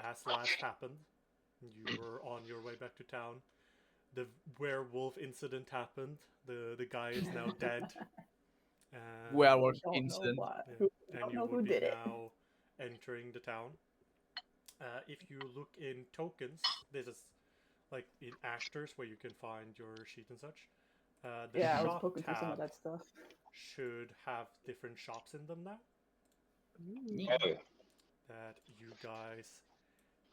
As last happened, you were on your way back to town. The werewolf incident happened. The guy is now dead. And, Werewolf Don't know incident. why. yeah, Don't and you know would who be did it. now entering the town. If you look in tokens, this is like in actors where you can find your sheet and such. The Yeah, I was shop poking through some of tab that stuff. should have different shops in them now Yeah. Oh, that you guys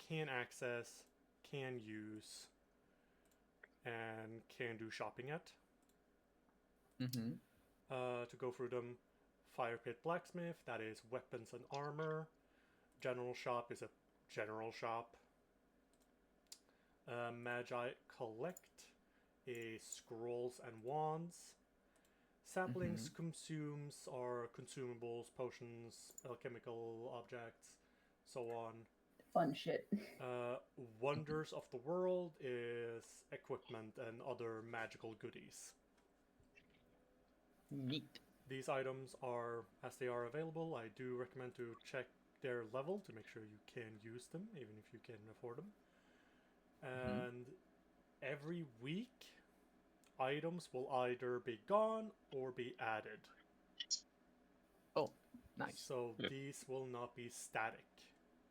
can access, can use, and can do shopping at. Mm-hmm. To go through them, Fire Pit Blacksmith, that is weapons and armor. General Shop is a general shop. Magi Collect is scrolls and wands. Saplings consumes are consumables, potions, alchemical objects, so on. Fun shit. Wonders of the World is equipment and other magical goodies. Neat. These items are, as they are available, I do recommend to check their level to make sure you can use them, even if you can afford them. And every week, items will either be gone or be added. Oh, nice. So these will not be static.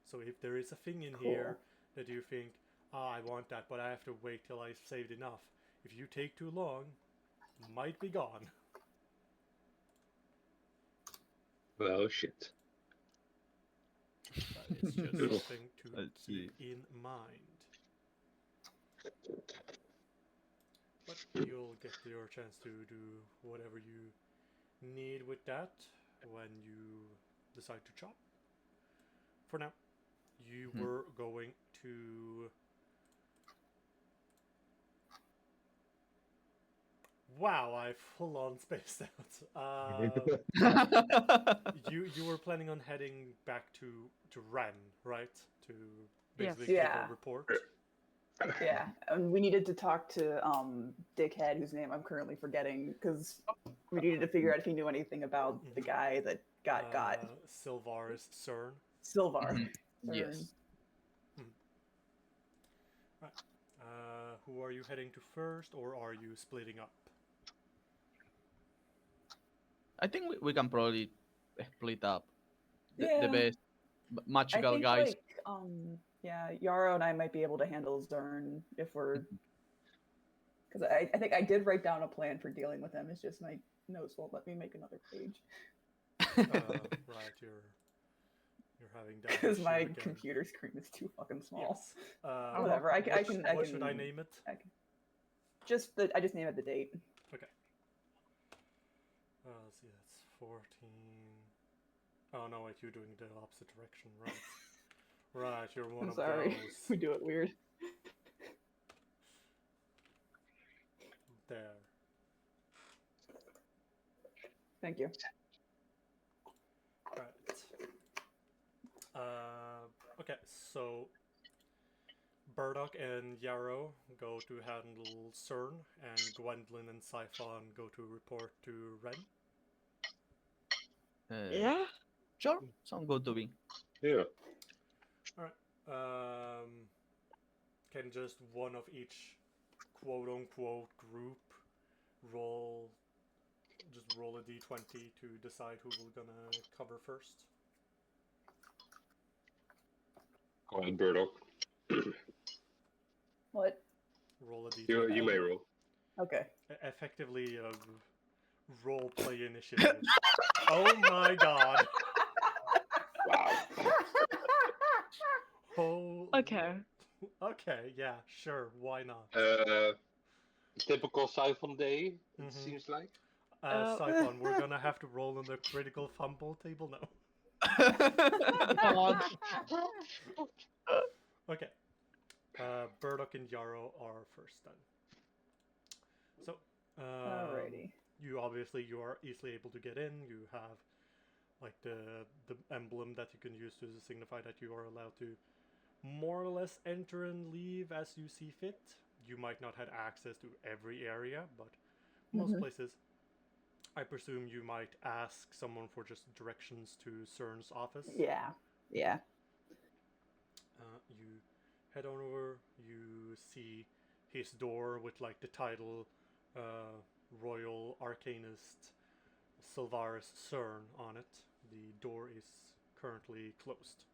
So if there is a thing in Cool. here that you think, I want that, but I have to wait till I've saved enough. If you take too long, might be gone. well, shit. But it's just something to Let's keep in mind. But you'll get your chance to do whatever you need with that when you decide to chop. For now, you were going to... Wow, I full on spaced out. You were planning on heading back to Ren, right? To basically give Yeah. a report. Yeah, and we needed to talk to Dickhead, whose name I'm currently forgetting, because we needed to figure out if he knew anything about the guy that got Sylvar's CERN. Sylvar. Yes. Right. Who are you heading to first, or are you splitting up? I think we can probably split up. The Yeah. best I magical think guys. yeah, Yarrow and I might be able to handle Zern if we're, because I think I did write down a plan for dealing with him. It's just my notes won't let me make another page Right, you're having that because issue my again. computer screen is too fucking small. Yes. Whatever. I can. What should I name it? I just name it the date. Okay. Let's see, that's 14. Oh no, wait, you're doing the opposite direction, right? Right, you're one I'm of sorry. those. We do it weird. There. Thank you. Right. Okay, so Burdock and Yarrow go to handle CERN, and Gwendolyn and Siphon go to report to Ren. Yeah. Sure. Sound good to me. Yeah. Can just one of each quote-unquote group roll a d20 to decide who we're gonna cover first? Go ahead, Burdock. What? Roll a d20. You may roll. Okay. Effectively, role play initiative. Oh my god! Wow. Oh. Okay. Okay, yeah, sure, why not? Typical Siphon day, it Mhm. seems like. Siphon, we're gonna have to roll on the critical fumble table now. God. Okay. Burdock and Yarrow are first then. So, Alrighty. you are easily able to get in. You have like the emblem that you can use to signify that you are allowed to more or less enter and leave as you see fit. You might not have access to every area, but most places. I presume you might ask someone for just directions to CERN's office. Yeah. Yeah. you head on over. You see his door with like the title Royal Arcanist Sylvaris Cern on it. The door is currently closed.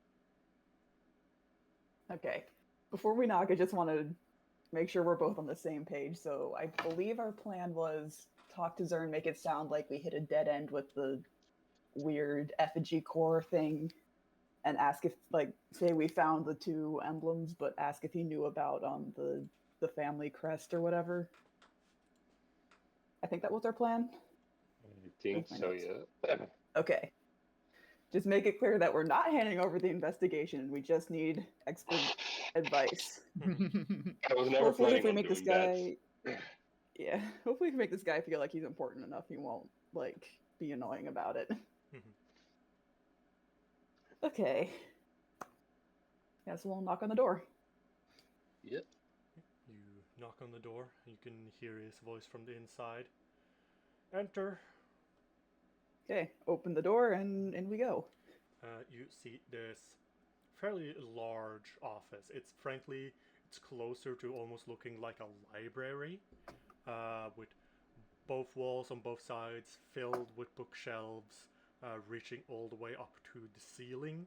Okay. Before we knock, I just want to make sure we're both on the same page. So I believe our plan was talk to Zern, make it sound like we hit a dead end with the weird effigy core thing, and ask if, like, say we found the two emblems, but ask if he knew about the family crest or whatever. I think that was our plan. I think my so, notes. yeah. Okay. Just make it clear that we're not handing over the investigation. We just need expert advice. I was never Hopefully, if planning we on make this doing guy, that. yeah, hopefully, if we make this guy feel like he's important enough, he won't like be annoying about it. Okay. Guess we'll knock on the door. Yep. You knock on the door. You can hear his voice from the inside. Enter. Okay, open the door and in we go. You see this fairly large office. It's frankly, it's closer to almost looking like a library, with both walls on both sides filled with bookshelves, reaching all the way up to the ceiling.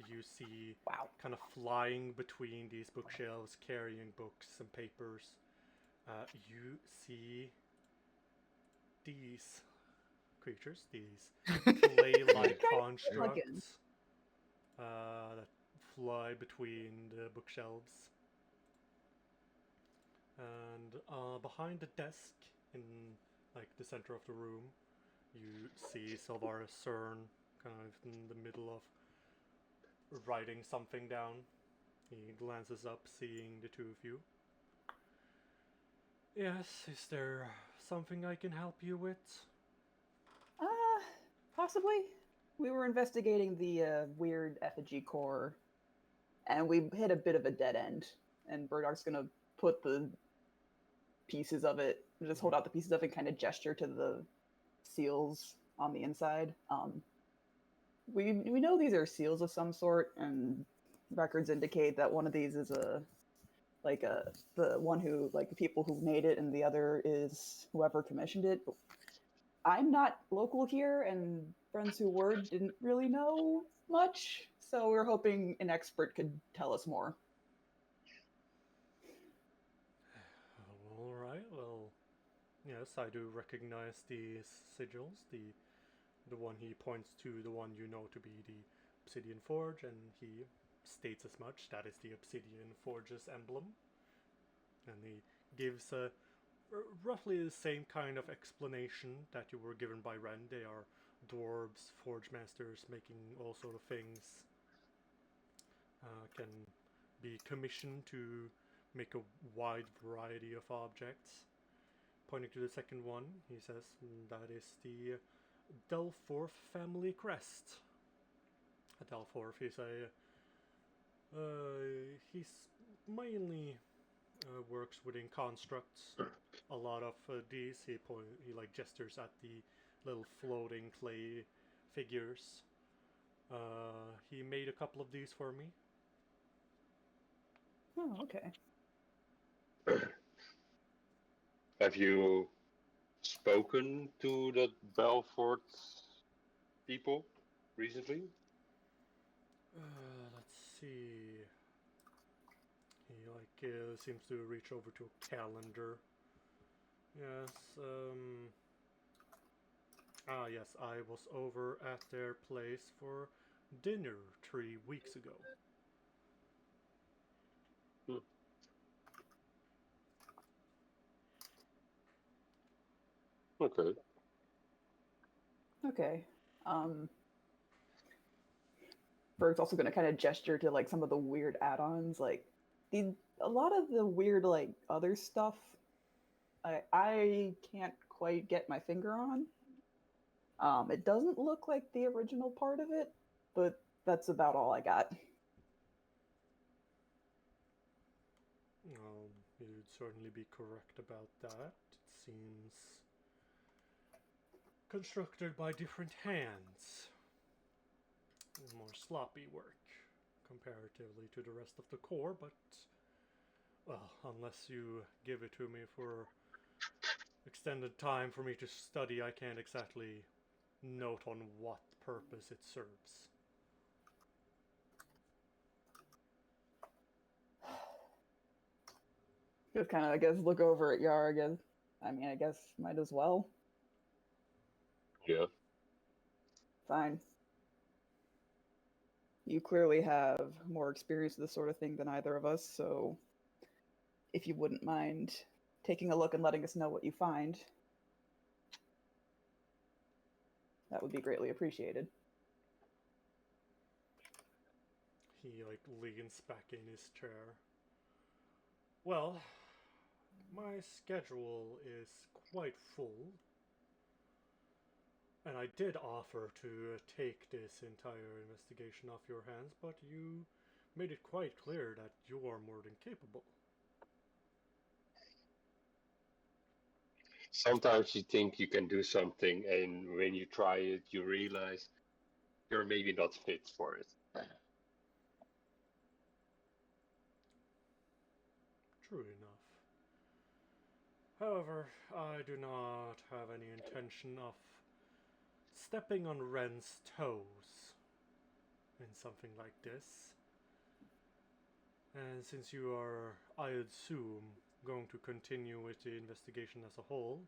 You see, Wow. kind of flying between these bookshelves, carrying books and papers. You see these creatures, these clay-like constructs that fly between the bookshelves. And behind the desk, in like the center of the room, you see Sylvaris Cern kind of in the middle of writing something down. He glances up, seeing the two of you. Yes, is there something I can help you with? Possibly. We were investigating the weird effigy core, and we hit a bit of a dead end. And Burdok's gonna put the pieces of it, just hold out the pieces of it, and kind of gesture to the seals on the inside. We know these are seals of some sort, and records indicate that one of these is the one who, like, the people who made it, and the other is whoever commissioned it. I'm not local here, and friends who were didn't really know much, so we're hoping an expert could tell us more. All right. Well, yes, I do recognize these sigils. The one he points to, the one you know to be the Obsidian Forge, and he states as much. That is the Obsidian Forge's emblem, and he gives a roughly the same kind of explanation that you were given by Ren. They are dwarves, forge masters, making all sort of things. Can be commissioned to make a wide variety of objects. Pointing to the second one, he says that is the Delforth family crest. Delforth is he's mainly works within constructs. A lot of these, he like gestures at the little floating clay figures. He made a couple of these for me. Oh, okay. Have you spoken to the Belfort people recently? Let's see. He seems to reach over to a calendar. Yes. Yes. I was over at their place for dinner 3 weeks ago. Okay. Okay. Berg's also gonna kind of gesture to, like, some of the weird add-ons, like a lot of the weird, like, other stuff. I can't quite get my finger on. It doesn't look like the original part of it, but that's about all I got. You'd certainly be correct about that. It seems constructed by different hands. More sloppy work, comparatively to the rest of the Corps, but, well, unless you give it to me for extended time for me to study, I can't exactly note on what purpose it serves. Just kind of, I guess, look over at Yar again. I mean, I guess might as well. Yeah. Fine. You clearly have more experience with this sort of thing than either of us, so if you wouldn't mind taking a look and letting us know what you find, that would be greatly appreciated. He, leans back in his chair. Well, my schedule is quite full. And I did offer to take this entire investigation off your hands, but you made it quite clear that you are more than capable. Sometimes you think you can do something, and when you try it, you realize you're maybe not fit for it. True enough. However, I do not have any intention of stepping on Ren's toes in something like this. And since you are, I assume, going to continue with the investigation as a whole,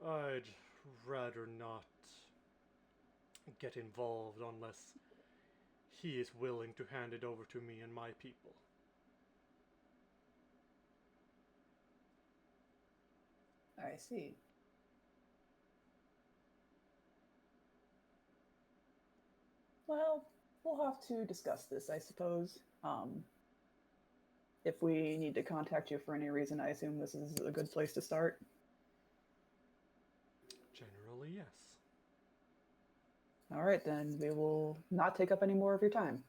I'd rather not get involved unless he is willing to hand it over to me and my people. I see. Well, we'll have to discuss this, I suppose. If we need to contact you for any reason, I assume this is a good place to start. Generally, yes. All right, then we will not take up any more of your time.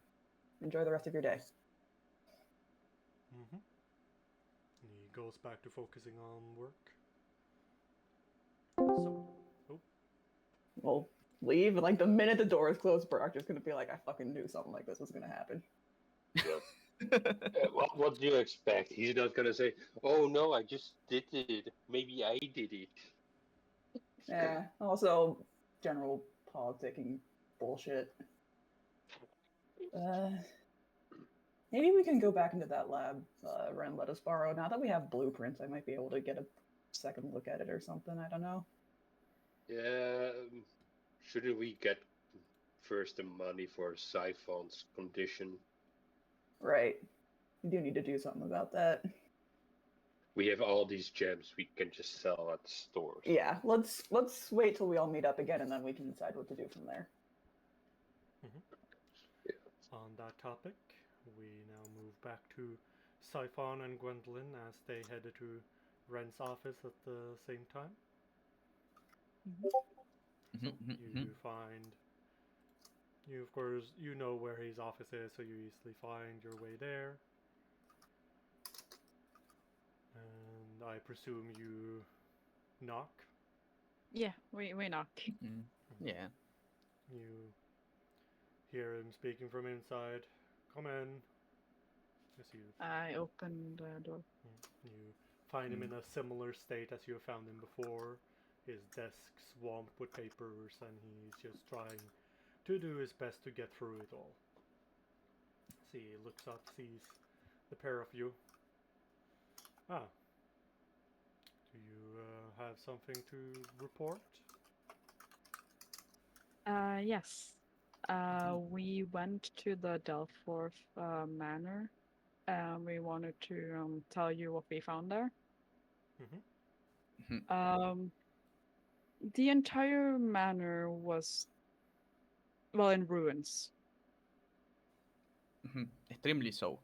Enjoy the rest of your day. Mm-hmm. He goes back to focusing on work. So, We'll leave, and like the minute the door is closed, Brock's gonna be like, I fucking knew something like this was gonna happen. What do you expect? He's not gonna say, "Oh no, I just did it. Maybe I did it." Yeah. Also, general politicking bullshit. Maybe we can go back into that lab Ren let us borrow. Now that we have blueprints, I might be able to get a second look at it or something. I don't know. Yeah, shouldn't we get first the money for Siphon's condition? Right. We do need to do something about that. We have all these gems we can just sell at the stores. Yeah, let's wait till we all meet up again, and then we can decide what to do from there. on that topic, we now move back to Siphon and Gwendolyn as they headed to Ren's office at the same time. So you find, you of course, you know where his office is, so you easily find your way there. And I presume you knock. Yeah, we knock. Yeah. You hear him speaking from inside. Come in. As you, I open the door. you find him in a similar state as you have found him before. His desk swamped with papers, and he's just trying to do his best to get through it all. See, he looks up, sees the pair of you. Ah. Do you have something to report? Yes. We went to the Delforth Manor. We wanted to tell you what we found there. The entire manor was, well, in ruins. Extremely so.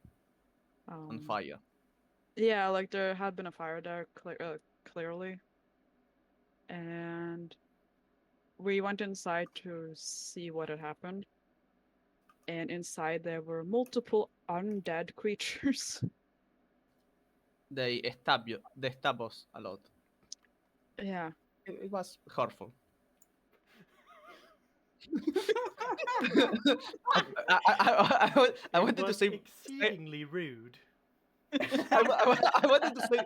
On fire. Yeah, like there had been a fire there, clearly. And we went inside to see what had happened. And inside there were multiple undead creatures. They stab us a lot. Yeah. It was hurtful. I It wanted to was say. exceedingly rude. I wanted to say.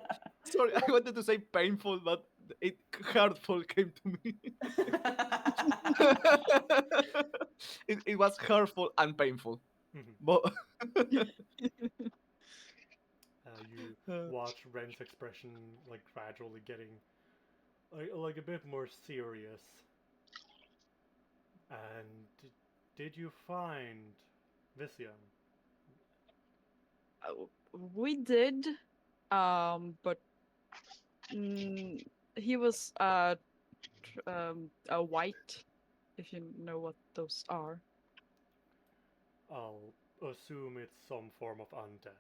Sorry, I wanted to say painful, but hurtful came to me. It was hurtful and painful. Mhm. But You watch Ren's expression like gradually getting like a bit more serious. And did you find Visium? We did, but he was a white, if you know what those are. I'll assume it's some form of undead.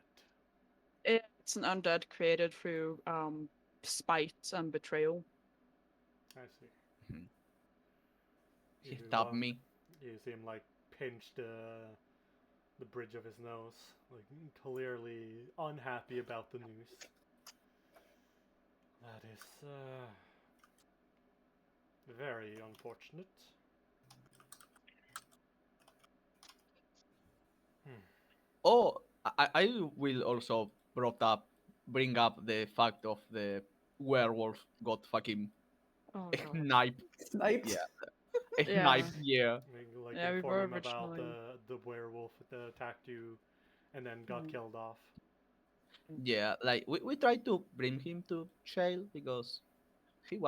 It's an undead created through spite and betrayal. I see. he You, stabbed me. You see him like pinch the bridge of his nose, like clearly unhappy about the news. That is very unfortunate. Oh, I will also bring up the fact of the werewolf got fucking Oh god. knife. Sniped. Yeah, Yeah. knife. Yeah. Like Yeah, we inform were him about originally- the werewolf that attacked you, and then got Mhm. killed off. Yeah, like we tried to bring him to jail because he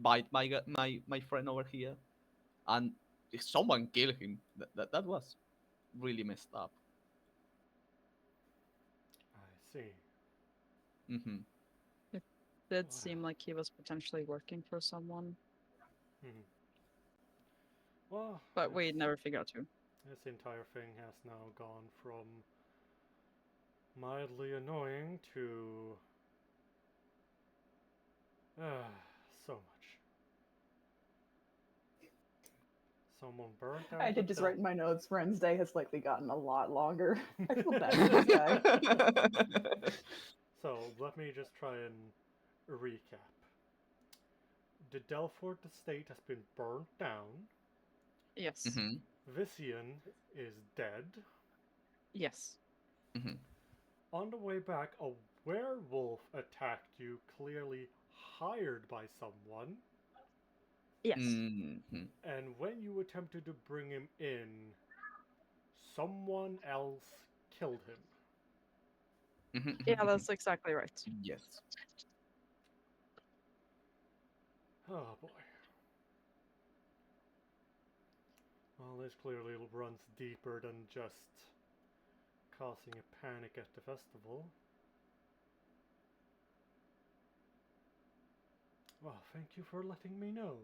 bite my friend over here, and if someone killed him. That was really messed up. I see. Hmm. Did seem like he was potentially working for someone, Well, but we this- never figured out who. This entire thing has now gone from mildly annoying to so much. Someone burnt down. I the did just Del- write in my notes. Friends Day has likely gotten a lot longer. I feel bad for this guy. So let me just try and recap. The Delfort estate has been burnt down. Yes. Hmm. Visian is dead. Yes. Hmm. On the way back, a werewolf attacked you, clearly hired by someone. Yes. Hmm. And when you attempted to bring him in, someone else killed him. Yeah, that's exactly right. Yes. Oh boy. Well, this clearly runs deeper than just causing a panic at the festival. Well, thank you for letting me know.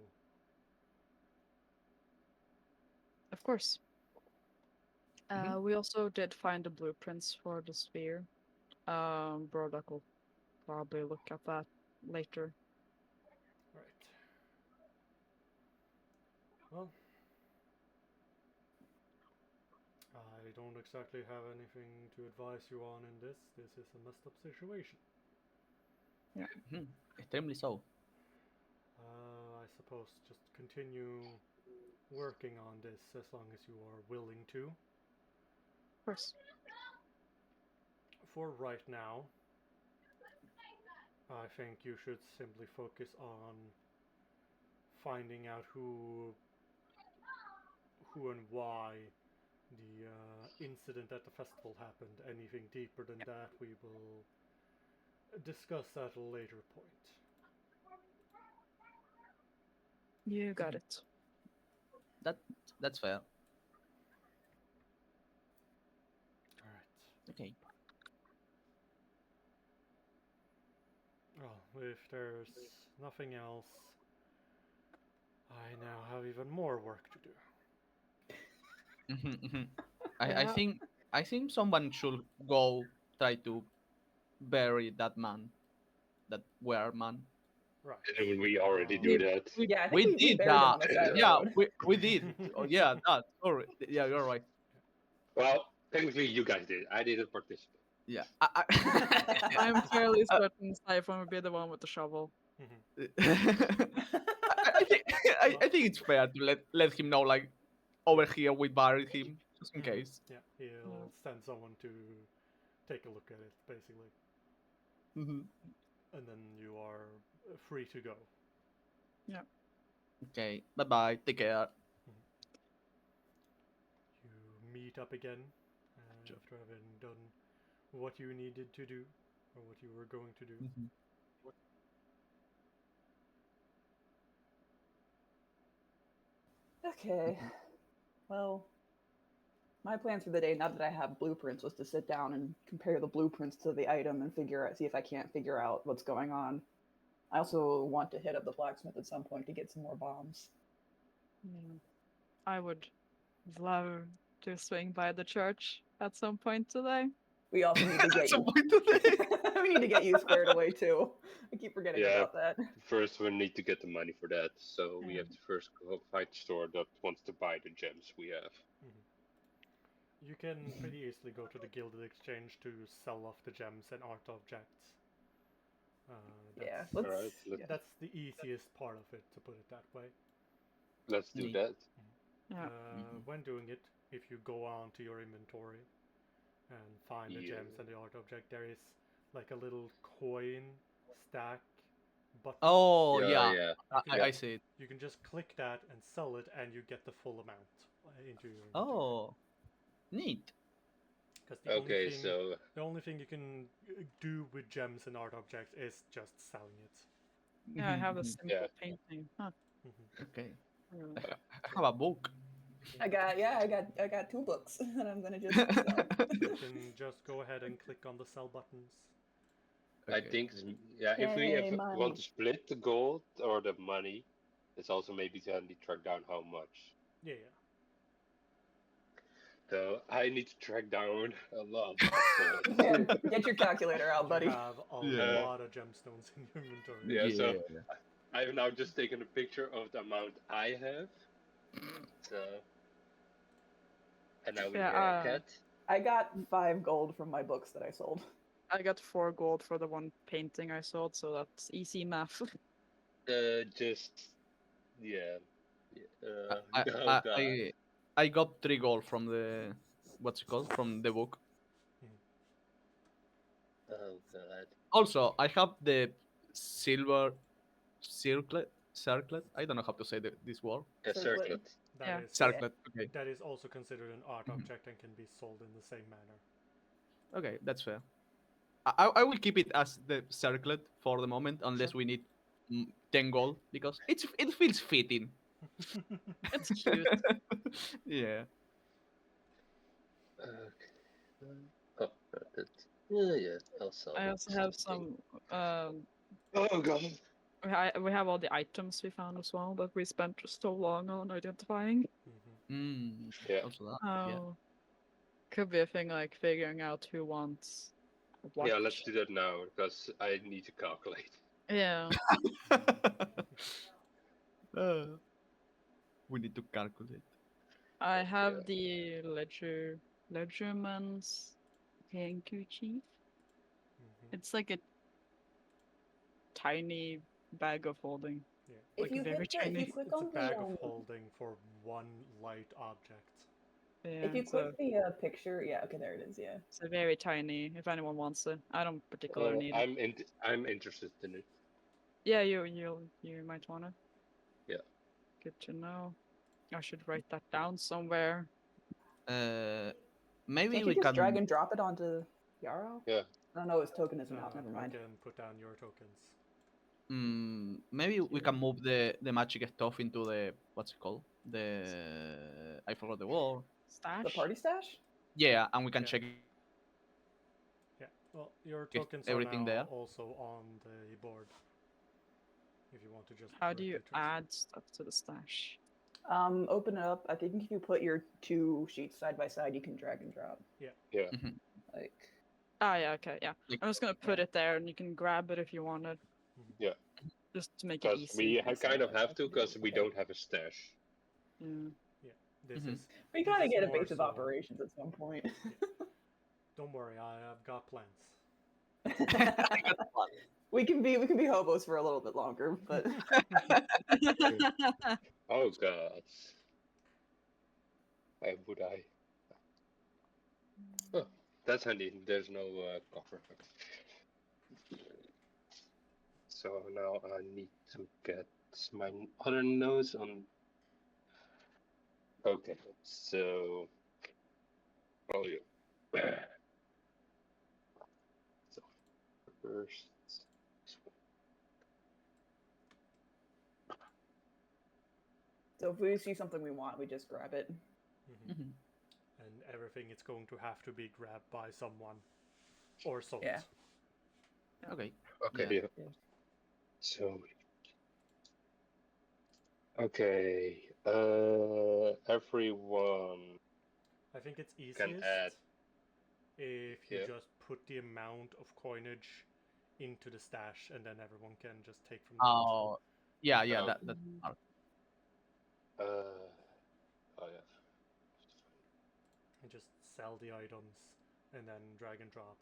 Of course. Mhm. We also did find the blueprints for the sphere. Brodock will probably look at that later. Right. Well, I don't exactly have anything to advise you on in this. This is a messed up situation. Mhm. Extremely so. I suppose just continue working on this as long as you are willing to. Of course. For right now, I think you should simply focus on finding out who and why the incident at the festival happened. Anything deeper than that, we will discuss at a later point. You got it. That's fair. Alright. Okay. Well, if there's nothing else, I now have even more work to do. Mhm, mhm. I Yeah. think someone should go try to bury that man, that man. Right. Didn't we already do that? Yeah, I We think did buried him that. on the side Yeah, road. we did. Oh, yeah, that. Sorry. Yeah, you're right. Well, technically you guys did. I didn't participate. Yeah. I'm fairly certain Siphon would be the one with the shovel. I I think it's fair to let him know, like, over here we buried him, just in Mhm. case. Yeah, he'll send someone to take a look at it, basically, Hmm. and then you are free to go. Okay, bye bye, take care. You meet up again Sure. after having done what you needed to do, or what you were going to do. Mhm. Okay. Well, my plans for the day, now that I have blueprints, was to sit down and compare the blueprints to the item and see if I can't figure out what's going on. I also want to hit up the blacksmith at some point to get some more bombs. Yeah. I would love to swing by the church at some point today. We also need to At get some you. point today. We need to get you squared away too. I keep forgetting Yeah. about that. First, we need to get the money for that. So we Yeah. have to first go find a store that wants to buy the gems we have. You can pretty easily go to the Gilded Exchange to sell off the gems and art objects. Yeah, That's, let's. Alright, yeah. that's the easiest part of it, to put it that way. Let's do Neat. that. Yeah. When doing it, if you go on to your inventory and find the gems Yeah. and the art object, there is like a little coin stack button. Oh yeah, yeah, yeah. I see it. You can just click that and sell it, and you get the full amount into your inventory. Oh, neat. Because the Okay, so the only thing you can do with gems and art objects is just selling it. Yeah, I have a Mhm. simple Yeah. painting. Huh. Okay, Really. I have a book. I got 2 books that I'm gonna just sell. You can just go ahead and click on the sell buttons. I Okay. think, yeah, if we Yay, want money. to split the gold or the money, it's also maybe handy to track down how much. Yeah. So I need to track down a lot. Yeah, get your calculator out, buddy. You have a Yeah. lot of gemstones in your inventory. Yeah, so Yeah. I've now just taken a picture of the amount I have. So, and now we Yeah, hear a cat. I got 5 gold from my books that I sold. I got 4 gold for the one painting I sold, so that's easy math. Just yeah. I, Oh god. I got 3 gold from the what's it called, from the book. Oh god. Also, I have the silver circlet. I don't know how to say this word. A Circlet. circlet. That Yeah. is Circlet. Okay. that is also considered an art Mhm. object and can be sold in the same manner. Okay, that's fair. I will keep it as the circlet for the moment, unless Sure. we need 10 gold, because it feels fitting. It's cute. Yeah. Okay. Oh, that's yeah. I'll sell I it, also have something. some. Oh god. We have all the items we found as well that we spent so long on identifying. Yeah. Also that. Oh, could be a thing like figuring out who wants what. Yeah, let's do that now because I need to calculate. Yeah. We need to calculate. I have Yeah. the Ledgerman's handkerchief. It's like a tiny bag of holding. Yeah. Like a very If tiny. you click It's a on bag the of holding for one light object. Yeah, if you it's a, click the picture, yeah, okay, there it is. Yeah. it's a very tiny. If anyone wants it, I don't particularly need it. I'm interested in it. Yeah, you might want it. Yeah. Good to know. I should write that down somewhere. Maybe Can't we you just can. drag and drop it onto Yarrow? Yeah. I don't know. His token isn't out. Never You mind. can put down your tokens. Maybe we can move the magic stuff into the what's it called? The I forgot the word. Stash. The party stash? Yeah, and we can Yeah. check Yeah. Well, your Get tokens are everything now there. also on the board. If you want to just. How do you directly transfer. add stuff to the stash? Open it up. I think if you put your 2 sheets side by side, you can drag and drop. Yeah. Like, Ah, yeah, okay, yeah. Like- I'm just gonna put it there, and you can grab it if you want it. Yeah. Just to make it Because easy. we kind of have to because we don't have a stash. Yeah. This Mhm. is. we This gotta is get a more base of so- operations at some point. Don't worry, I have got plans. We can be hobos for a little bit longer, but Oh god. Why would I? Oh, that's handy. There's no cover. So now I need to get my other notes on. Okay, so. Oh yeah. So first. so if we see something we want, we just grab it. Mhm. Mhm. And everything is going to have to be grabbed by someone or sold. Yeah. Okay. Okay. Yeah. Yeah. So. Okay. Everyone I think it's can easiest add. if you Yeah. just put the amount of coinage into the stash, and then everyone can just take from that. Oh, yeah, yeah. Oh. That. Oh yeah. And just sell the items, and then drag and drop.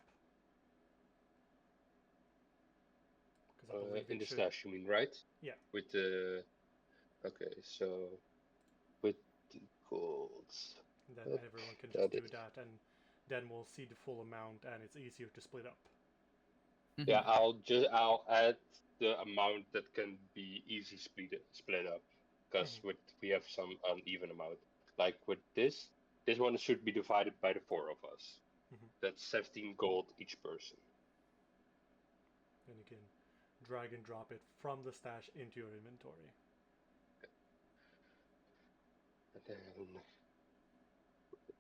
Because I believe In it the should. stash, you mean, right? Yeah. With the. Okay, so with the golds. Then Yep, everyone can that just do is- that, and then we'll see the full amount, and it's easier to split up. Yeah, I'll add the amount that can be easy split up, because we have some uneven amount. Like with this one should be divided by the 4 of us. Mhm. That's 17 gold each person. Then you can drag and drop it from the stash into your inventory. And then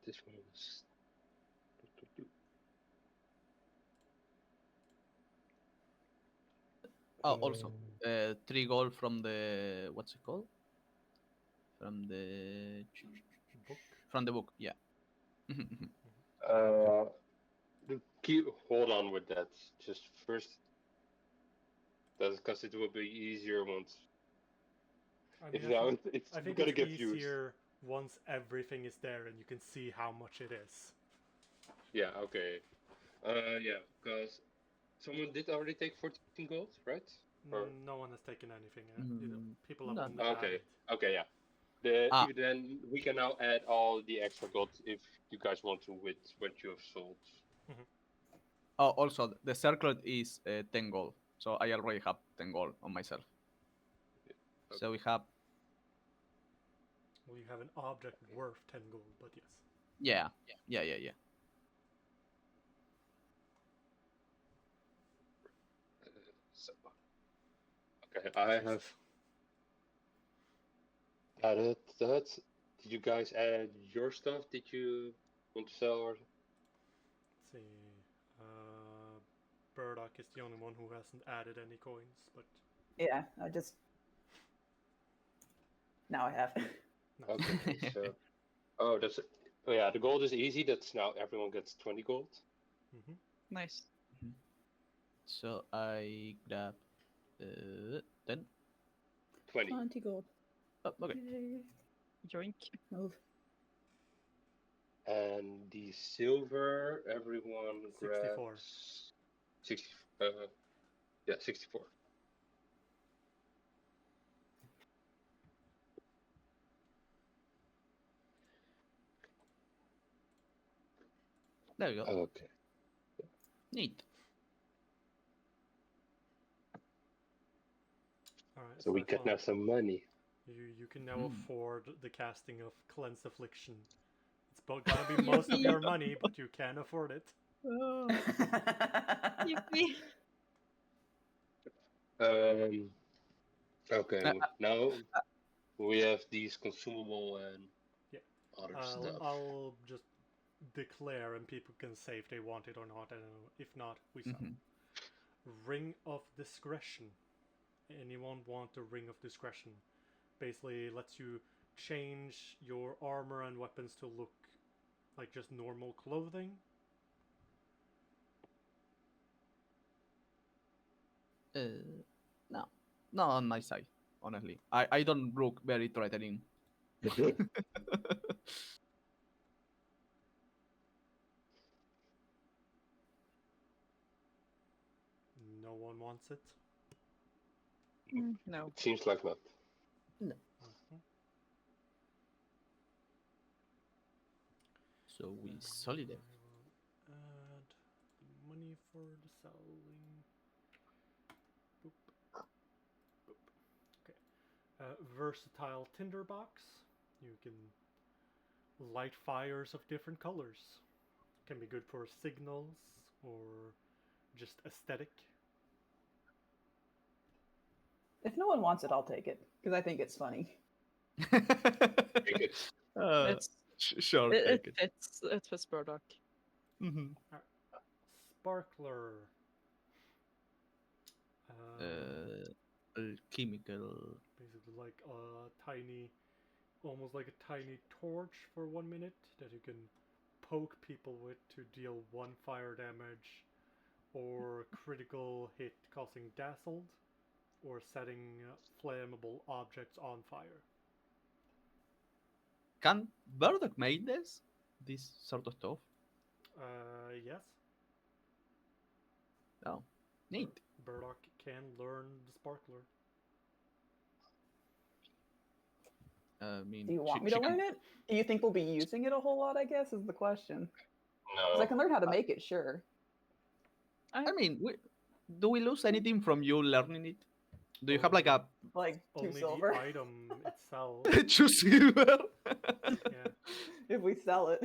this one is. Oh, also, 3 gold from the what's it called? From the Book. from the book. Yeah. Hold on with that. Just first, because it will be easier once. I If mean, now it's I think gonna it's get used. easier once everything is there and you can see how much it is. Yeah. Okay. Yeah, because someone did already take 14 gold, right? Or- No one has taken anything. People Mm, have no. only Okay. added. Okay. Yeah. Then we can now add all the extra gold if you guys want to with what you have sold. Oh, also, the circlet is 10 gold. So I already have 10 gold on myself. So we have. Well, you have an object worth 10 gold, but yes. Yeah. So, okay, I have added that. Did you guys add your stuff? Did you want to sell or? Let's see. Burdock is the only one who hasn't added any coins, but Yeah, I just now I have. nice. Okay, so that's oh yeah, the gold is easy. That's now everyone gets 20 gold. Mm-hmm. Nice. So I grab 10. 20. 20 gold. Oh, okay. Yoink. Move. And the silver, everyone 64. grabs 60. Yeah, 64. There we go. Okay. Neat. All right. So we get now some money. You can now Mm. afford the casting of Cleanse Affliction. It's gonna be most of your money, but you can afford it. Yippee. Okay. Now we have these consumable and Yeah. other stuff. I'll just declare, and people can say if they want it or not. I don't know. If not, we sell. Mhm. Ring of Discretion. Anyone want a Ring of Discretion? Basically, lets you change your armor and weapons to look like just normal clothing. No, not on my side. Honestly, I don't look very threatening. No one wants wants it. No. It seems like not. Mhm. So we And solid I it. will add the money for the selling. Boop. Boop. Okay. Versatile tinderbox. You can light fires of different colors. Can be good for signals or just aesthetic. If no one wants it, I'll take it because I think it's funny. Take it. It's Sure, it take it. fits Burdock. Mhm. Sparkler. Chemical. Basically like a tiny, almost like a tiny torch for 1 minute that you can poke people with to deal 1 fire damage or critical hit causing dazzled or setting flammable objects on fire. Can Burdock make this sort of stuff? Yes, Oh, neat. Burdock can learn the sparkler. I mean, Do you want she- me she to can- learn it? Do you think we'll be using it a whole lot? I guess is the question. Because No. I can learn how to make it, sure. I mean, do we lose anything from you learning it? Do you have like a Like 2 Only silver the item itself. two silver? Yeah. if we sell it.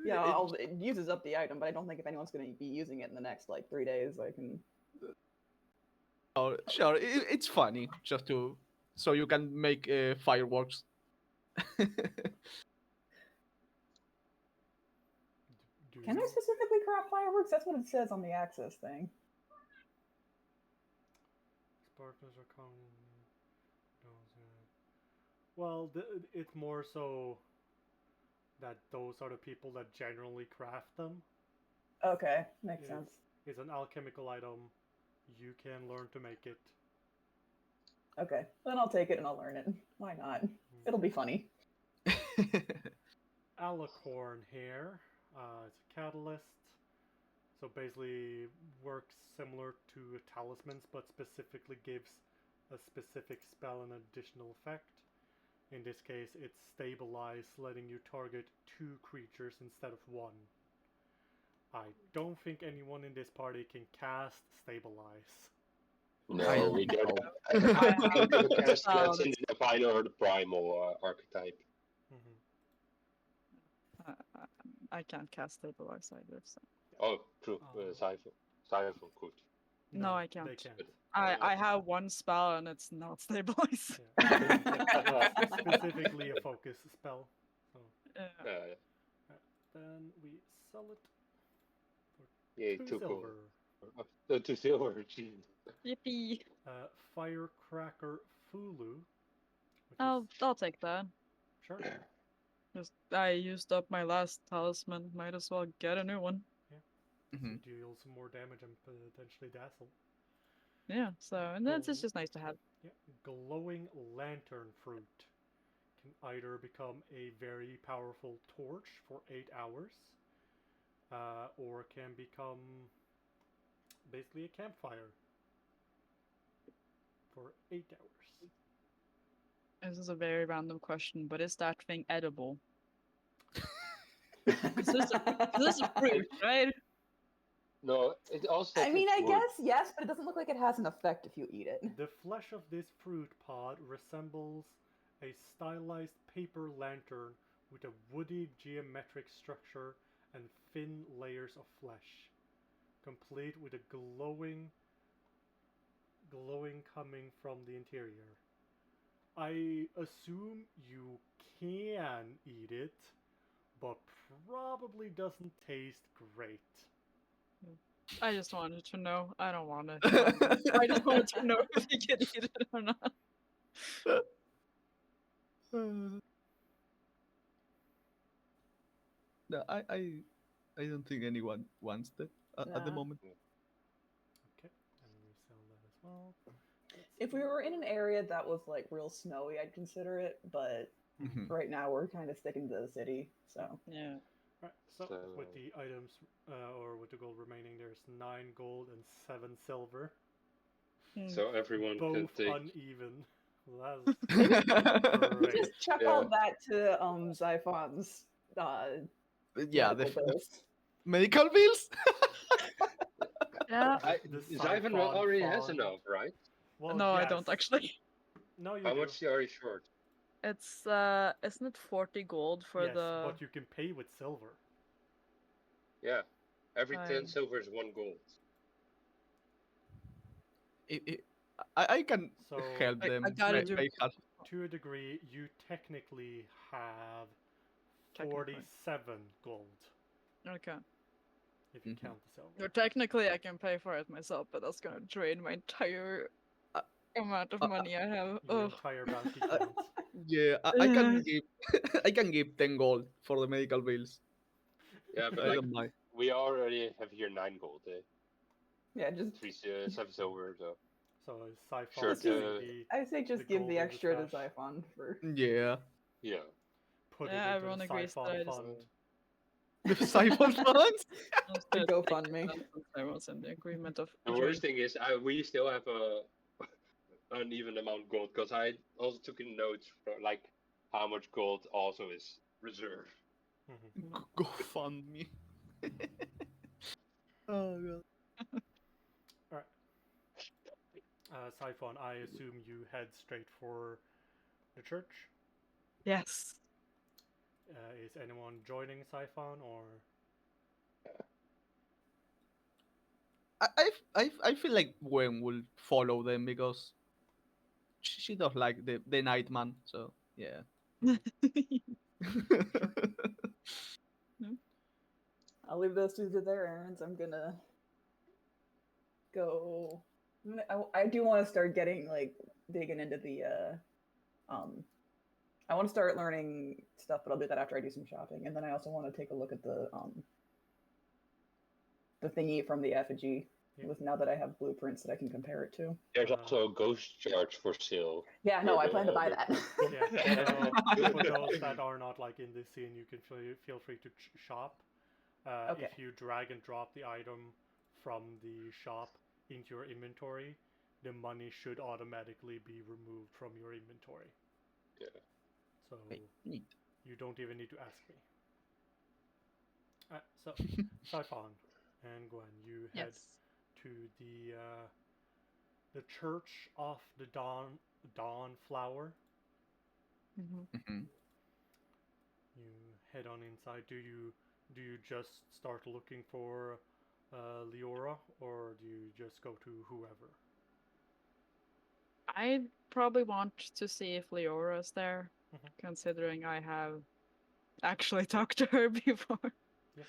Yeah, it uses up the item, but I don't think if anyone's going to be using it in the next like 3 days, I can. Oh, sure, it's funny just to so you can make fireworks. Do Can I you- specifically craft fireworks? That's what it says on the access thing. Sparklers are common. Well, it's more so that those are the people that generally craft them. Okay, makes Yeah. sense. It's an alchemical item. You can learn to make it. Okay, then I'll take it and I'll learn it. Why not? It'll be funny. Alicorn hair. It's a catalyst. So basically works similar to talismans, but specifically gives a specific spell an additional effect. In this case, it's stabilize, letting you target 2 creatures instead of 1. I don't think anyone in this party can cast stabilize. No, we don't. know. I have That's found in the divine or the primal archetype. Mhm. I can't cast stabilize either. So. Oh, true. Oh. Siphon could. No, I They can't. can't. I have 1 spell and it's not stabilize. Yeah. It's specifically a focus spell. So Yeah. then we sell it Yeah, for 2 too silver. cool. 2 silver. Jeez. Yippee! Firecracker Fulu. Which I'll take that. sure. Just I used up my last talisman. Might as well get a new one. Mhm. Deal some more damage and potentially dazzle. Yeah. So and that's Cool. it's just nice to have. Yeah, glowing lantern fruit can either become a very powerful torch for 8 hours, or can become basically a campfire for 8 hours. This is a very random question, but is that thing edible? This is a fruit, right? No, it also. I mean, takes I wood. guess yes, but it doesn't look like it has an effect if you eat it. The flesh of this fruit pod resembles a stylized paper lantern with a woody geometric structure and thin layers of flesh, complete with a glowing coming from the interior. I assume you can eat it, but probably doesn't taste great. I just wanted to know. I don't want to. I just wanted to know if you can eat it or not. No, I don't think anyone wants that at the Nah. moment. Okay, and we sell that as well. Let's If we see. were in an area that was like real snowy, I'd consider it. But Mhm. right now, we're kind of sticking to the city. So Yeah. Right, so So, with the items, or with the gold remaining, there's 9 gold and 7 silver. So everyone can Both take. uneven. That's great. Just chuck Yeah. all that to Xiphon's Yeah, the medical bills. medical bills. Yeah. The Zyphon Siphon already has font. enough, right? Well, No, I yes. don't actually. No, you How do. much are you short? It's isn't it 40 gold for Yes, the but you can pay with silver. Yeah. Every 10 I- silver is 1 gold. I can So- help I them. gotta make- do- make half- To a degree, you technically have Technically. 47 gold Okay. if you Mhm. count the silver. No, technically I can pay for it myself, but that's gonna drain my entire Uh, amount of money I have. Your Ugh. entire bounty count. Yeah, I can give I can give 10 gold for the medical bills. Yeah, but I like, don't mind. we already have here 9 gold, eh? Yeah, just 7 silver, so. So is Siphon Sure, getting I say just the give gold the in the extra to stash. Xiphon for Yeah. Yeah. put Yeah, it everyone into the agrees that Siphon it is- fund? The Siphon funds? the GoFundMe. Since I was in the agreement of The worst thing is, we still have a uneven amount of gold, because I also took in notes for, like, how much gold also is reserved. Mhm. Go fund me. Oh god. Siphon, I assume you head straight for the church. Yes. Is anyone joining Siphon or? I feel like Gwen will follow them because she does like the Nightman, so yeah. I'll leave those two to their errands. I'm gonna go. I do want to start getting like digging into the I want to start learning stuff, but I'll do that after I do some shopping, and then I also want to take a look at the thingy from the effigy. Yeah. With now that I have blueprints that I can compare it to. There's also a ghost charge for sale. Yeah, no, for I the- plan to buy the- that. Yeah. For those that are not like in this scene, you can feel free to shop. Okay. If you drag and drop the item from the shop into your inventory, the money should automatically be removed from your inventory. Yeah. So Wait, neat. you don't even need to ask me. So, Siphon and Gwen, you head Yes. to the Church of the Dawn Flower. Mhm. Mhm. You head on inside. Do you just start looking for Leora, or do you just go to whoever? I probably want to see if Leora's there, Mhm. considering I have actually talked to her before Yeah.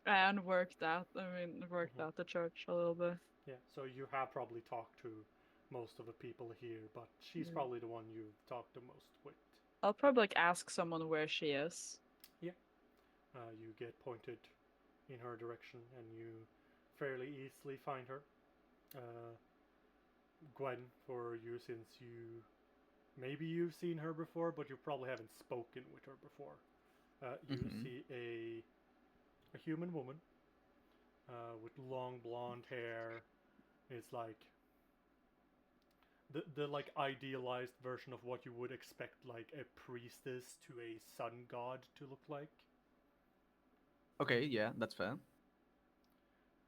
and worked at the church a little bit. Yeah. So you have probably talked to most of the people here, but she's Mm. probably the one you've talked the most with. I'll probably like ask someone where she is. You get pointed in her direction, and you fairly easily find her. Gwen, for you, since maybe you've seen her before, but you probably haven't spoken with her before. You Mhm. see a human woman with long blonde hair. It's like the like idealized version of what you would expect like a priestess to a sun god to look like. Okay, yeah, that's fair.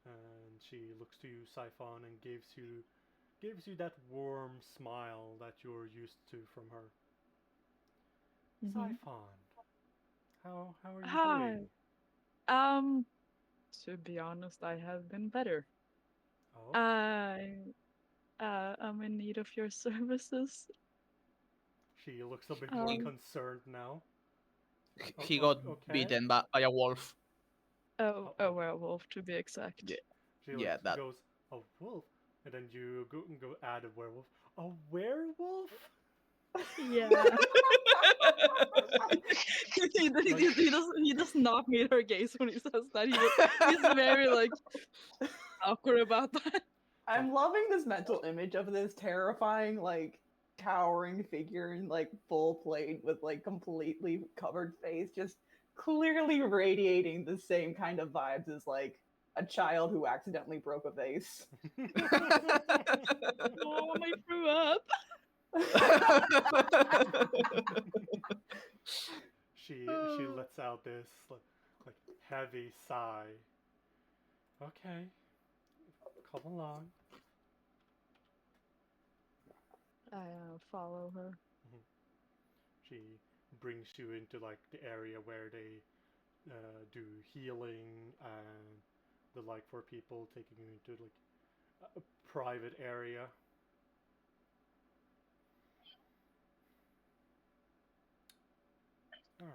And she looks to you, Siphon, and gives you that warm smile that you're used to from her. Mhm. Siphon, how are you Hi. doing? To be honest, I have been better. Oh, I'm in need of your services. she looks a bit more um, concerned now. He Oh, got okay. beaten by a wolf. Oh, Uh-oh. a werewolf to be exact. Yeah. She Yeah, looks, that- goes, a wolf, and then you go add a werewolf. A werewolf? Yeah. he does not meet her gaze when he says that. He's very like awkward about that. I'm loving this mental image of this terrifying, like, towering figure in like full plate with like completely covered face, just clearly radiating the same kind of vibes as like a child who accidentally broke a vase. Oh, I threw up. She lets out this like heavy sigh. Okay, come along. I follow her. She brings you into like the area where they do healing and the like for people, taking you into like a private area. All right,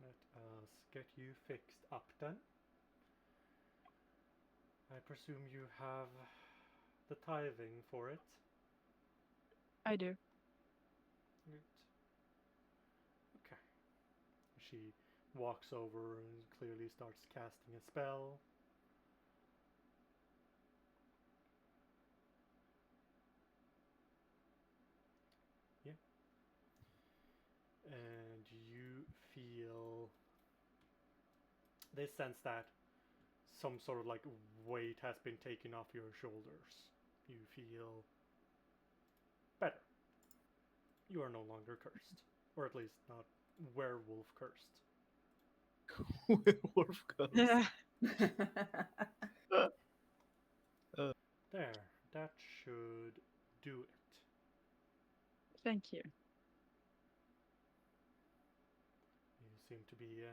let us get you fixed up then. I presume you have the tithing for it. I do. Good. Okay. She walks over and clearly starts casting a spell. Yeah. And you feel this sense that some sort of like weight has been taken off your shoulders. You feel better. You are no longer cursed. Or at least not werewolf cursed. Werewolf curse. Yeah. There. That should do it. Thank you. You seem to be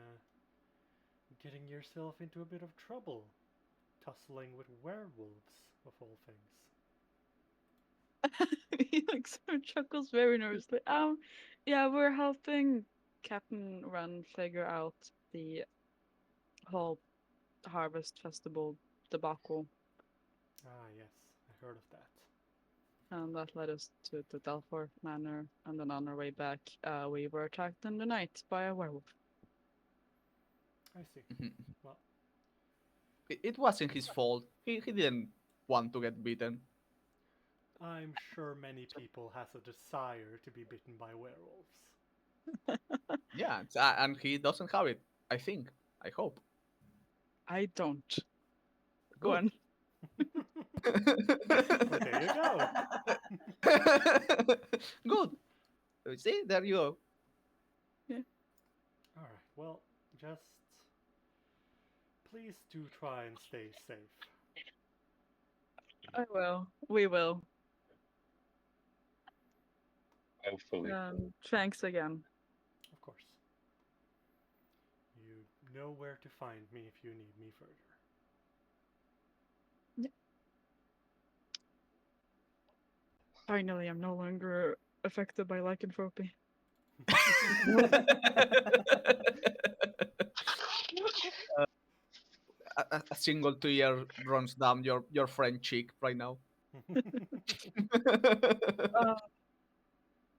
getting yourself into a bit of trouble. Tussling with werewolves, of all things. He like sort of chuckles very nervously. Yeah, we're helping Captain Run figure out the whole harvest festival debacle. Ah, yes. I heard of that. And that led us to the Delphorth Manor, and then on our way back, we were attacked in the night by a werewolf. I see. Mhm. Well, It wasn't his fault. He didn't want to get bitten. I'm sure many people has a desire to be bitten by werewolves. Yeah, and he doesn't have it. I think. I hope. I don't. Go Good. on. Well, there you go. Good. See, there you go. All right. Well, just please do try and stay safe. I will. We will. Hopefully. Thanks again. Of course. You know where to find me if you need me further. Finally, I'm no longer affected by lycanthropy. A single tear runs down your friend cheek right now.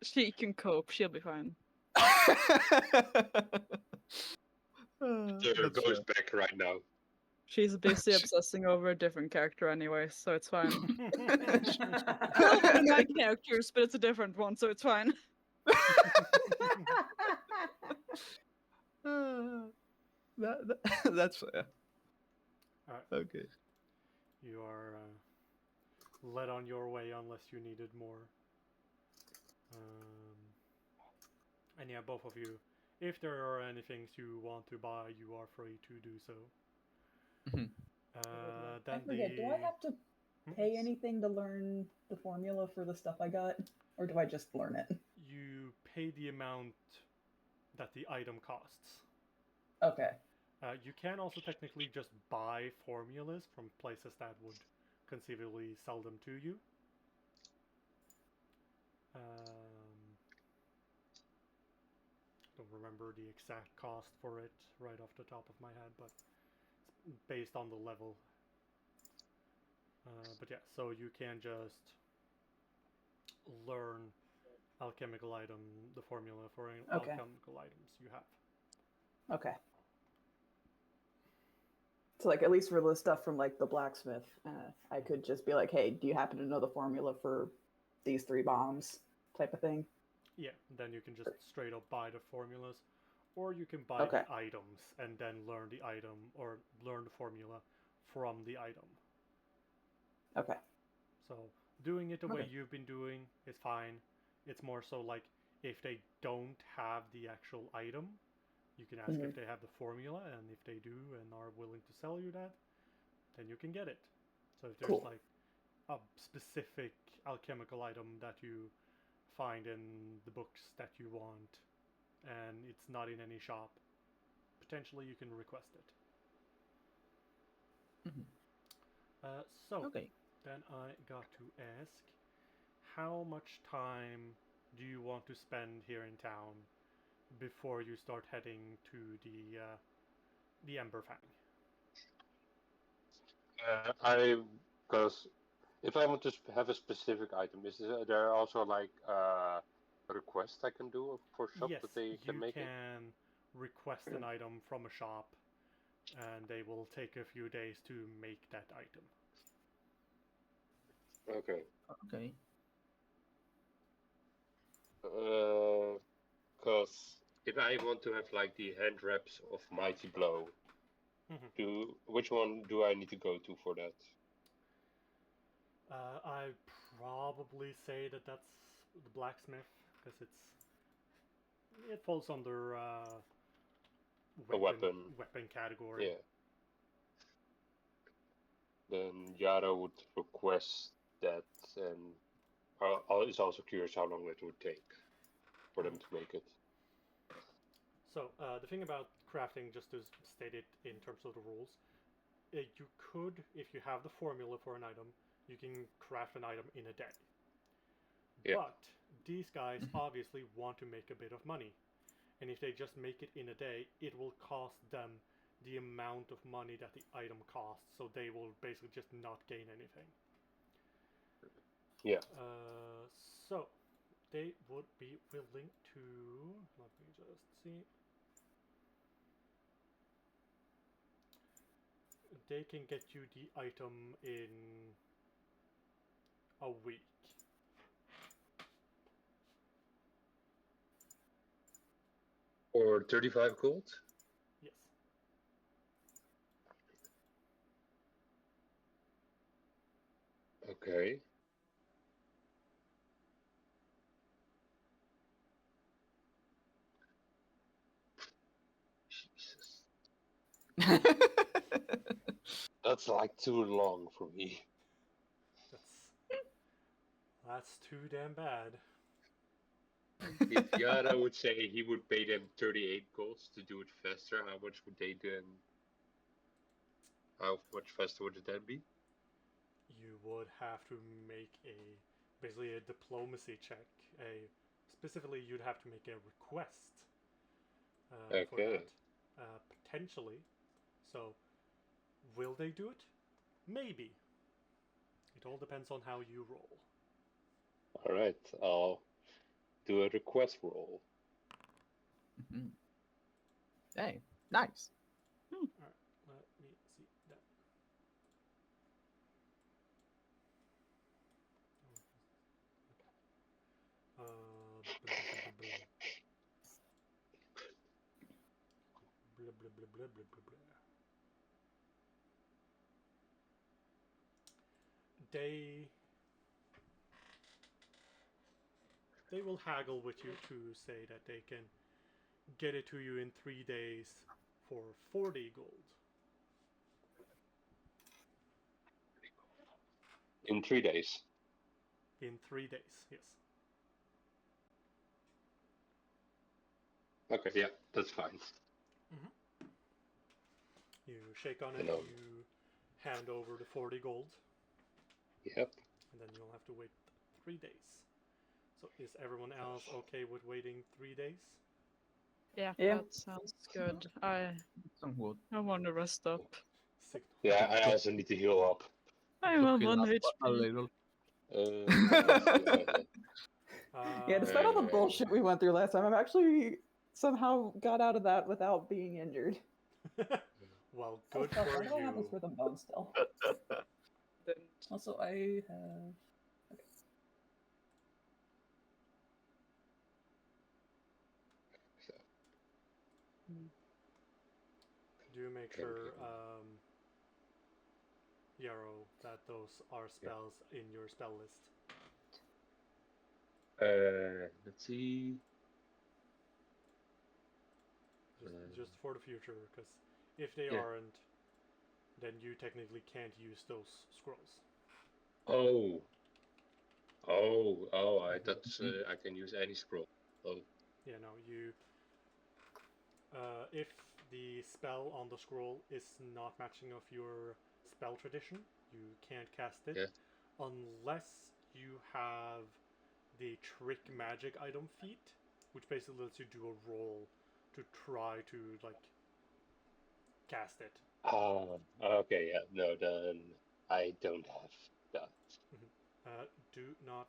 She can cope. She'll be fine. There That's goes fair. back right now. She's busy obsessing over a different character anyway, so it's fine. Alright. Still one of my characters, but it's a different one, so it's fine. That's fair. Okay. You are led on your way unless you needed more. And yeah, both of you, if there are any things you want to buy, you are free to do so. Mhm. Then I forget, do I have to pay Yes. anything to learn the formula for the stuff I got? Or do I just learn it? You pay the amount that the item costs. Okay. You can also technically just buy formulas from places that would conceivably sell them to you. Don't remember the exact cost for it right off the top of my head, but it's based on the level. But yeah, so you can just learn alchemical item, the formula for Okay. alchemical items you have. Okay. So, like, at least for the stuff from, like, the blacksmith, I could just be like, hey, do you happen to know the formula for these 3 bombs? Type of thing. Yeah, then you can just straight up buy the formulas, or you can buy Okay. the items and then learn the item or learn the formula from the item. Okay. So doing it the way Okay. you've been doing is fine. It's more so like if they don't have the actual item, you can ask if they have the formula, and if they do and are willing to sell you that, then you can get it. So if there's Cool. like a specific alchemical item that you find in the books that you want and it's not in any shop, potentially you can request it. Mhm. So Okay. then I got to ask, how much time do you want to spend here in town before you start heading to the Emberfang? Because if I want to have a specific item, is there also like a request I can do for shop Yes, that they can you make it? can request an item from a shop, and they will take a few days to make that item. Okay. Okay. Because if I want to have like the hand wraps of Mighty Blow, which one do I need to go to for that? I probably say that that's the blacksmith because it falls under A weapon. weapon category. Yeah. Then Yara would request that, and I is also curious how long it would take for them to make it. So the thing about crafting, just to state it in terms of the rules, you could, if you have the formula for an item, you can craft an item in a day. Yeah. But these guys obviously want to make a bit of money. And if they just make it in a day, it will cost them the amount of money that the item costs. So they will basically just not gain anything. Yeah. So they would be willing to, let me just see. They can get you the item in a week. Or 35 gold? Yes. Okay. Jesus. That's like too long for me. That's too damn bad. If Yara would say he would pay them 38 golds to do it faster, how much would they then? How much faster would that be? You would have to make basically a diplomacy check. Specifically, you'd have to make a request for Okay. that, potentially. So, will they do it? Maybe. It all depends on how you roll. All right, I'll do a request roll. Hey, nice. All right, let me see that. Blah, blah, blah, blah, blah, blah, blah. They will haggle with you to say that they can get it to you in 3 days for 40 gold. In 3 days. In 3 days, yes. Okay, yeah, that's fine. You shake on it, Hello. you hand over the 40 gold, Yep. and then you'll have to wait 3 days. So is everyone else okay with waiting 3 days? Yeah, Yeah. that sounds good. I Some want to rest up. Signal. Yeah, I also need to heal up. I'm on heal 1 up a HP. little. Yeah, despite all the Anyway. bullshit we went through last time, I've actually somehow got out of that without being injured. Well, Oh, good fuck, for I don't have this you. rhythm bone still. Didn't. Also, I have. Do make sure Yarrow, that those are spells in your spell list? Let's see. Just for the future, because if they Yeah. aren't, then you technically can't use those scrolls. Oh. I Mhm. thought I can use any scroll. Oh. Yeah, no, you. If the spell on the scroll is not matching of your spell tradition, you can't cast it Yeah. unless you have the trick magic item feat, which basically lets you do a roll to try to like cast it. Okay, yeah. No, then I don't have that. Do not.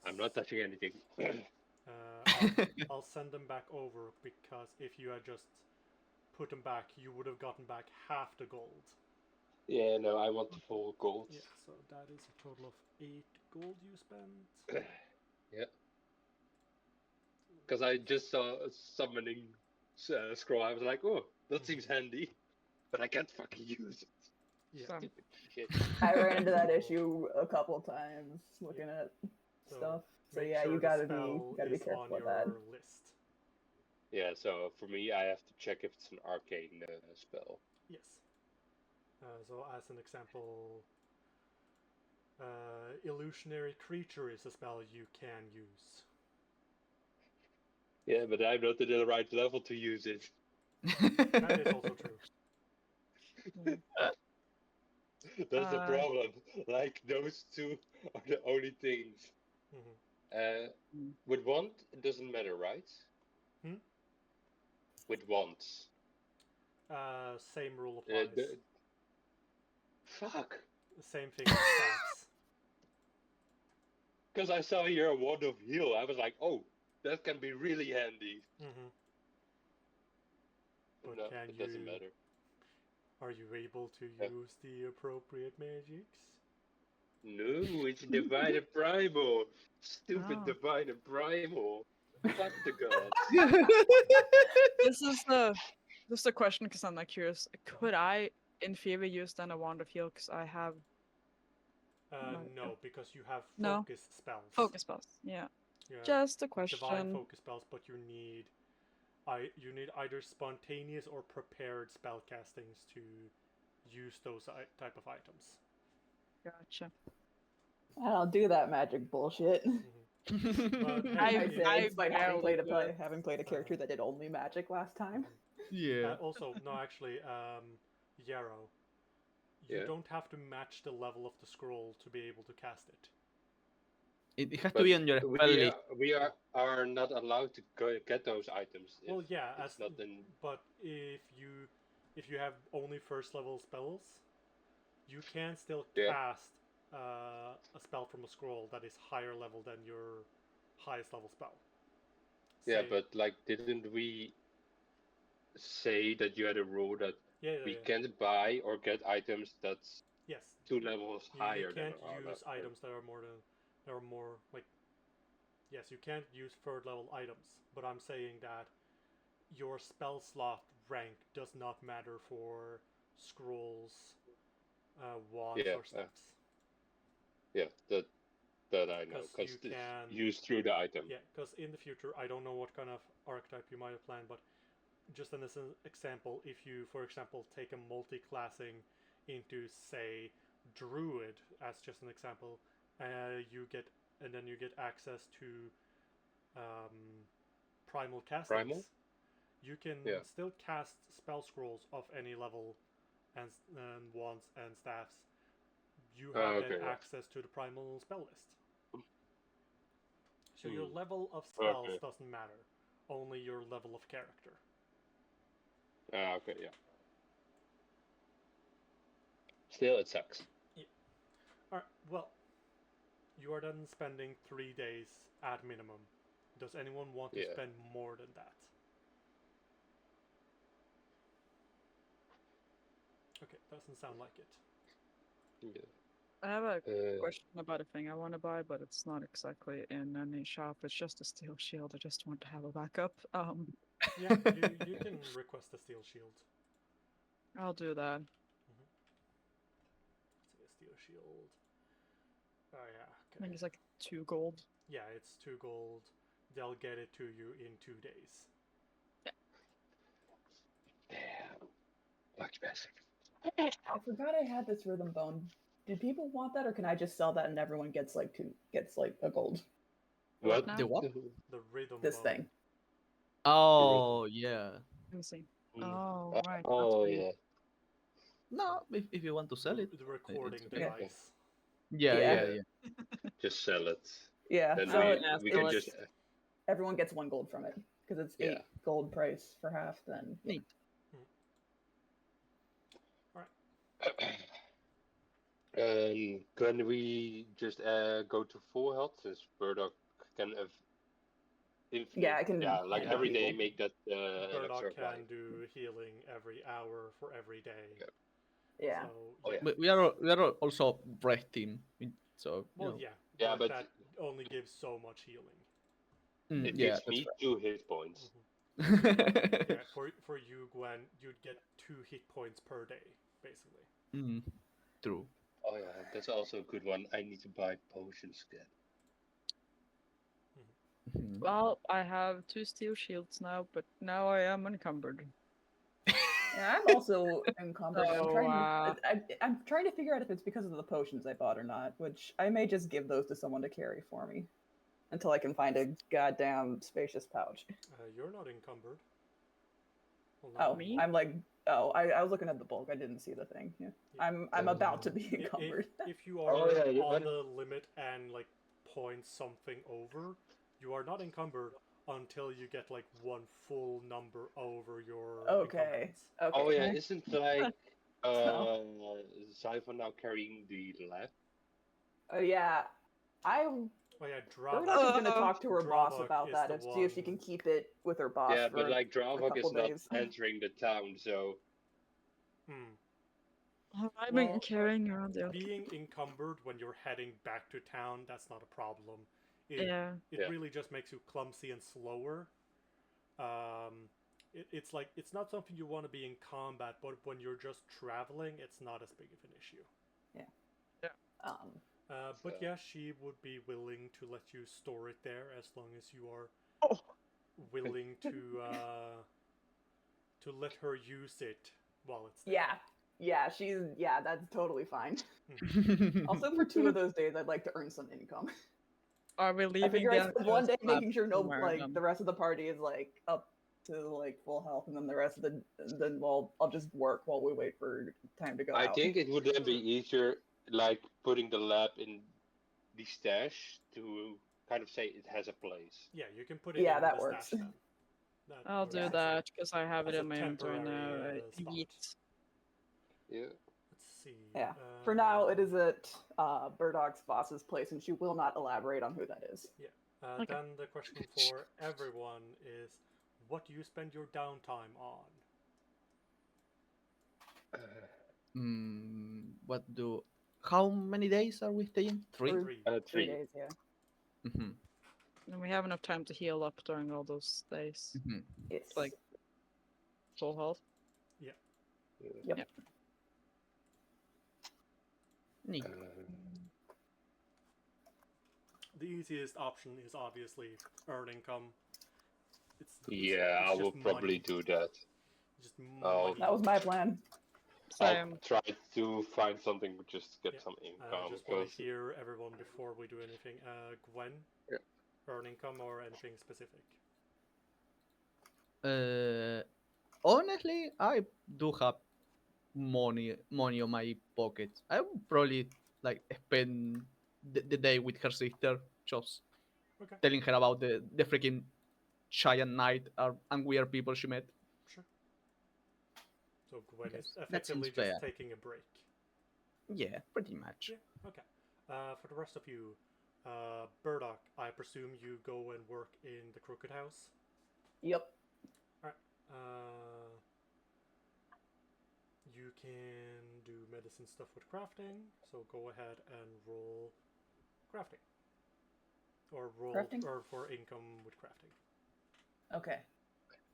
I'm not touching anything. I'll send them back over because if you had just put them back, you would have gotten back half the gold. Yeah, no, I want the full gold. Yeah, so that is a total of 8 gold you spent. Yeah. Because I just saw a summoning scroll. I was like, oh, that seems handy. But I can't fucking use it. Yeah. So, Stupid shit. I ran into that issue a couple times looking at So stuff. So make yeah, sure you the gotta spell be is careful on with your that. list. Yeah, so for me, I have to check if it's an arcane spell. Yes. So as an example, illusionary creature is a spell you can use. Yeah, but I'm not at the right level to use it. That is also true. That's the Uh, problem. Like, those two are the only things. Mhm. With wand, it doesn't matter, right? Hmm? With wands. Same rule applies. Fuck. The same thing with staffs. Because I saw here a wand of heal. I was like, oh, that can be really handy. Mm-hmm. But No, can it doesn't matter. Are you able to Yeah. use the appropriate magics? No, it's Divine and Primal. Stupid Oh. Divine and Primal. Fuck the gods. This is a question because I'm like curious. Could I, in theory, use then a wand of heal? Because I have No, because you have No. focus spells. focus spells. Yeah. You have Just a divine question. focus spells, but you need either spontaneous or prepared spell castings to use those type of items. Gotcha. I don't do that magic bullshit. But hey, I- I'd say I it's by having barely played do it. having played a character that did only magic last time. Yeah. Also, no, actually, Yarrow, you Yeah. don't have to match the level of the scroll to be able to cast it. It has to But be on your spell list. we are not allowed to get those items. Well, if yeah, it's not in. but if you have only first level spells, you can still Yeah. cast a spell from a scroll that is higher level than your highest level spell. Yeah, Say- but like, didn't we say that you had a rule that we can't buy or get items that's yes, 2 levels you higher can't than our use level? items that are more like. Yes, you can't use third level items, but I'm saying that your spell slot rank does not matter for scrolls, wands, Yeah, or staffs. Yeah, that I know, 'Cause because you it's can- used through the item. Yeah, because in the future, I don't know what kind of archetype you might have planned, but just as an example, if you, for example, take a multi-classing into, say, Druid, as just an example, then you get access to primal castings. Primal? You can Yeah. still cast spell scrolls of any level, and wands and staffs. You have okay, then yeah. access to the primal spell list. So your Hmm. level of spells Okay. doesn't matter, only your level of character. Okay, yeah. Still, it sucks. Alright, well, you are then spending 3 days at minimum. Does anyone want to Yeah. spend more than that? Okay, doesn't sound like it. Yeah. I have a Uh, question about a thing I want to buy, but it's not exactly in any shop. It's just a steel shield. I just want to have a backup. Yeah, you can request a steel shield. I'll do that. shield. Oh yeah. I Okay. think it's like 2 gold. Yeah, it's 2 gold. They'll get it to you in 2 days. Damn. Lucky bastard. I forgot I had this rhythm bone. Did people want that, or can I just sell that and everyone gets like a gold? What? now? The what? The rhythm This bone. thing. Oh yeah. Let me see. Mm. Oh, right. Oh, that's yeah. No, if you want to sell it. The recording it's okay. device. Yeah, Yeah. yeah, yeah. Just sell it. Yeah, Then so we- we sell can it. just. everyone gets 1 gold from it because it's Yeah. 8 gold price for half. Then yeah. Neat. Can we just go to full health since Burdock can have infinite? Yeah, I can Yeah, like handle every day people. make that elixir Burdock of can life. do healing every hour for every day. Okay. Yeah. So, Oh, yeah. But we are also breath team, so you Well, know. yeah. Yeah, but that only gives so much healing. it Yeah, gives me 2 hit points. that's Yeah, for you, Gwen, you'd get 2 hit points per day, basically. True. Oh yeah, that's also a good one. I need to buy potions again. Mhm. Well, I have 2 steel shields now, but now I am encumbered. Yeah, I'm also encumbered. So, I'm trying to figure out if it's because of the potions I bought or not, which I may just give those to someone to carry for me until I can find a goddamn spacious pouch. You're not encumbered. Hold Oh, on. Me? I'm like, I was looking at the bulk. I didn't see the thing. Yeah. I'm about to be If, encumbered. if you are Oh, yeah, you- on when- the limit and like point something over, you are not encumbered until you get like 1 full number over your Okay. encumbrance. Okay. Oh yeah, isn't like So- Zyphon now carrying the lab? Yeah. Oh yeah, Burdock Dravok. is going to talk to her boss Dravok about is that the and see if she one- can keep it with her boss Yeah, for but like a Dravok is couple not days. entering the town, so I've Well, been carrying around the Being encumbered when you're heading back to town, that's not a problem. It Yeah. Yeah. really just makes you clumsy and slower. It's like it's not something you want to be in combat, but when you're just traveling, it's not as big of an issue. Um, But So- yeah, she would be willing to let you store it there as long as you are Oh. willing to let her use it while it's there. yeah, that's totally fine. Also, for 2 of those days, I'd like to earn some income. Are we I leaving figure I the spend one day lab making sure somewhere, the rest of the party is like up to like full health, and then the rest of then I'll just work while we wait for time to go I out. think it would then be easier, like putting the lab in the stash to kind of say it has a place. Yeah, you can put it Yeah, in that the works. stash then. I'll works do as a- that because I have it as a in my inventory now. temporary, spot. Yeet. Yeah. Let's see. Yeah. For now, it is at Burdock's boss's place, and she will not elaborate on who that is. Okay. Then the question for everyone is, what do you spend your downtime on? How many days are we staying? 3? 3 3. days, yeah. Mm-hmm. And we have enough time to heal up during all those days. Mm-hmm. It's Like- Full health. Yep. Neat. The easiest option is obviously earn income. Yeah, I it's will just probably money. do that. Just Oh. money. that was my plan. Same. I'll try to find something just to get Yeah. some I income. just want Because to hear everyone before we do anything. Gwen, Yeah. earn income or anything specific? Honestly, I do have money on my pockets. I would probably like spend the day with her sister, just Okay. telling her about the freaking giant knight and weird people she met. Sure. So Gwen Okay, is that seems effectively just fair. taking a break. Yeah, pretty much. Yeah. Okay. For the rest of you, Burdock, I presume you go and work in the Crooked House. Yep. You can do medicine stuff with crafting, so go ahead and roll crafting. Or roll Crafting? or for income with crafting. Okay.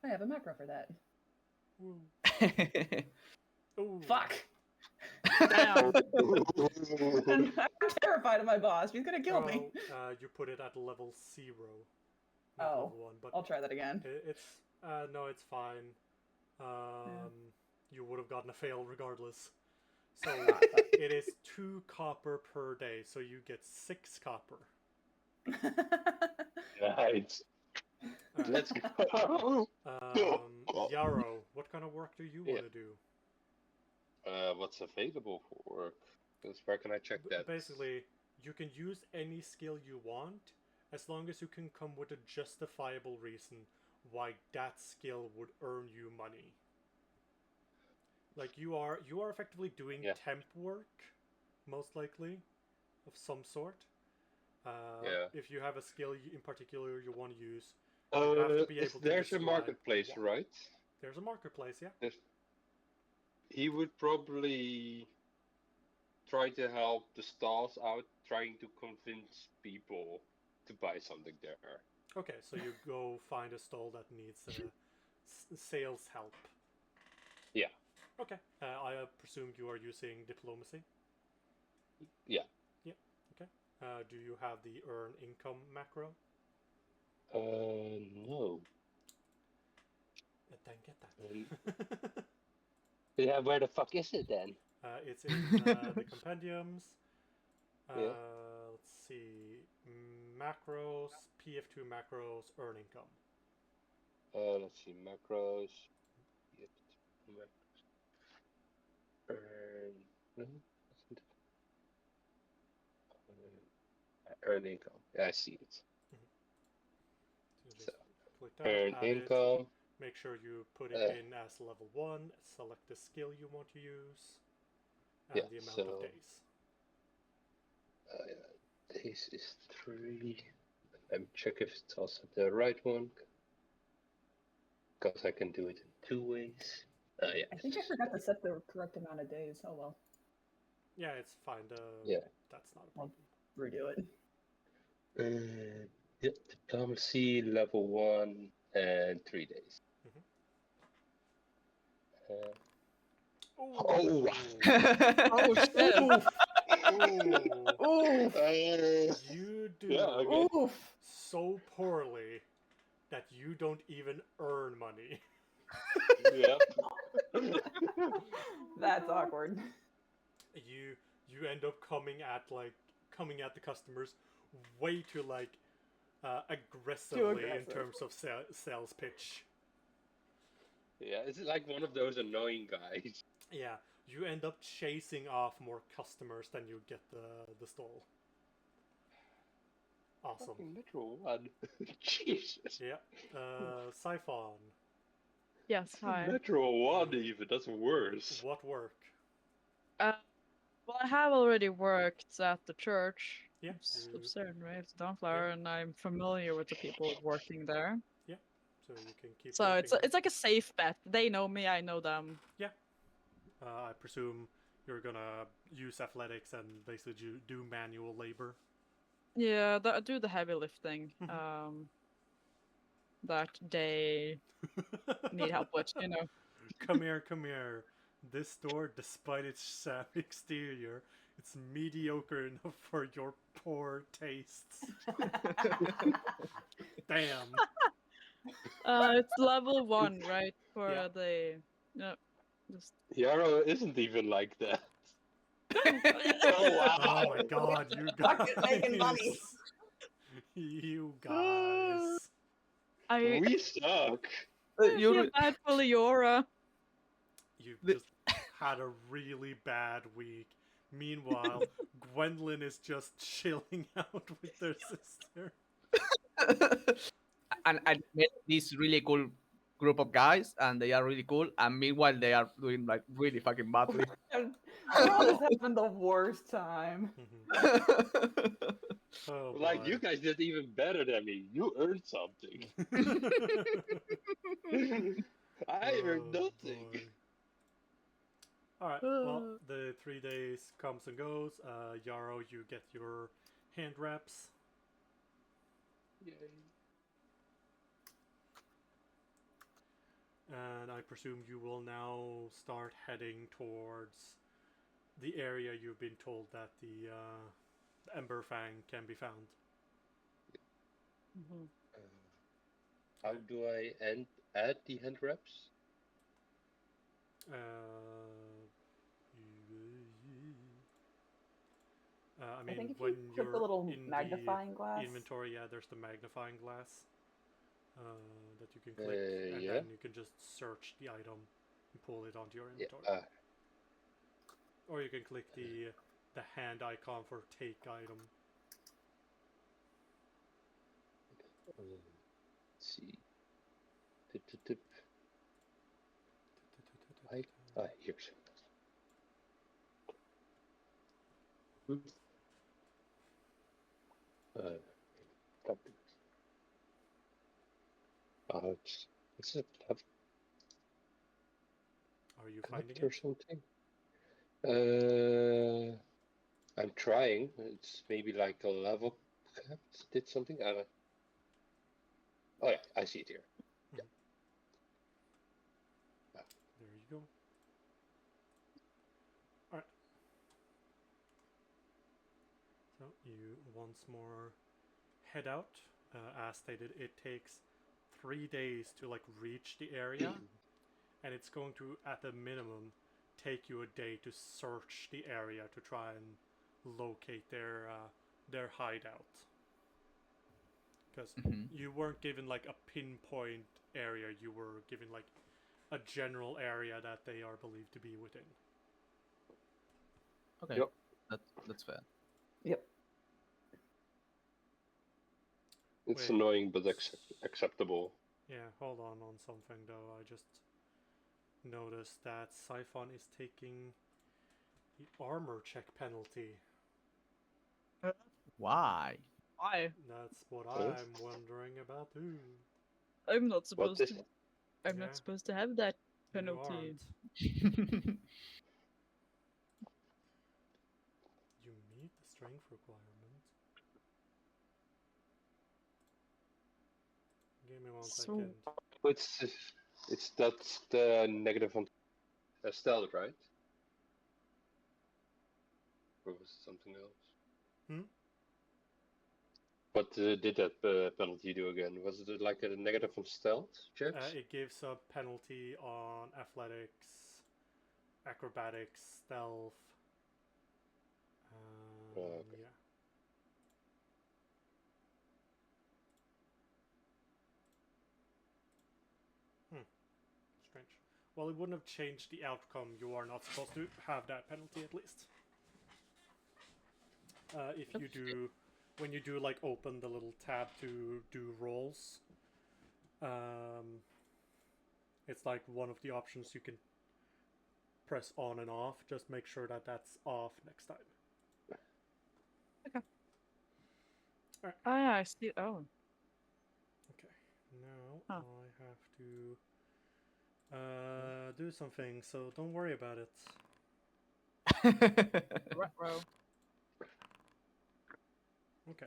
I have a macro for that. Ooh. Ooh. Fuck. Damn. I'm terrified of my boss. He's gonna kill me. Well, you put it at level 0, not Oh, level 1, but I'll try that again. it's no, it's fine. You would have gotten a fail regardless. So it is 2 copper per day, so you get 6 copper. Nice. Alright. Let's go. Yarrow, what kind of work do you want to do? What's available for work? 'Cause where can I check that? Basically, you can use any skill you want as long as you can come with a justifiable reason why that skill would earn you money. Like you are effectively doing Yeah. temp work, most likely, of some sort. Yeah. If you have a skill in particular you want to use, you have to be able to There's a describe marketplace, why. right? There's a marketplace, yeah. He would probably try to help the stalls out, trying to convince people to buy something there. Okay, so you go find a stall that needs sales help. Yeah. Okay, I presume you are using diplomacy. Yeah. Yeah. Okay. Do you have the earn income macro? No. Then get that. Yeah, where the fuck is it then? It's in the compendiums. Yeah. Let's see. Macros, PF2 macros, earn income. Let's see, macros. Earn. No, that's not it. Earn income. Yeah, I see it. So just So, click that, earn add it, income. make sure you put it in as level 1, select the skill you want to use, and Yeah, the amount so- of days. This is 3. Let me check if it's also the right one. Because I can do it in 2 ways. Yeah. I think I forgot to set the correct amount of days. Oh well, Yeah, it's fine. Yeah. That's not a problem. redo it. Yep, diplomacy level 1 and 3 days. Oh, wow. Oh shit. Ooh. Oof! You do Yeah, okay. Oof! so poorly that you don't even earn money. Yep. That's awkward. You end up coming at the customers way too aggressively in aggressive. terms of sales pitch. Yeah, it's like one of those annoying guys. Yeah, you end up chasing off more customers than you get the stall. Awesome. Fucking Metro 1. Jesus. Yeah. Siphon, Yes, hi. Metro 1 even, that's worse. what work? Well, I have already worked at the church. Yeah, It's you- absurd, right? It's Dawnflower, and I'm familiar with the people working there. So you can keep. So working it's like a safe bet. They know me, I know them. I presume you're gonna use athletics and basically do manual labor. Yeah, do the heavy lifting. Mhm. That they need help with, you know. Come here. This store, despite its shabby exterior, it's mediocre enough for your poor tastes. Damn. It's level 1, right? For Yeah. the just Yarrow isn't even like that. Oh, wow. Oh my god, you guys. Fucking making money. You guys. I We suck. feel You bad for Leora. You've The- just had a really bad week. Meanwhile, Gwendolyn is just chilling out with their sister. and I met this really cool group of guys, and they are really cool. And meanwhile, they are doing like really fucking badly. We're all just having the worst time. Oh, Like, boy. you guys did even better than me. You earned something. I earned Oh, nothing. boy. Alright, well, the 3 days comes and goes. Yarrow, you get your hand wraps. And I presume you will now start heading towards the area you've been told that the Ember Fang can be found. Mhm. How do I add the hand wraps? I I mean, think if when you click you're the little in magnifying the glass. inventory, yeah, there's the magnifying glass that you can click, and Yeah. then you can just search the item and pull it onto your Yeah. inventory. Or you can click the hand icon for take item. Let's see. Tip. Here's. Copy. It's a Are you finding collector or it? something. I'm trying. It's maybe like a level cap did something. I don't. Oh yeah, I see it here. There you go. Alright. So you once more head out. As stated, it takes 3 days to like reach the area, and it's going to, at the minimum, take you a day to search the area to try and locate their hideout. Because you weren't given like a pinpoint area, you were given like a general area that they are believed to be within. Okay, Yep. That's fair. Yep. It's Wait. annoying but acceptable. Yeah, hold on something though. I just noticed that Siphon is taking the armor check penalty. Why? Why? That's what Huh? I'm wondering about too. I'm not What supposed is to. it? I'm Yeah. not supposed to have that You penalty. aren't. You meet the strength requirement. Give me 1 So- second. That's the negative on stealth, right? Or was it something else? Hmm? What did that penalty do again? Was it like a negative on stealth checks? It gives a penalty on athletics, acrobatics, stealth. Okay. Yeah. Strange. Well, it wouldn't have changed the outcome. You are not supposed to have that penalty, at least. If you do, when you do like open the little tab to do rolls, it's like one of the options you can press on and off. Just make sure that that's off next time. Okay. Alright. Oh yeah, I see. Oh. Okay. Now Huh. I have to do something, so don't worry about it. Row. Okay.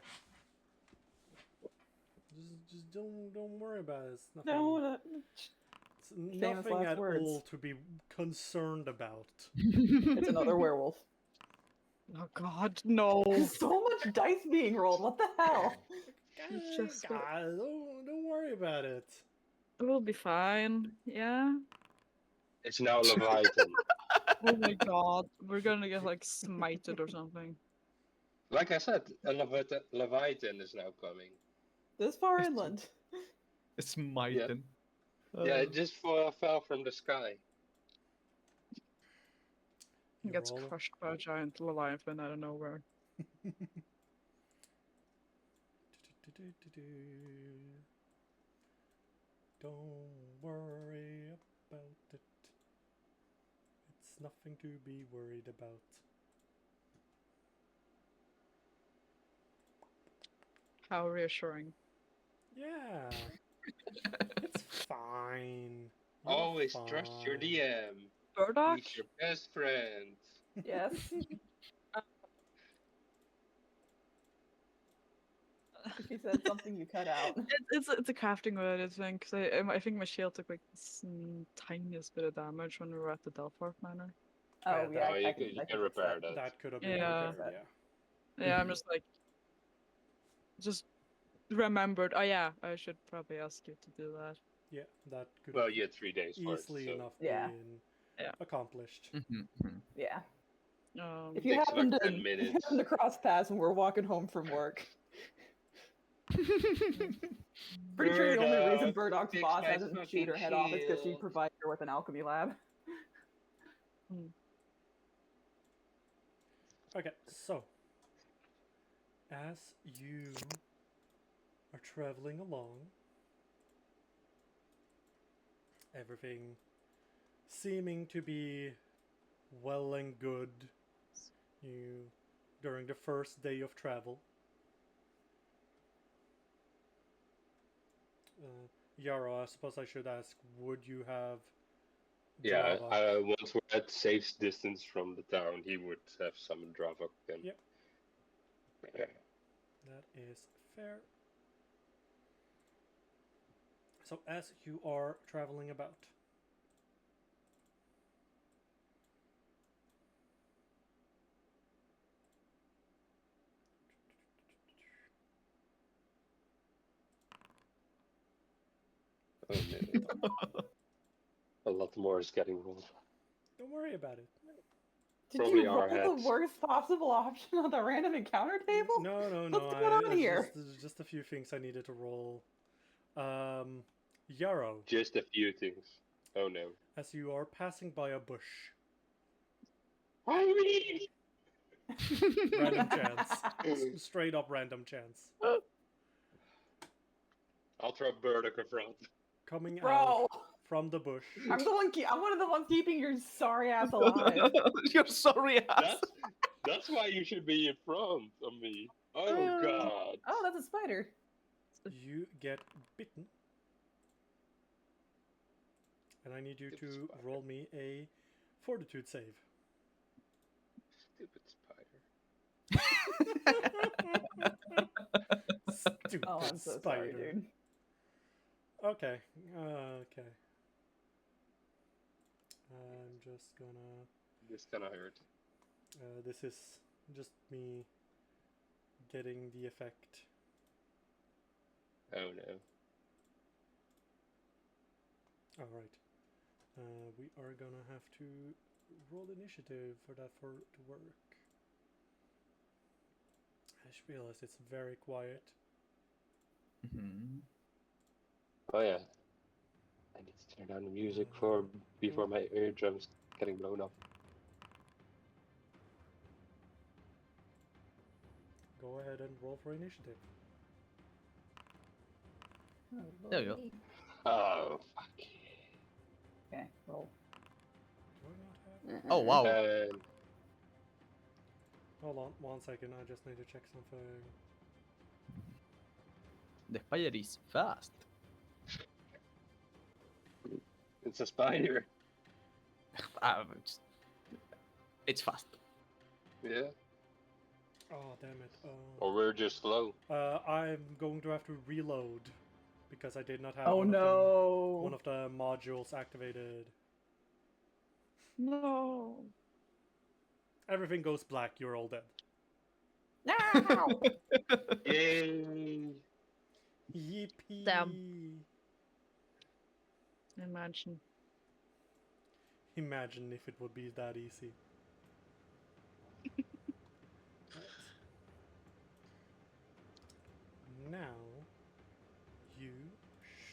Just don't worry about it. It's nothing. No, It's famous nothing last at words. all to be concerned about. it's another werewolf. Oh God, no. There's so much dice being rolled. What the hell? Just what- Guys, don't worry about it. We'll be fine. Yeah. It's now Leviathan. Oh my God, we're gonna get like smited or something. Like I said, a Leviathan is now coming. This far inland. It's Maiden. Yeah, it just fell from the sky. He You gets roll. crushed by a giant leviathan out of nowhere. Don't worry about it. It's nothing to be worried about. How reassuring. Yeah. It's fine. You're Always trust your fine. DM. Burdock? He's your best friend. Yes. If he said something, you cut out. It's a crafting related thing, because I think my shield took like the tiniest bit of damage when we were at the Delpharth Manor. Oh Yeah, yeah, No, I you can, can, you I can fix repair that. that. That could have been Yeah. repaired, yeah. Yeah, I'm just like, just remembered. Oh yeah, I should probably ask you to do that. Yeah, that could Well, have you had 3 days for it, easily so enough Yeah. been Yeah. accomplished. Yeah. Um, If you Takes happen like to 10 if you minutes. happen to cross paths when we're walking home from work, pretty sure the only reason Burdock, Burdoc's fix boss my hasn't chewed fucking her head off is because she shield. provided her with an alchemy lab. Okay, so as you are traveling along, everything seeming to be well and good, you during the first day of travel. Yara, I suppose I should ask, would you have Yeah, Dravok? once we're at safe distance from the town, he would have summoned Dravok then. Yep. Yeah. That is fair. So as you are traveling about, Oh no. A lot more is getting rolled. don't worry about it. Did Probably you our roll heads. the worst possible option on the random encounter table? No, no, What's no. going on it's here? there's just a few things I needed to roll. Yarrow, Just a few things. Oh no. as you are passing by a bush, I random chance, straight up random chance, I'll throw Burdock in front. coming out Bro, from the bush. I'm one of the ones keeping your sorry ass alive. You're sorry ass. That's why you should be in front of me. Oh god. Oh, that's a spider. You get bitten, and I need you Stupid to spider. roll me a fortitude save. Stupid spider. Stupid Oh, I'm so spider. sorry, dude. Okay, okay. I'm just gonna. This kinda hurt. This is just me getting the effect. Oh no. Alright. We are gonna have to roll initiative for that for it to work. I just realized it's very quiet. Oh yeah. I need to turn down the music for before my eardrums getting blown up. Go ahead and roll for initiative. There you go. Oh fuck. Okay, roll. Do I not have? Oh wow. And Hold on, 1 second. I just need to check something. The spider is fast. it's a spider. It's fast. Yeah. Oh, damn it. Or we're just slow. I'm going to have to reload because I did not have Oh one no. of the modules activated. no. Everything goes black. You're all dead. No! Yay! Yippee! Damn. Imagine. Imagine if it would be that easy. Right. Now, you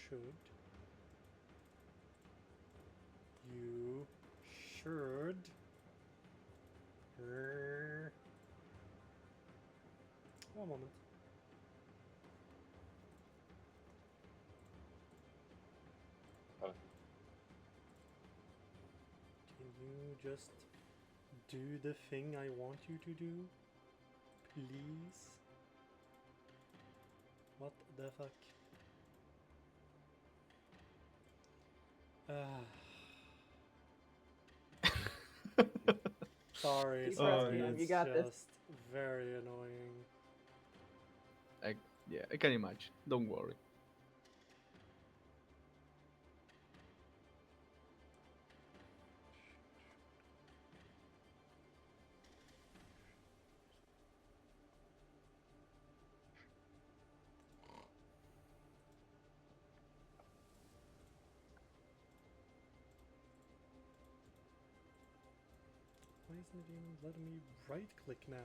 should. One moment. Can you just do the thing I want you to do? Please? What the fuck? Sorry, Keep sorry, pressing on, it's you got just this. very annoying. Yeah, I can imagine. Don't worry. isn't it even letting me right click now?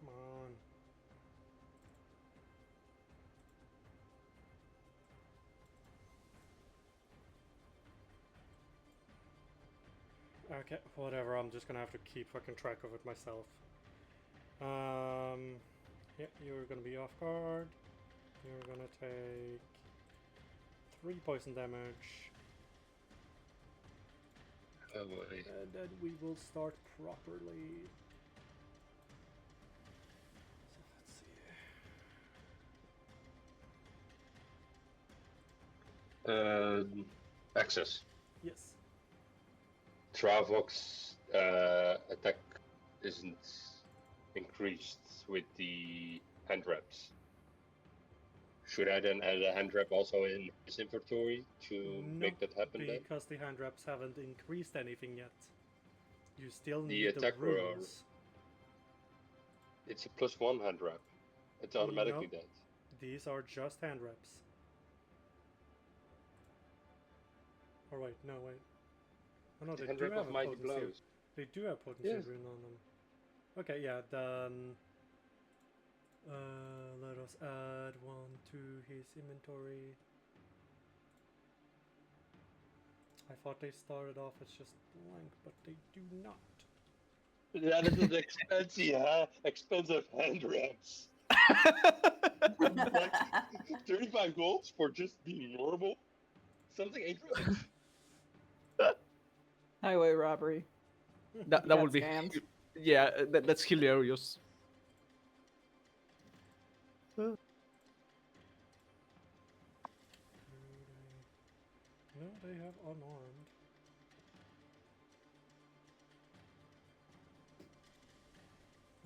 Come on. Okay, whatever, I'm just gonna have to keep fucking track of it myself. Yeah, you're gonna be off guard. You're gonna take 3 poison damage. Oh boy. And then we will start properly. So let's see. Access. Yes. Travok's attack isn't increased with the hand wraps. Should I then add a hand wrap also in his inventory to make that happen then? Because the hand wraps haven't increased anything yet. You still The need the attack roll. runes. It's a +1 hand wrap. It's automatically No. dead. These are just hand wraps. Oh wait, no wait. Oh no, The they hand do wrap have of a mighty potency. blows. They do have potency Yes. rune on them. Okay, yeah, then let us add 1 to his inventory. I thought they started off as just blank, but they do not. That is an expensive hand wraps. Like 35 golds for just being normal? Something ain't right. Highway robbery. That Got would be scammed. yeah. That's hilarious. No, they have unarmed.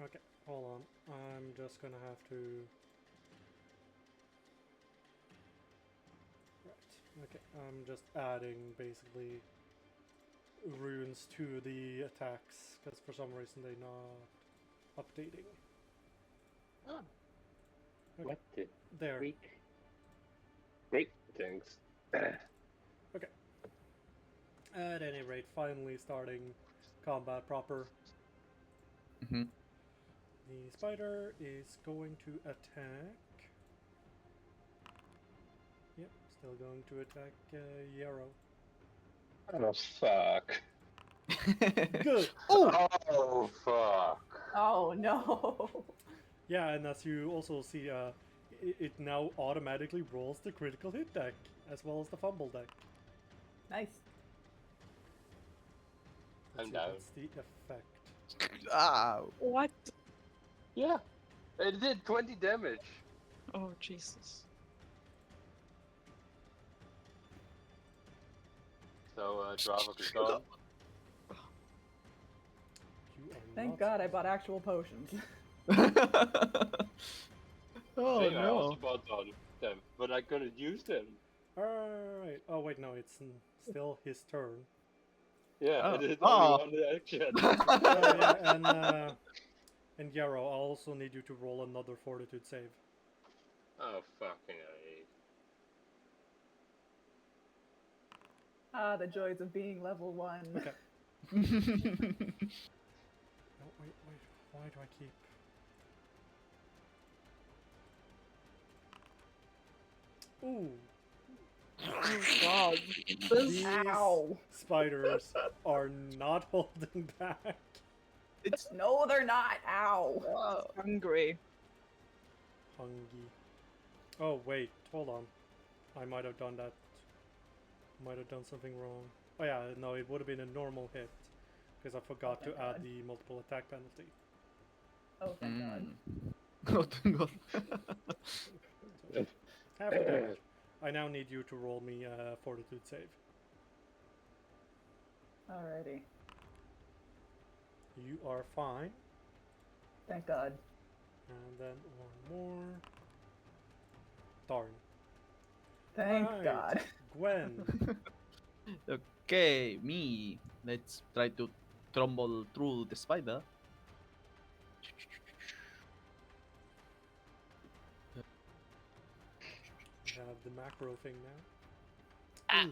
Okay, hold on. I'm just gonna have to. Right. Okay, I'm just adding basically runes to the attacks because for some reason they're not updating. Oh. Okay. What the There. freak? Great, thanks. Okay. At any rate, finally starting combat proper. Mhm. The spider is going to attack. Yep, still going to attack Yarrow. Oh, fuck. Good! Oh, fuck. Oh no. Yeah, and as you also see, it now automatically rolls the critical hit deck, as well as the fumble deck. Nice. I'm See, down. that's the effect. Ah, What? Yeah, it did 20 damage. Oh, Jesus. So, Dravok is gone. You are Thank not... God I bought actual potions. oh Same, I also no. bought on them, but I couldn't use them. Alright. Oh wait, no, it's still his turn. Yeah, Oh. it is Oh. only one action. Oh yeah, and Yarrow, I also need you to roll another fortitude save. Oh, fucking A. Ah, the joys of being level 1. Okay. No, wait, why do I keep... Ooh, Oh, God. these Ow. spiders are not holding back. It's No, they're not. Ow. Hungry. Hungy. Oh wait, hold on. I might have done that. Might have done something wrong. Oh yeah, no, it would have been a normal hit. Because I forgot Oh, to thank add God. the multiple attack penalty. Oh, thank God. Oh, thank God. So, half the damage. I now need you to roll me a fortitude save. Alrighty. You are fine. Thank God. And then one more. Darn. Thank Right. God. Gwen. Okay, me. Let's try to tumble through the spider. have the macro thing now. Ah.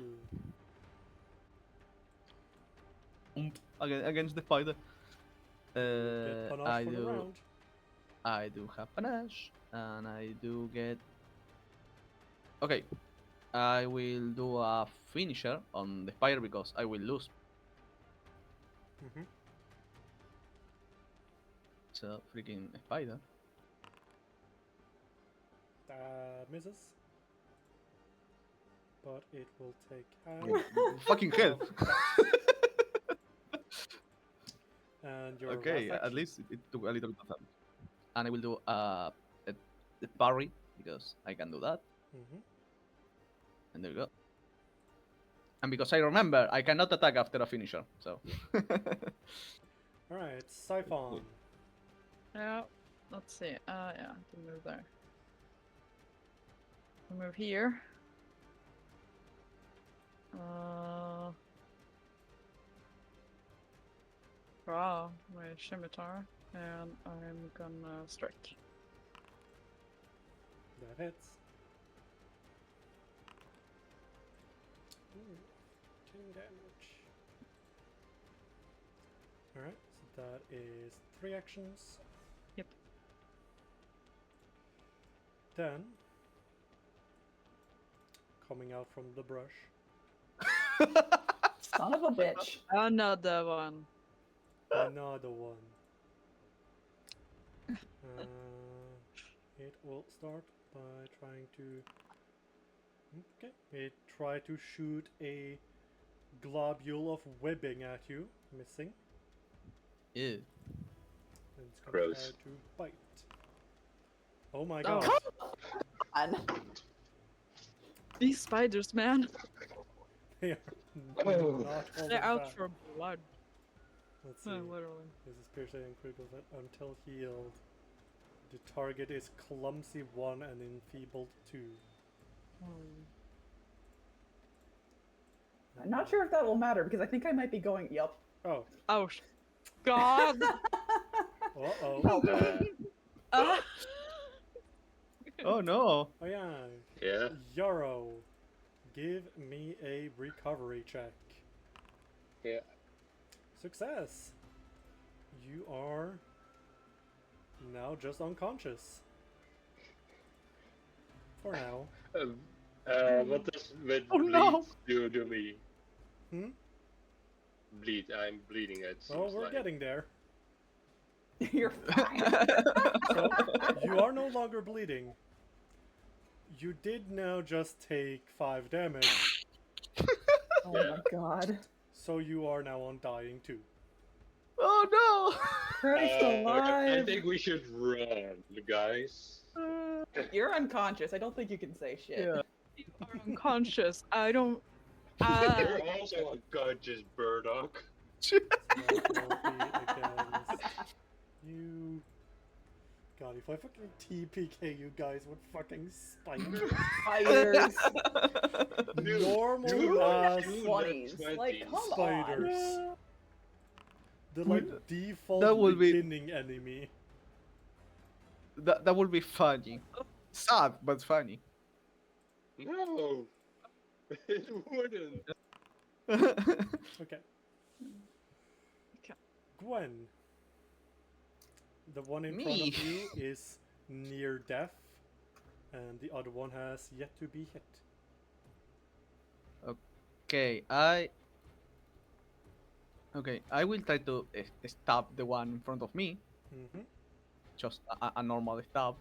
Ooh. Against the spider. Get panache for the round. I do have panache, and I do get. Okay, I will do a finisher on the spider because I will lose. Mm-hmm. So freaking spider. That misses. But it will take half. Fucking hell. And your Okay, last at action. least it took a little bit of time. And I will do a parry because I can do that. Mm-hmm. And there you go. And because I remember, I cannot attack after a finisher. So. Alright, Siphon. Yeah. Let's see. Yeah, to move there. I'll move here. Draw my scimitar, and I'm gonna strike. That hits. Ooh, 10 damage. Alright, so that is 3 actions. Yep. Then, coming out from the brush, Son of a bitch. Another one. another one. It will start by trying to. Okay, it tried to shoot a globule of webbing at you, missing. Ew. And it's gonna Gross. try to bite. Oh my Oh. god! And These spiders, man. They are Oh. not holding They're out back. for blood. Let's see. Literally. This is piercing and critical that until healed. The target is clumsy 1 and enfeebled 2. I'm not sure if that will matter because I think I might be going. Yup. Oh. Oh, God. Uh-oh. Help. Ah. Oh no. Oh yeah. Yeah. Yarrow, give me a recovery check. Yeah. Success. You are now just unconscious. For now. What does with Oh, bleed no. do to me? Hmm? Bleed. I'm bleeding. It seems Oh, we're like. getting there. You're fine. So, you are no longer bleeding. You did now just take 5 damage, Oh Yeah. my god. so you are now on dying too. Oh no. Christ I alive. think we should run, guys. You're unconscious. I don't think you can say shit. Yeah. You are unconscious. I don't. You're also unconscious, Burdock. So that will be against you. God, if I fucking TPK you guys with fucking spiders. Spiders. Normal Dude, ass dude, 20s. net Like, 20s. come spiders. on. The like Would- default that would be- beginning enemy. That would be funny. Sad, but funny. No, it wouldn't. Okay. Okay. Gwen. The one in front Me. of you is near death, and the other one has yet to be hit. Okay, I will try to stab the one in front of me. Mm-hmm. Just a normal stab.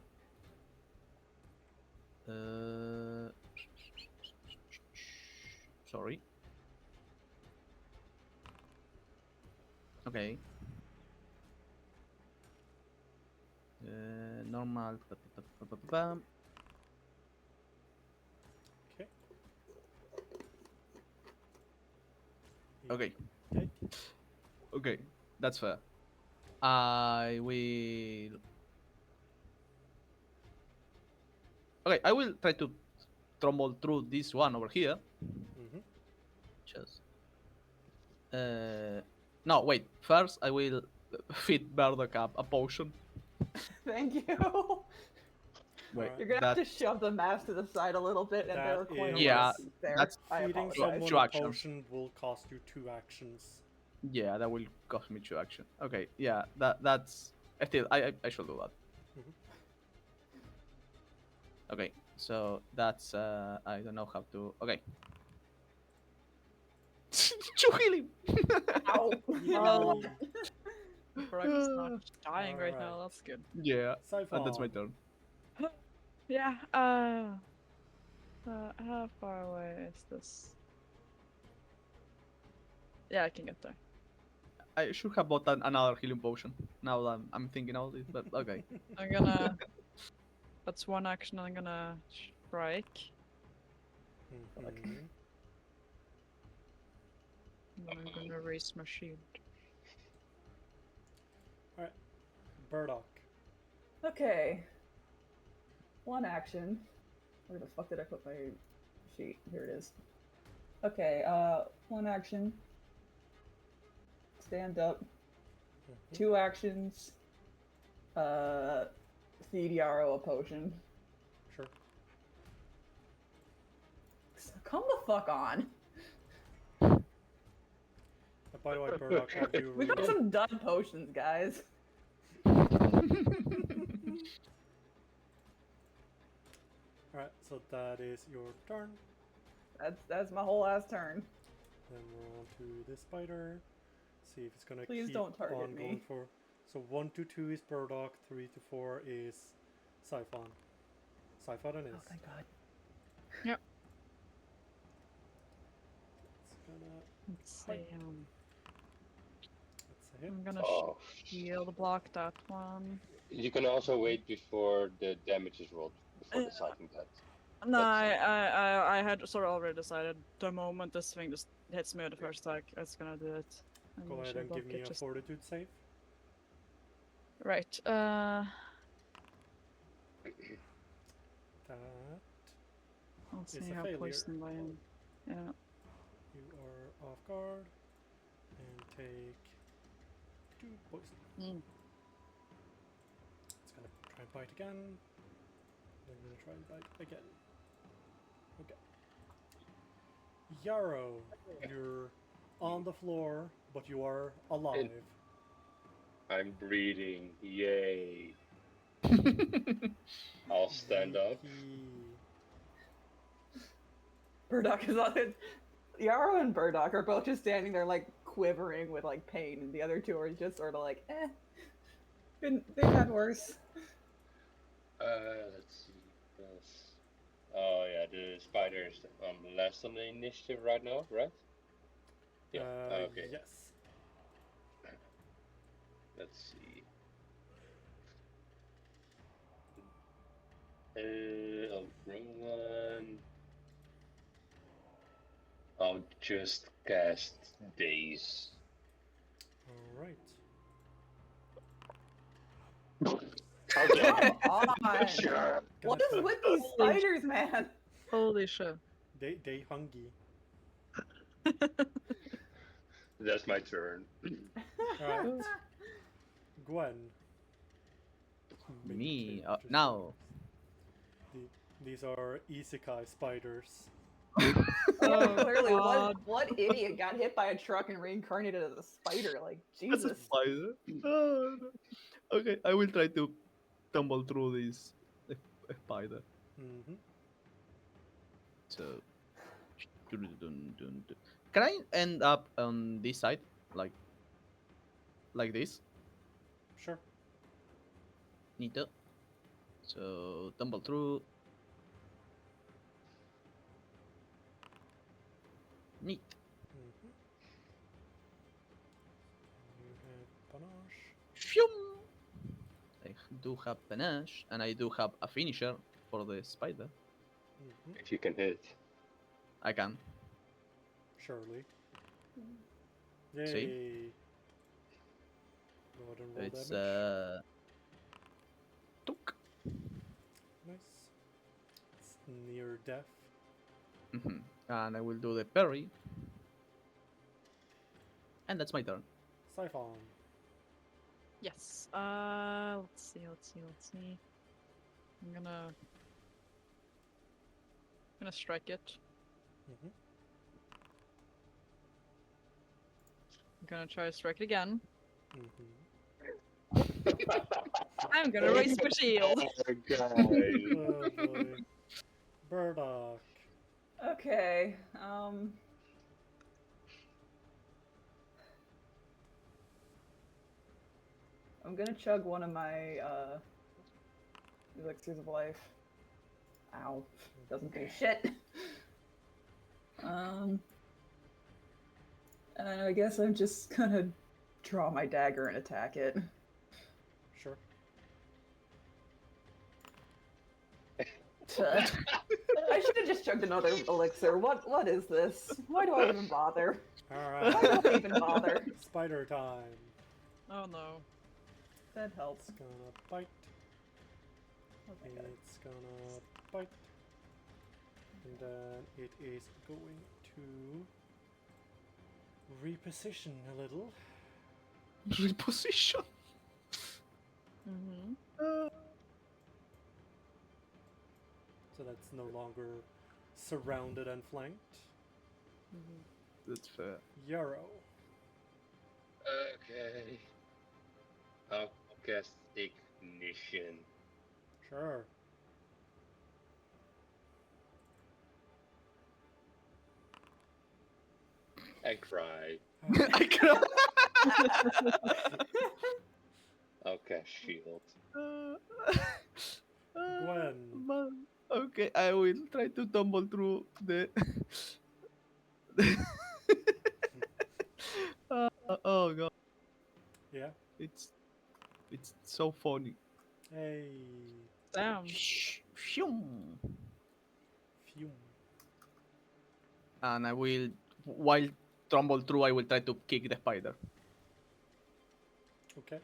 Sorry. Okay. Normal. Bam. Okay. Okay. Okay. Okay, that's fair. I will. Okay, I will try to tumble through this one over here. Mm-hmm. Just. No, wait. First, I will feed Bardock up a potion. Thank you. Wait, Alright. You're gonna have to that's shove the mask to the side a little bit, and there That are coin is- Yeah, there. that's I Feeding apologize. someone Two a actions. potion will cost you 2 actions. yeah, that will cost me 2 action. Okay, yeah, that's still I should do that. Mhm. Okay, so that's I don't know how to. Okay. To heal him. Ow! Oh. Brag's not dying right now. Alright. That's good. Yeah, Siphon. and that's my turn. Yeah. How far away is this? Yeah, I can get there. I should have bought another healing potion. Now that I'm thinking about it, but okay. I'm gonna. That's one action. I'm gonna strike. Mhm. And then I'm gonna raise my shield. Burdock. Okay. One action. Where the fuck did I put my sheet? Here it is. Okay, one action. Stand up. Mhm. 2 actions. Feed Yarrow a potion. Sure. Come the fuck on. By the way, Burdock, have you We got read- some done potions, guys. Alright, so that is your turn. That's my whole ass turn. Then we're on to this spider. See if it's gonna Please keep don't target on me. going for. So 1 to 2 is Burdock, 3 to 4 is Siphon. Siphon is. Oh, thank God. It's gonna. Let's see. That's a hit. I'm gonna Oh, shield block that one. you can also wait before the damage is rolled before Uh, deciding that. No, That's- I had sort of already decided. The moment this thing just hits me with the first attack, it's gonna do it. I'm Go gonna ahead shield and block give me it a just- fortitude save. Right. That Let's It's see a how failure. poisoned I am. Yeah. you are off guard and take 2 poison. Mm. It's gonna try and bite again. Then gonna try and bite again. Okay. Yarrow, you're on the floor, but you are alive. I'm breathing. Yay. I'll stand up. Yippee. Burdock is on it. Yarrow and Burdock are both just standing there, like, quivering with, like, pain, and the other two are just sort of like, eh. They've had worse. Let's see. Yes. Oh yeah, the spider is last on the initiative right now, right? Yeah. Okay. Yes. Let's see. Wrong one. I'll just cast Daze. Alright. Okay. Come on. Sure. What is with these spiders, man? Holy shit. They hungry. That's my turn. Alright. Gwen. Me, Just- now. These are isekai spiders. Oh, Clearly, God. what idiot got hit by a truck and reincarnated as a spider? Like, That's a Jesus. spider. Oh, no. Okay, I will try to tumble through this spider. Mm-hmm. So, can I end up on this side, like this? Sure. Neato. So tumble through. Neat. Mm-hmm. You have panache. Phew! I do have panache, and I do have a finisher for the spider. Mm-hmm. If you can hit. I can. Surely. Yay. See? Go ahead and roll It's damage. Tuk. Nice. It's near death. And I will do the parry. And that's my turn. Yes. Let's see. I'm gonna strike it. Mhm. I'm gonna try to strike it again. Mhm. I'm gonna raise my shield. Oh, guys. Oh boy. Burdock. Okay. I'm gonna chug one of my elixirs of life. Ow. Doesn't do shit. And I guess I'm just gonna draw my dagger and attack it. Sure. I should have just chugged another elixir. What is this? Why do I even bother? Alright. Why do I even bother? Spider time. Oh no. That helps. It's gonna bite. Oh my god. It's gonna bite. And then it is going to reposition a little. Reposition. Mm-hmm. So that's no longer surrounded and flanked. That's fair. Yarrow. Okay. I'll cast Ignition. Sure. And cry. I can't. I'll cast Shield. Gwen. Man. Okay, I will try to tumble through the. Oh god, Yeah. it's so funny. Hey. Damn. Phew. Fume. And I will, while tumble through, I will try to kick the spider Okay.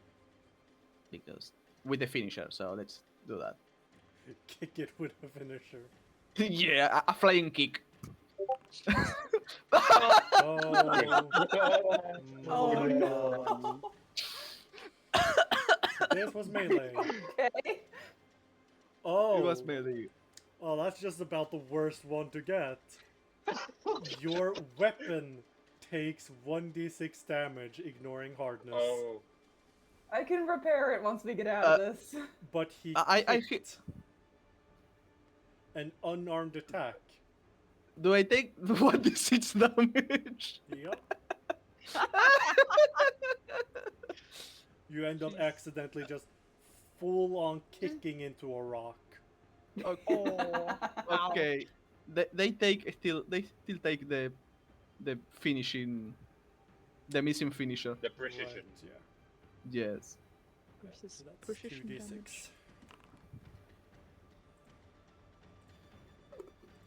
because with the finisher. So let's do that. Kick it with a finisher. Yeah, a flying kick. Oh. Oh my no. This was melee. Okay. Oh. It was melee. Oh, that's just about the worst one to get. Your weapon takes 1d6 damage, ignoring hardness. Oh. I can repair it once we get out of this. But he I kicked hit. an unarmed attack. Do I take 1d6 damage? Yep. You end up Jeez. accidentally just full on kicking into a rock. Okay. They still take the finishing, the missing finisher. The precision. Right, yeah. Yes. Versus So that's precision 2d6. damage.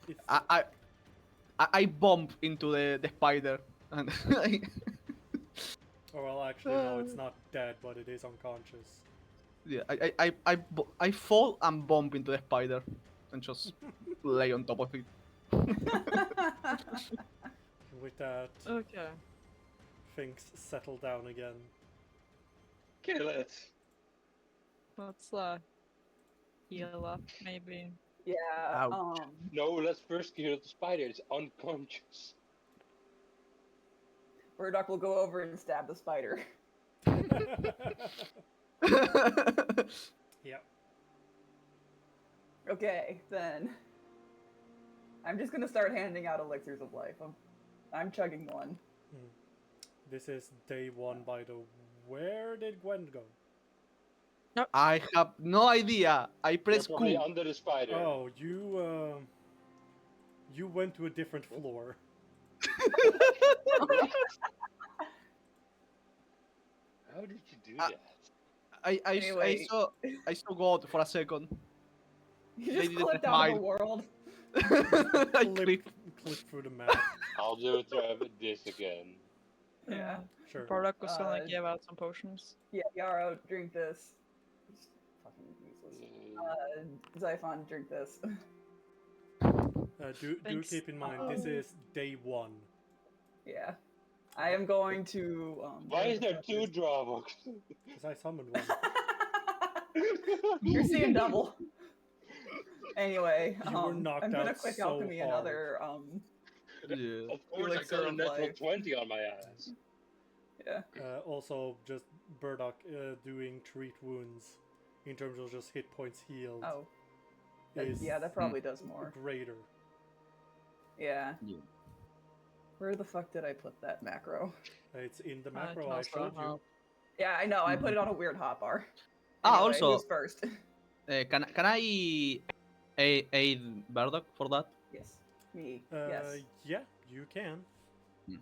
It's I bump into the spider and oh, well, actually, no, it's not dead, but it is unconscious. yeah, I fall and bump into the spider and just lay on top of it. With that, Okay. things settle down again. Kill it. Let's heal up maybe. Yeah. Ouch. No, let's first kill the spider. It's unconscious. Burdock will go over and stab the spider. Yep. Okay, then. I'm just gonna start handing out elixirs of life. I'm chugging one. This is day one, by the. Where did Gwen go? I have no idea. I They're press probably Q. under the spider. Oh, you went to a different floor. How did you do Ah. that? Anyway. I saw God for a second. You They just didn't clipped out of the smile. world. I Click through the map. I'll do it this again. Yeah. Sure. Product was gonna Uh, give out some potions. Yeah, Yarrow, drink this. It's fucking useless. Xiphon, drink this. Do Thanks. keep in mind, this is day one. Yeah. I am going to. Why is there two drawbooks? Because I summoned one. You're seeing double. Anyway, You were knocked I'm gonna out quick so alchemy hard. another. Yeah. Of course, I Elixir got a of natural life. 20 on my ass. Yeah. Also, just Burdock doing treat wounds in terms of just hit points healed Oh. is Yeah, that probably does more. greater. Yeah. Yeah. Where the fuck did I put that macro? It's in the It macro can I also showed you. help. Yeah, I know. I put it on a weird hotbar. Ah, Anyway, also, who's first? can I aid Bardock for that? Yes. Me. Yes. Yeah, you can. Hmm.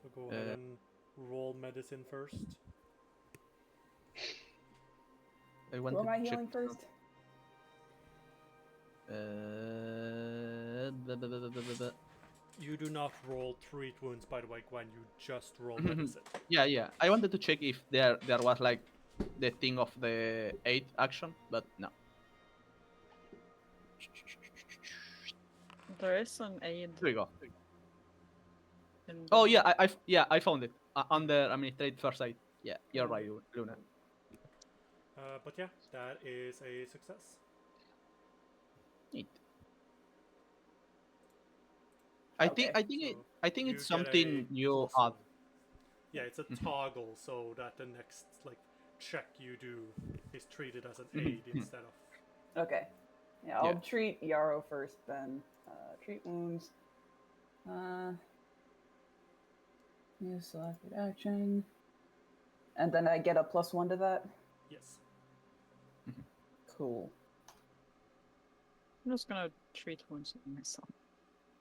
So go ahead and roll medicine first. I Who want am to I check. healing first? You do not roll treat wounds, by the way, Gwen. You just roll medicine. Yeah. I wanted to check if there was like the thing of the aid action, but no. There is an aid. Here we go. In Oh the- yeah, I found it under administrate first aid. Yeah, you're right, Luna. But yeah, that is a success. Neat. Okay, I think you it's get something a you +1. add. Yeah, it's a toggle, so that the next like check you do is treated as an aid instead of. Okay. Yeah, I'll Yeah. treat Yarrow first, then. Treat wounds. Use selected action. And then I get a +1 to that? Yes. Cool. I'm just gonna treat wounds on myself.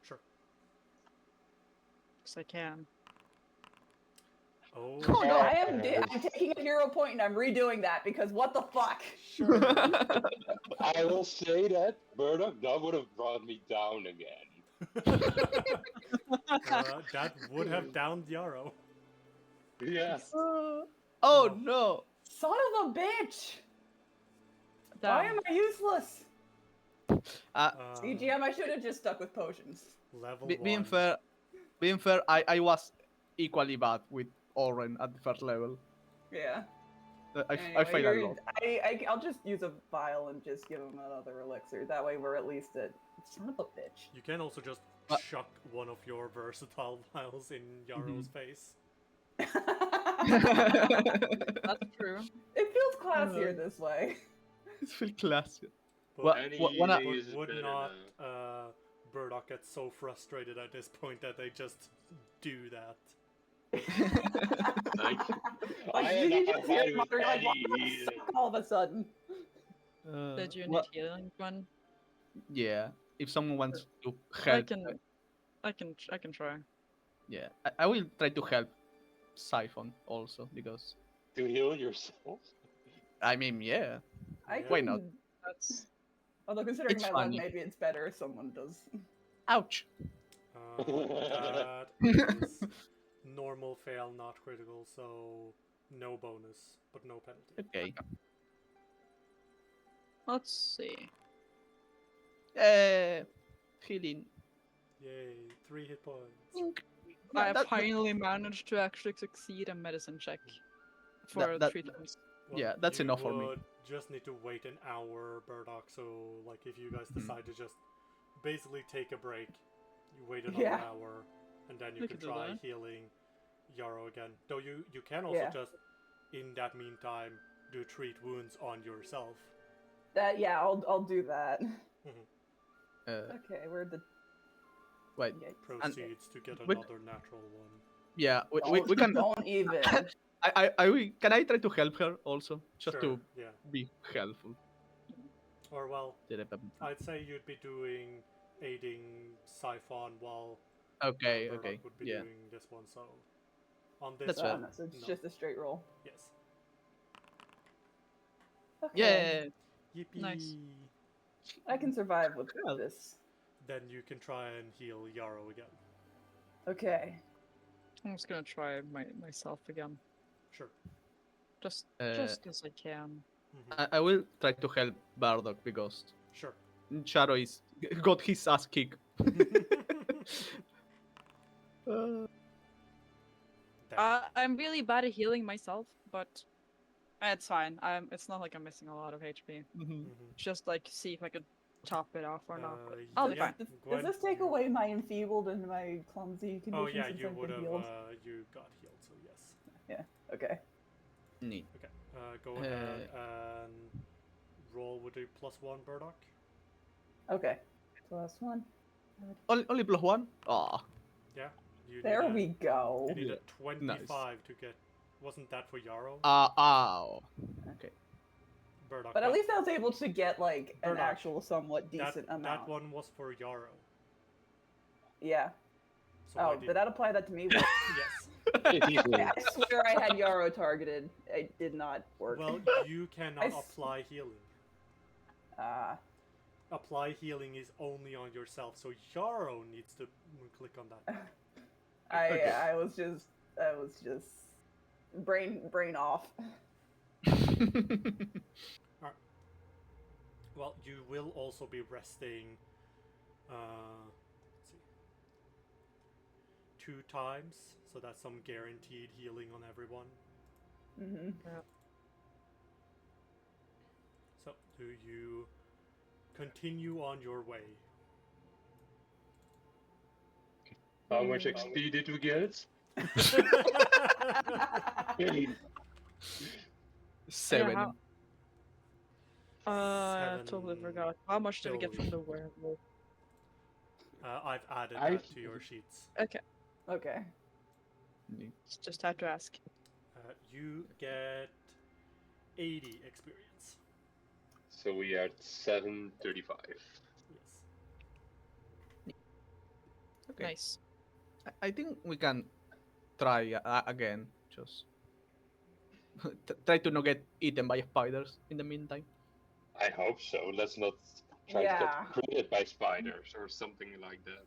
Sure. Because I can. Oh, Oh, no. I'm taking a hero point and I'm redoing that because what the fuck? sure. I will say that Burdock, that would have brought me down again. That would have downed Yarrow. Yes. Oh no! Son of a bitch! Why am I useless? CGM, I should have just stuck with potions. Level Being 1. fair, I was equally bad with Oren at the first level. Yeah. I Anyway, failed a lot. I'll just use a vial and just give him another elixir. That way we're at least at... Son of a bitch. You can also just What? chuck one of your versatile vials in Yarrow's face. That's true. It feels classier this way. It's feel classy. But What- Any what- when I- easy is would better not now. Burdock get so frustrated at this point that they just do that? Like, Like, I did am you not just hear fighting him with muttering, like, any what the healing. fuck all of a sudden? Did you need What- healing one? Yeah, if someone wants to I help, can try. yeah, I will try to help Siphon also because To heal yourself? I mean, yeah, I Why not? can- That's Although considering It's my funny. luck, maybe it's better if someone does. ouch. That is normal fail, not critical, so no bonus, but no penalty. Okay. let's see. Healing. Yay, 3 hit points. I that- finally managed to actually succeed a medicine check for that- treatments. Yeah, that's you enough for me. would just need to wait an hour, Burdock, so like if you guys Mhm. decide to just basically take a break, you wait another Yeah. hour, and then you We can can do try that. healing Yarrow again. Though you can also Yeah. just, in that meantime, do treat wounds on yourself. That yeah, I'll do that. Uh, Okay, where'd the wait. yeah, Proceeds to get Wait. another natural one. Yeah, we can. don't even. Can I try to help her also, just Sure, to yeah. be helpful? Or well, I'd say you'd be aiding Siphon while Okay, Burdock okay, would be yeah. doing this one. So on this That's Oh, fair. one, no, so it's no. just a straight roll. Yes. Okay. Yeah. Yippee! Nice. I can survive with Well. this. Then you can try and heal Yarrow again. Okay. I'm just gonna try myself again, Sure. just Uh, as I can. Mhm. I will try to help Bardock because Sure. Charo is got his ass kicked. Damn. I'm really bad at healing myself, but It's fine. It's not like I'm missing a lot of HP. Mhm. Just like see if I could top it off or not. But Uh, I'll be yeah. fine. Does Gwen, this take you- away my enfeebled and my clumsy condition Oh yeah, since you I've would been have. healed? You got healed, so yes. Okay. Neat. Okay. Go ahead and roll with a +1, Burdock. Okay. +1. Only +1. Ah. Yeah. You There need a, we go. You need Yeah. a 25 to get. Wasn't that for Yarrow? Ow. Okay. Burdock. But at least I was able to get like an Burdock, actual somewhat decent that amount. one was for Yarrow. Yeah. So I Oh, did that apply that to me? Well, Yes. I swear I had Yarrow targeted. It did not work. Well, you cannot I s- apply healing. Apply healing is only on yourself, so Yarrow needs to click on that. Okay. I was just brain off. Well, you will also be resting. Let's see, 2 times, so that's some guaranteed healing on everyone. Hmm. So, do you continue on your way? How much XP did we get? 7. how- I totally 7 forgot. How much did we get from the billion. werewolf? I've added I- that to your sheets. Okay, Okay. Neat. just had to ask. You get 80 experience. So we are at 735. Yes. Okay. Nice. I think we can try again. Just try to not get eaten by spiders in the meantime. I hope so. Let's not try Yeah. to get critted by spiders or something like that.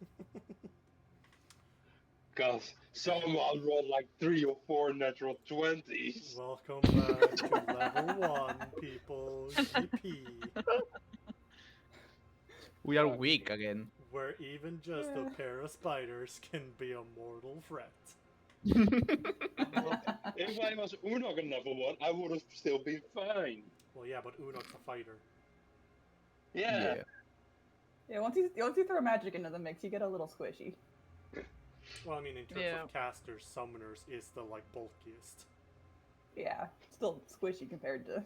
Because someone rolled like 3 or 4 natural 20s. Welcome back to level 1, people. Yippee. We are Fuck. weak again. Where even just a pair of spiders can be a mortal threat. If I was Unok on level 1, I would have still been fine. Well, yeah, but Unok's a fighter. Yeah. Yeah. Once you throw magic into the mix, you get a little squishy. Well, I mean, in terms Yeah. of casters, summoners is the, like, bulkiest. Yeah. Still squishy compared to.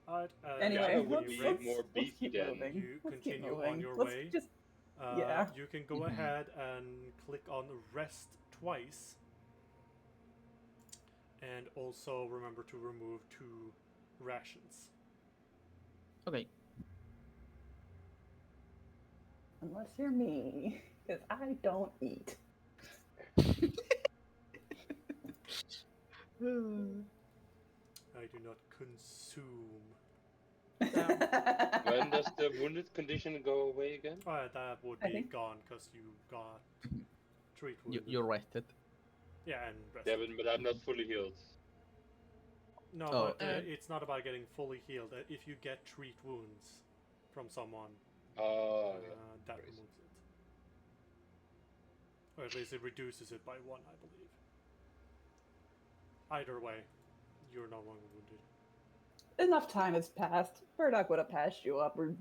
Alright, Anyway, would let's, be let's, more let's beefy keep then. moving. You Let's keep continue on moving. your Let's way. just yeah. You can go Mhm. ahead and click on rest twice. And also remember to remove 2 rations. Okay. Unless you're me, because I don't eat. I do not consume. When does the wounded condition go away again? That would I be think- gone because you got treat You, wounded. you're rested. Yeah, and rest. Yeah, but I'm not fully healed. No, Oh. but it's not about getting fully healed. If you get treat wounds from someone, Oh, yeah. that Crazy. removes it. Or at least it reduces it by 1, I believe. Either way, you're no longer wounded. Enough time has passed. Burdock would have passed you up, or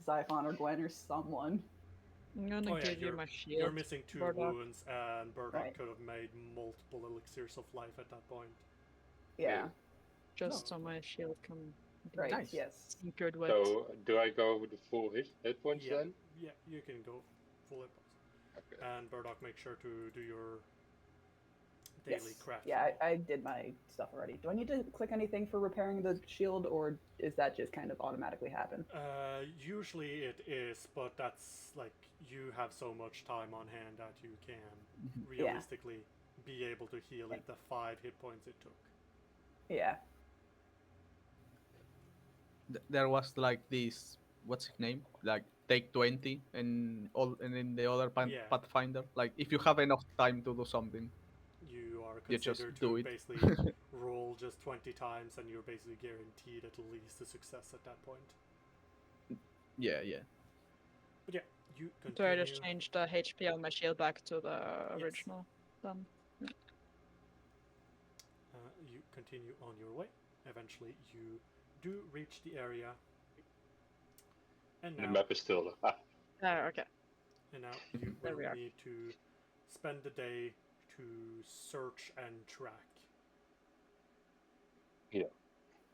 Xiphon, or Gwen, or someone. I'm gonna Oh, yeah, give you you're- my You're shield. missing 2 Burdock. wounds, and Burdock Right. could have made multiple elixirs of life at that point. Yeah. Just so my shield can be Right. Nice. Yes. tinkered with. So, do I go with the full hit points Yeah. then? Yeah, you can go full hit points. Okay. And Burdock, make sure to do your daily Yes. craft. Yeah, I did my stuff already. Do I need to click anything for repairing the shield, or is that just kind of automatically happen? Usually it is, but that's like you have so much time on hand that you can Mhm. realistically be able to heal it the 5 hit points it took. Yeah. There was like this. What's his name? Like take 20 and all, and in the other Yeah. Pathfinder. Like if you have enough time to do something. You are You just considered do to it. basically roll just 20 times, and you're basically guaranteed at least a success at that point. Yeah, yeah. But yeah, you So I continue. just changed the HP on my shield back to the Yes. original. Then You continue on your way. Eventually, you do reach the area, and The now, map is still. Okay. and now you There will we are. need to spend the day to search and track.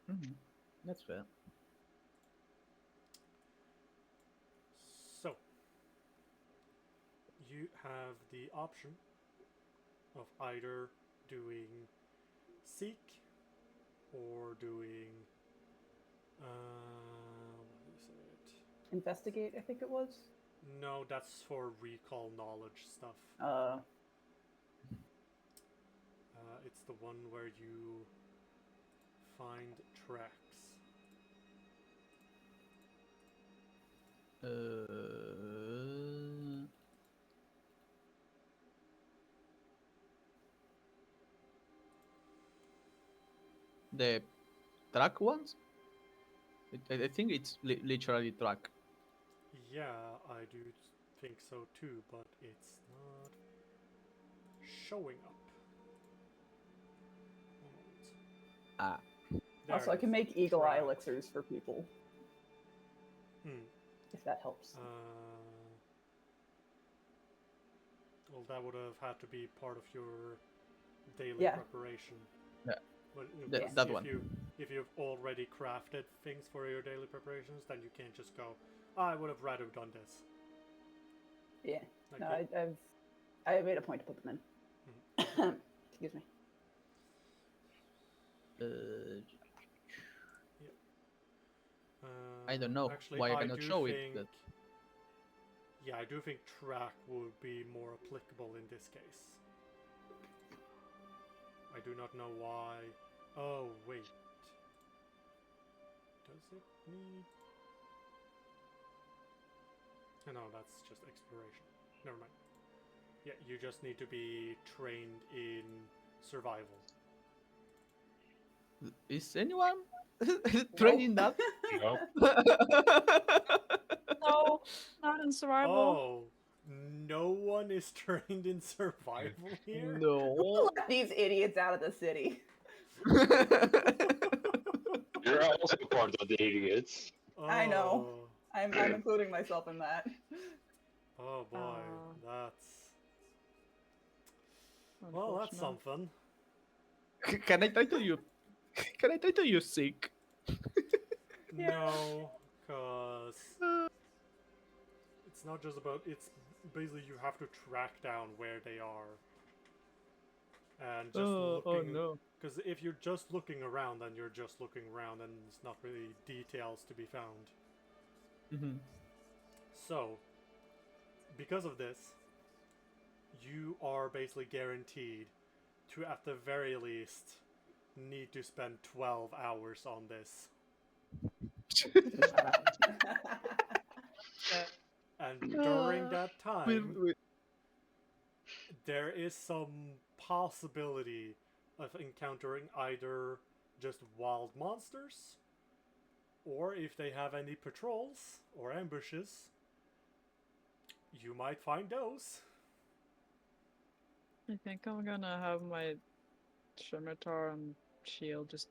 Mhm. That's fair. So, you have the option of either doing seek or doing what is it? Investigate, I think it was. No, that's for recall knowledge stuff. It's the one where you find tracks. The track ones? I think it's literally track. Yeah, I do think so too, but it's not showing up. One moment. Ah. There Also, it I can is. make eagle eye Track. elixirs for people, Hmm. if that helps. Well, that would have had to be part of your daily Yeah. preparation. Yeah. But, That- because that if one. if you've already crafted things for your daily preparations, then you can't just go, I would have rather done this. Yeah. Like No, it- I made a point to put them in. Excuse me. I don't know Actually, why I I cannot do show it, think, but- Yeah, I do think track would be more applicable in this case. I do not know why. Oh, wait. Does it need... No, that's just exploration. Never mind. Yeah, you just need to be trained in survival. Is anyone training that? No. No, not in survival. Oh, no one is trained in survival here? No. Let these idiots out of the city. You're also part of the idiots. I know. Oh. I'm including myself in that. Oh boy, that's... Well, that's Unfortunate. something. Can I try to use? Can I try to use seek? Yeah. No, because it's not just about... It's basically you have to track down where they are. And just Oh looking... no. Because if you're just looking around, then you're just looking around and there's not really details to be found. Mhm. So, because of this, you are basically guaranteed to, at the very least, need to spend 12 hours on this. And during that time, there is some possibility of encountering either just wild monsters, or if they have any patrols or ambushes, you might find those. I think I'm gonna have my scimitar and shield just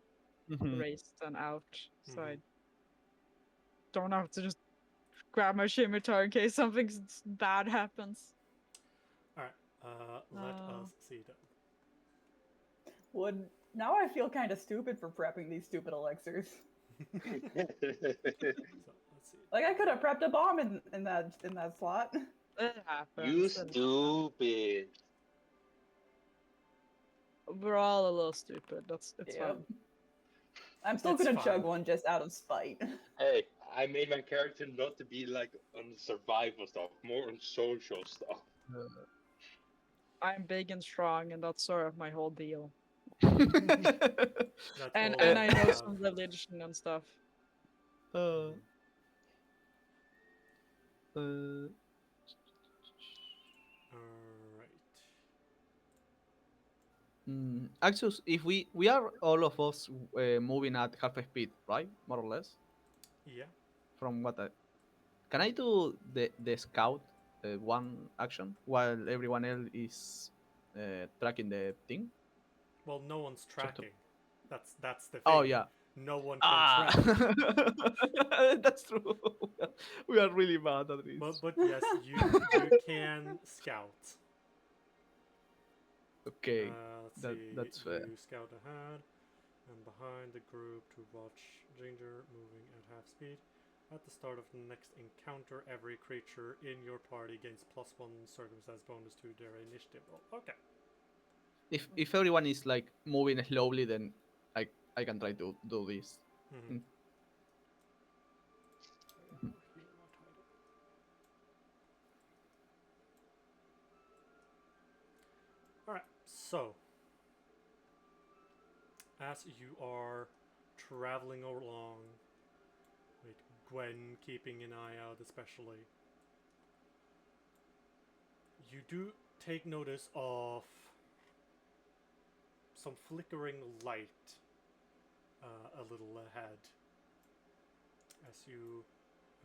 Mhm. raised and out, so I Mhm. don't have to just grab my scimitar in case something bad happens. Alright, let No. us see then. Now I feel kind of stupid for prepping these stupid elixirs. So, let's see. Like I could have prepped a bomb in that slot. It happens. You and stupid. We're all a little stupid. It's Yep. fine. I'm still It's gonna chug fine. one just out of spite. Hey, I made my character not to be like on survival stuff, more on social stuff. I'm big and strong, and that's sort of my whole deal. That's And all I we know have. some religion and stuff. Uh, Alright. Axus, if we are all of us moving at half speed, right? More or less. Yeah. From what I can I do the scout one action while everyone else is tracking the thing? Well, no one's Sort of. tracking. That's the thing. Oh yeah. No one can Ah, track. that's true. We are really bad at this. But yes, you can scout. Okay, Let's that- see. that's fair. You scout ahead and behind the group to watch Ginger moving at half speed. At the start of the next encounter, every creature in your party gains +1 circumstance bonus to their initiative roll. Okay. If everyone is like moving slowly, then I can try to do this. Mhm. Mm. Over here, not hiding. Alright, so as you are traveling along, with Gwen keeping an eye out especially, you do take notice of some flickering light a little ahead as you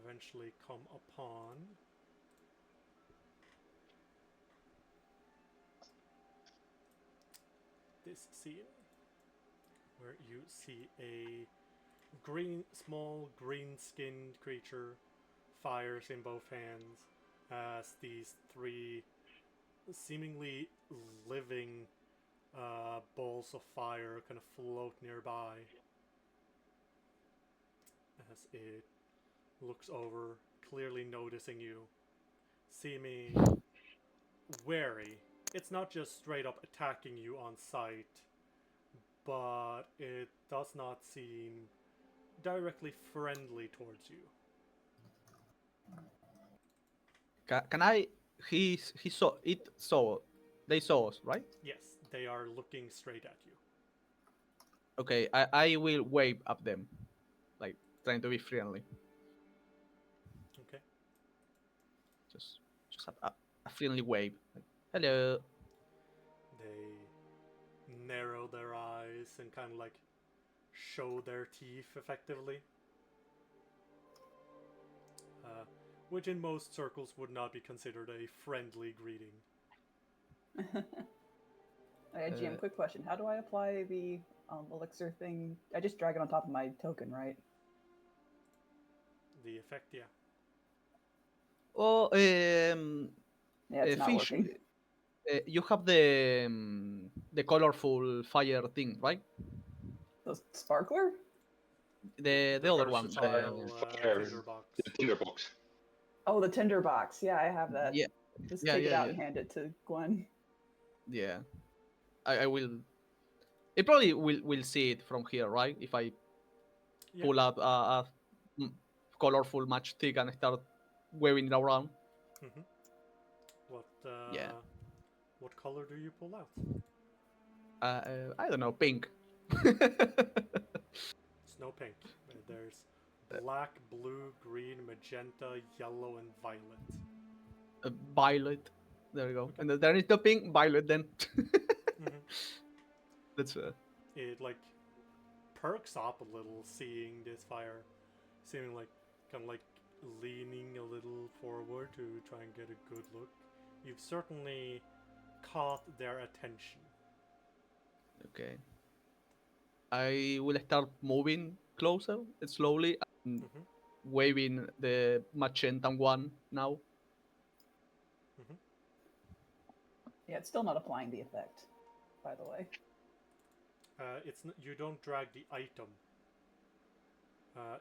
eventually come upon this scene where you see a small green-skinned creature fires in both hands as these three seemingly living balls of fire kind of float nearby as it looks over, clearly noticing you, seeming wary. It's not just straight up attacking you on sight, but it does not seem directly friendly towards you. Can I? He saw it. Saw they saw us, right? Yes, they are looking straight at you. Okay, I will wave at them, like trying to be friendly. Okay. Just a friendly wave. Like, hello. They narrow their eyes and kind of like show their teeth effectively. Which in most circles would not be considered a friendly greeting. Okay, GM, quick question. How do I apply the elixir thing? I just drag it on top of my token, right? The effect, yeah. Oh, Yeah, it's not fish. working. You have the colorful fire thing, right? The sparkler? The other one. versatile, Fire. tinderbox. The tinderbox. Oh, the tinderbox. Yeah, I have that. Yeah, Just yeah, take it yeah, out yeah. and hand it to Gwen. yeah. I will. It probably will see it from here, right? If I Yeah. pull out a colorful matchstick and start waving it around. Mm-hmm. Yeah. What color do you pull out? I don't know, pink. It's no pink. There's black, blue, green, magenta, yellow, and violet. Violet. There we go. Okay. And then there is the pink, violet. Then Mm-hmm. that's It like perks up a little seeing this fire, seeming like kind of like leaning a little forward to try and get a good look. You've certainly caught their attention. okay. I will start moving closer slowly and Mm-hmm. waving the magenta one now. Yeah, it's still not applying the effect, by the way. You don't drag the item.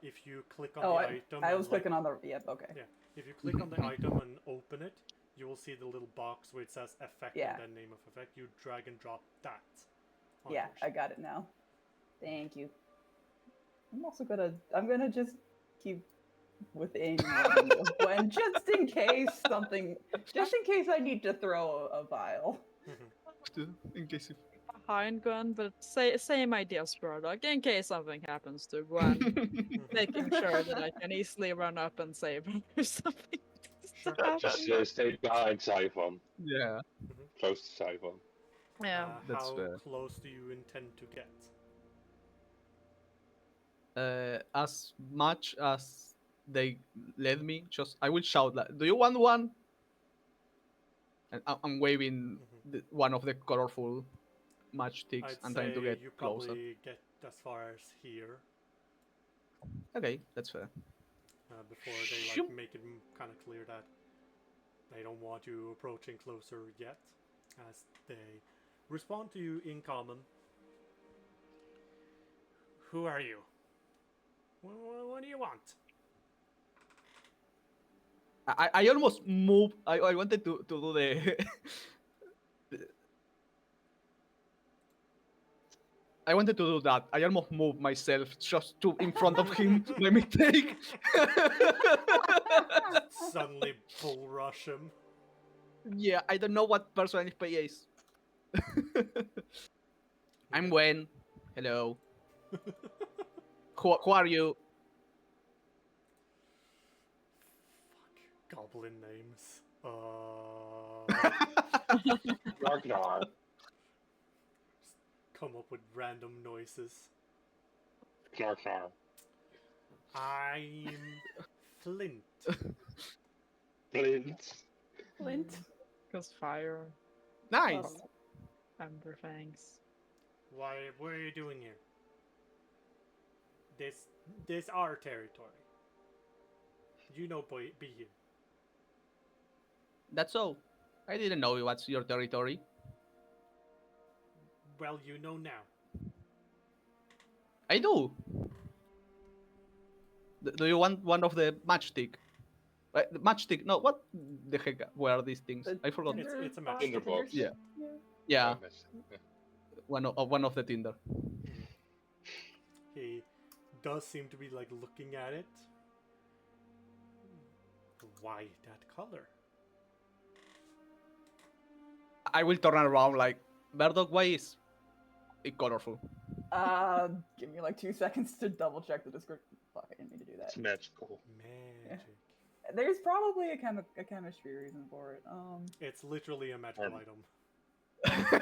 If you click on Oh, the I item, was and, like, clicking on the. Yep, okay. Yeah, if you click on the item and open it, you will see the little box where it says effect Yeah. and then name of effect. You drag and drop that. onto Yeah, your I sheet. got it now. Thank you. I'm gonna just keep within range of Gwen just in case I need to throw a vial. Mhm. In case if... Behind Gwen, but same idea, Spurlock, in case something happens to Gwen, making sure that I can easily run up and save her or something. Sure. Just stay behind Siphon. yeah, Close to Siphon. Yeah. That's How fair. close do you intend to get? As much as they let me, just I will shout like, "Do you want one?" And I'm waving one of the colorful matchsticks I'd and trying to say get you closer. probably get as far as here Okay, that's fair. before they like Shoop. make it kind of clear that they don't want you approaching closer yet, as they respond to you in common. Who are you? What do you want? I almost moved. I wanted to do the. I wanted to do that. I almost moved myself just to in front of him. My mistake. Suddenly bull rush him. Yeah, I don't know what person is is. I'm Gwen. Hello. Who are you? Goblin names. Ragnar. Come up with random noises. Ragnar. I'm Flint. Flint. Flint. Because fire, Nice. Oh. ember fangs. What are you doing here? This our territory. You know, boy, be here. That's all. I didn't know it was your territory. Well, you know now. I do. Do you want one of the matchstick? The matchstick? No, what the heck were these things? The I forgot. It's- it's a box, Tinder the box. Yeah. stick, Yeah, Yeah. one of the Tinder. He does seem to be like looking at it. Why that color? I will turn around like Murdoch. Why is it colorful? Give me like 2 seconds to double check the description. Fuck, I didn't mean to do that. It's magical. Magic. There's probably a chemistry reason for it. It's literally a magical Um, item.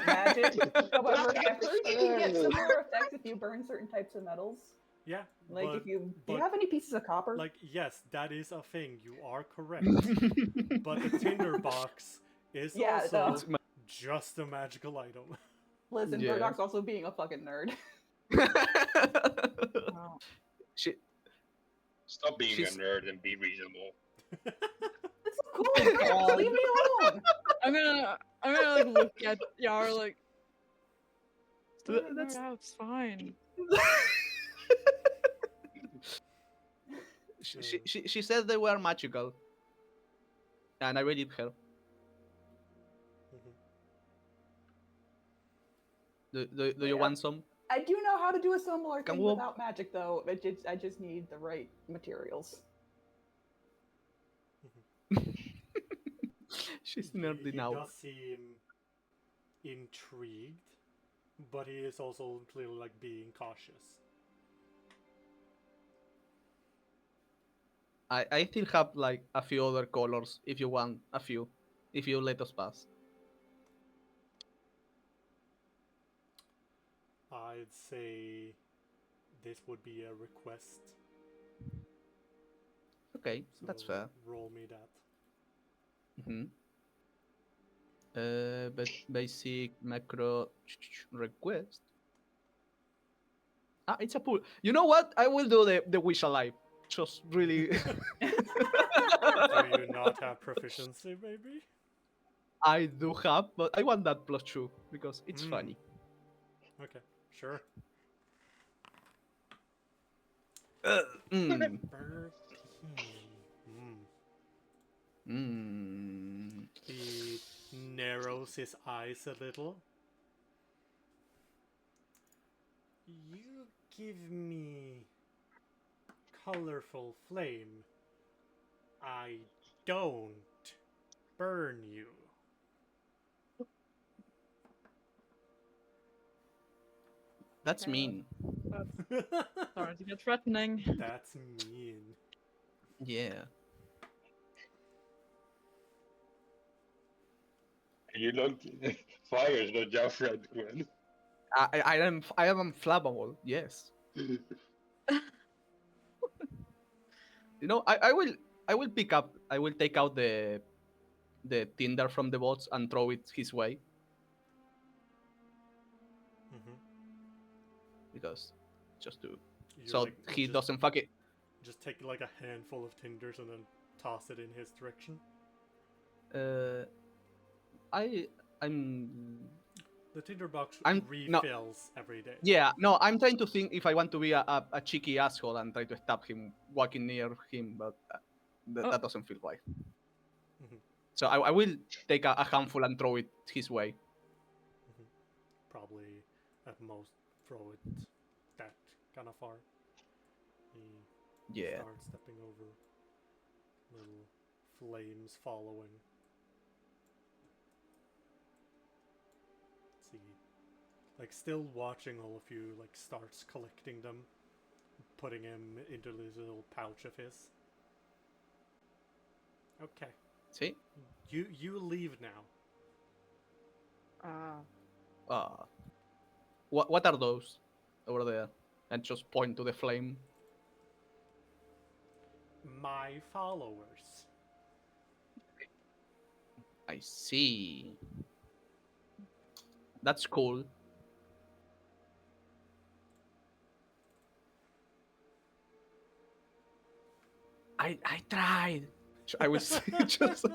Magic. However, I've heard you can get similar effects if you burn certain types of metals. Yeah. Like but, if you do but, you have any pieces of copper? like, yes, that is a thing. You are correct. But the Tinder box is Yeah, also no. It's ma- just a magical item. Listen, Yeah. Murdoch's also being a fucking nerd. Wow. She, Stop being She's- a nerd and be reasonable. It's cool. Just leave me alone. I'm gonna like look at Yara like. Th- Start that's- it out, it's fine. she said they were magical, and I believe her. Mhm. Do you Yeah. want some? I do know how to do a similar Can thing we- without magic, though. I just need the right materials. She's He nerdy now. does seem intrigued, but he is also clearly like being cautious. I still have like a few other colors if you want a few, if you let us pass. I'd say this would be a request. Okay, that's so fair. Roll me that. Mm-hmm. But basic macro request. Ah, it's a pool. You know what? I will do the wish alive. Just really. Do you not have proficiency, maybe? I do have, but I want that +2 because it's Mm. funny. Okay, sure. Mm. Mm. Mm. He narrows his eyes a little. You give me colorful flame. I don't burn you. That's mean. Starting to get threatening. That's mean. Yeah. You don't. Fire is not your friend, Gwen. I am flammable. Yes. You know, I will pick up. I will take out the tinder from the bots and throw it his way Mhm. because just to You, so like, he just, doesn't fuck it. just take like a handful of tinders and then toss it in his direction. I'm The tinderbox I'm- no. refills every day. Yeah, no, I'm trying to think if I want to be a cheeky asshole and try to stab him walking near him, but Oh. that doesn't feel right. Mhm. So I will take a handful and throw it his way. Probably at most throw it that kind of far. He Yeah. starts stepping over. Little flames following. Let's see. Like still watching all of you, like starts collecting them, putting him into this little pouch of his. Okay. See? You leave now. What are those over there? And just point to the flame. My followers. I see. That's cool. I tried. I was just.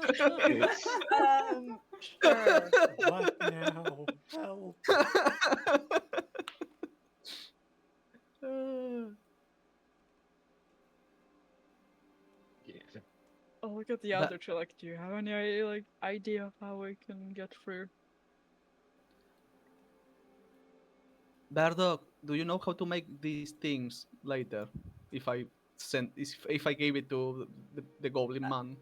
Sure. What now? Help. Yeah. Oh, look at the But- other two. Like, do you have any like idea of how we can get through? Bardog, do you know how to make these things later? If I if I gave it to the goblin man.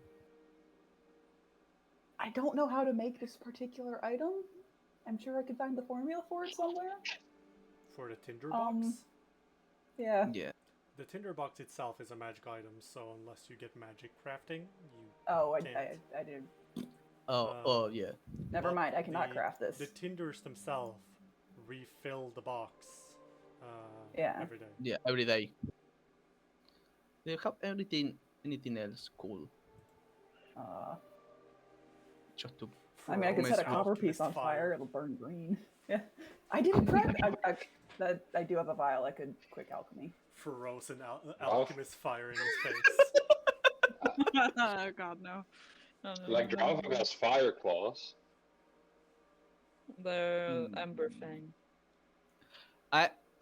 I don't know how to make this particular item. I'm sure I could find the formula for it somewhere. For the tinderbox? Yeah. Yeah. The tinderbox itself is a magic item, so unless you get magic crafting, you Oh, I did. Oh yeah. Never But mind. I cannot the- craft this. The tinders themselves refill the box Yeah. every day. Yeah, every day. Do you have anything else cool? Just to I mean, I could set a Alchemist copper piece Alchemist on fire. It'll burn green. Yeah. I didn't prep. I do have a vial. I could quick alchemy. Frozen Wow. alchemist fire in his face. Oh God, no. No, no, Like no, no, Dravok no. has fire claws. The Hmm. Ember Fang.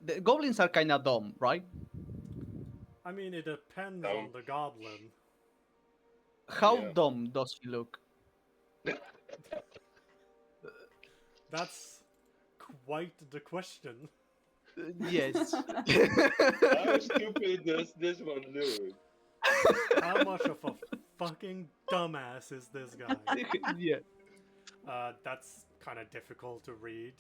the goblins are kind of dumb, right? I mean, it depends No. on the goblin. How Yeah. dumb does he look? That's quite the question. Yes. How stupid does this one look? How much of a fucking dumbass is this guy? Yeah. That's kind of difficult to read.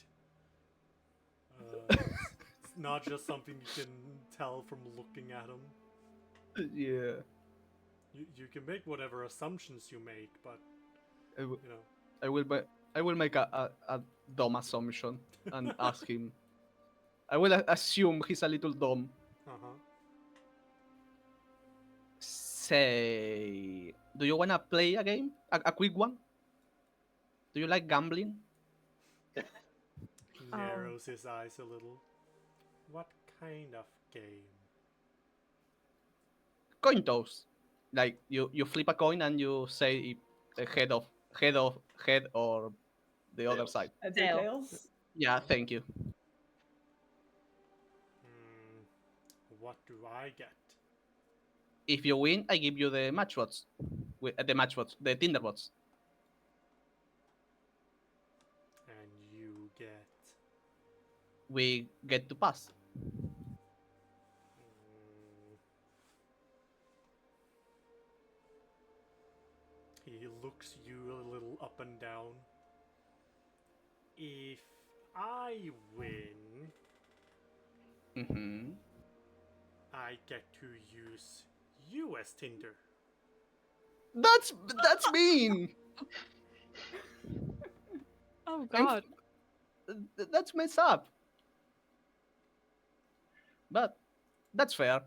It's not just something you can tell from looking at him. Yeah. You can make whatever assumptions you make, but I w- you know, I will make a dumb assumption and ask him. I will assume he's a little dumb. uh-huh. Say, do you wanna play a game? A quick one? Do you like gambling? He narrows his eyes a little. What kind of game? Coin toss. Like you flip a coin and you say if head or the other Tails. side. I'd say Tail. tails. Yeah, thank you. What do I get? If you win, I give you the matchbots. The Tinderbots. And you get. We get to pass. Mm, he looks you a little up and down. If I win, Mm-hmm. I get to use you as Tinder. That's mean. Oh I'm- God. That's messed up. But that's fair.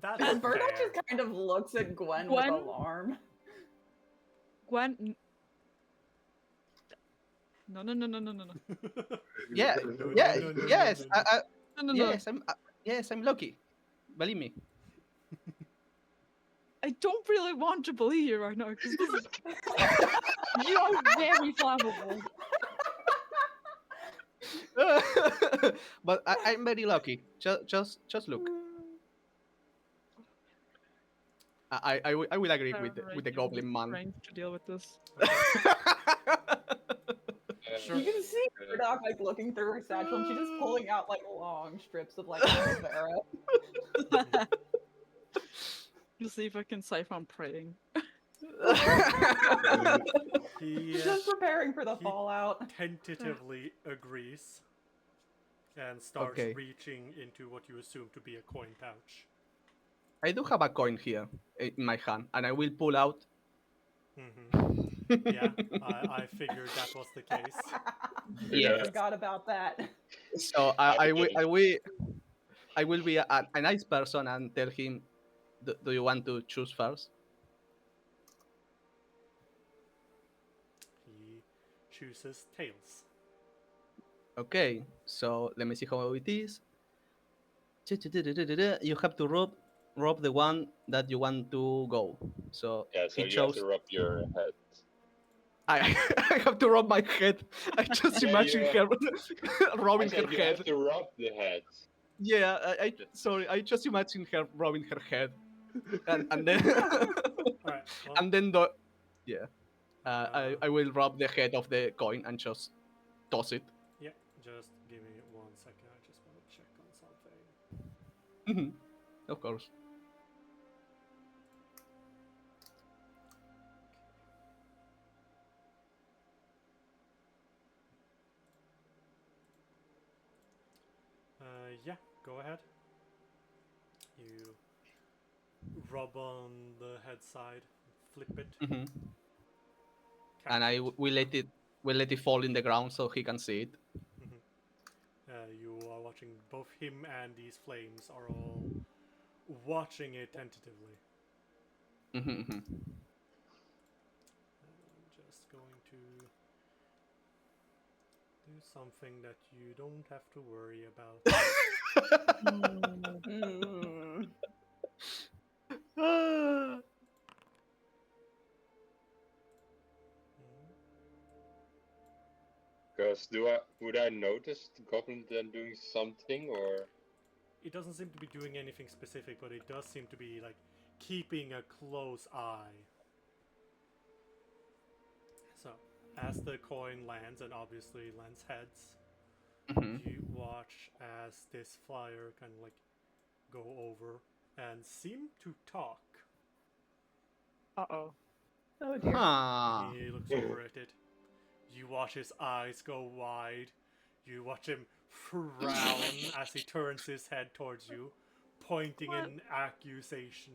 That's And Burdock fair. just kind of looks at Gwen Gwen? with alarm. Gwen. No, no, no, no, no, no, no. Yeah, No, yeah, no, no, yes, no, no. No, no, no. yes, I'm lucky. Believe me. I don't really want to believe you right now because this is. You are very flammable. But I'm very lucky. Just look. I will agree with the Alright, goblin use man. strength to deal with this. Sure. You can see Uh, Murdoch like looking through her satchel, and she's just pulling out like long strips of like aloe vera. To see if I can siphon praying. He Just preparing for the he- fallout. tentatively agrees and starts Okay. reaching into what you assume to be a coin pouch. I do have a coin here in my hand, and I will pull out. Yeah, I figured that was the case. Yes. Forgot about that. So I will be a nice person and tell him, do you want to choose first? He chooses tails. Okay, so let me see how it is. You have to rub the one that you want to go. So Yeah, so he you have chose. to rub your head. I I have to rub my head. I just Yeah, imagine yeah. her I rubbing her said you head. have to rub the head. Yeah, sorry, I just imagine her rubbing her head, and then Alright, well, and then I will rub the head of the coin and just toss it. yeah, just give me 1 second. I just want to check on something. Of course. Yeah, go ahead. You rub on the head side, flip it. Mhm. catch And it. we let it fall in the ground so he can see it. You are watching both him and these flames are all watching it tentatively. Mhm, mhm. I'm just going to do something that you don't have to worry about. Mm. Ah. Because would I notice the goblin then doing something, or It doesn't seem to be doing anything specific, but it does seem to be like keeping a close eye. So, as the coin lands, and obviously lands heads, Mhm. you watch as this flyer kind of like go over and seem to talk. Uh-oh. Oh dear. Huh. He looks over at it. You watch his eyes go wide. You watch him frown as he turns his head towards you, pointing an accusational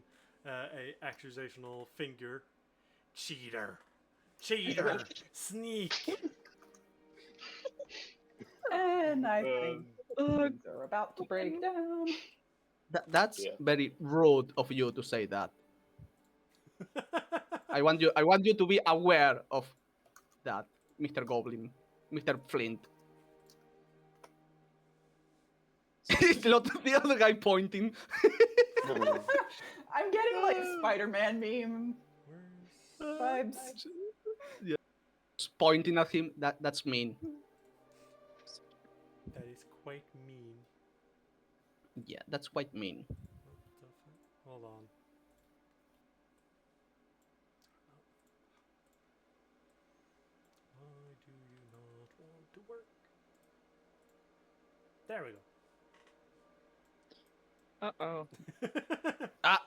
finger. Cheater! Cheater! Sneak! And I think Ugh. things are about to break down. That's Yeah. very rude of you to say that. I want you to be aware of that, Mr. Goblin, Mr. Flint. The other guy pointing. I'm getting like Spider-Man meme Where's... vibes. Yeah. Just pointing at him. That's mean. That is quite mean. Yeah, that's quite mean. What the fuck? Hold on. Why do you not want to work? There we Uh-oh. go. Ah.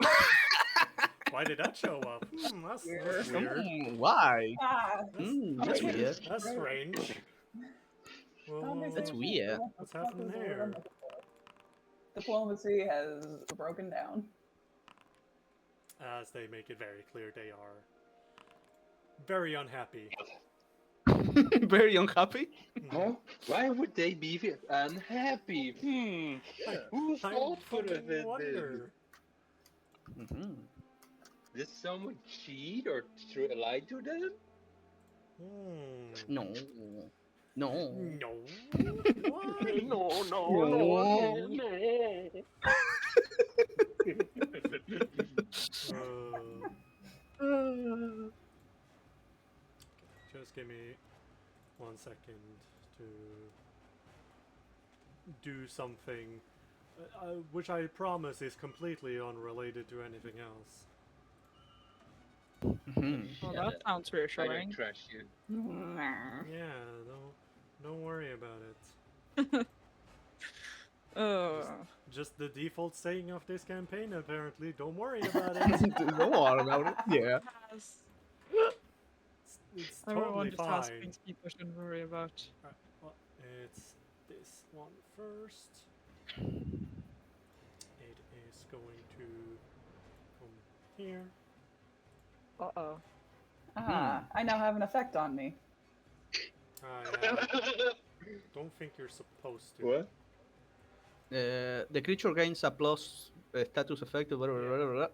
Why did that show up? That's weird. Why? Ah, That's weird. That's strange. That's weird. What's happening here? Diplomacy has broken down. As they make it very clear, they are very unhappy. Very unhappy. Huh? Why would they be unhappy? Whose I fault could have fucking it wonder. Mhm. Did someone cheat or lie to them? Hmm. No. No. No. Why? No, no, No. no. Just give me 1 second to do something, which I promise is completely unrelated to anything else. Mhm. Well, Yeah, that sounds I reassuring. can trash you. Yeah, don't worry about it. Oh, Just the default saying of this campaign, apparently. Don't worry about it. Don't worry about it. Yeah. yes. It's Everyone totally just has fine. things people shouldn't worry about. Alright, well, it's this one first. It is going to come here. Uh-oh. Ah, I now have an effect on me. Yeah, don't think you're supposed to. What? The creature gains a plus status effect. Blah, blah, blah, blah, blah.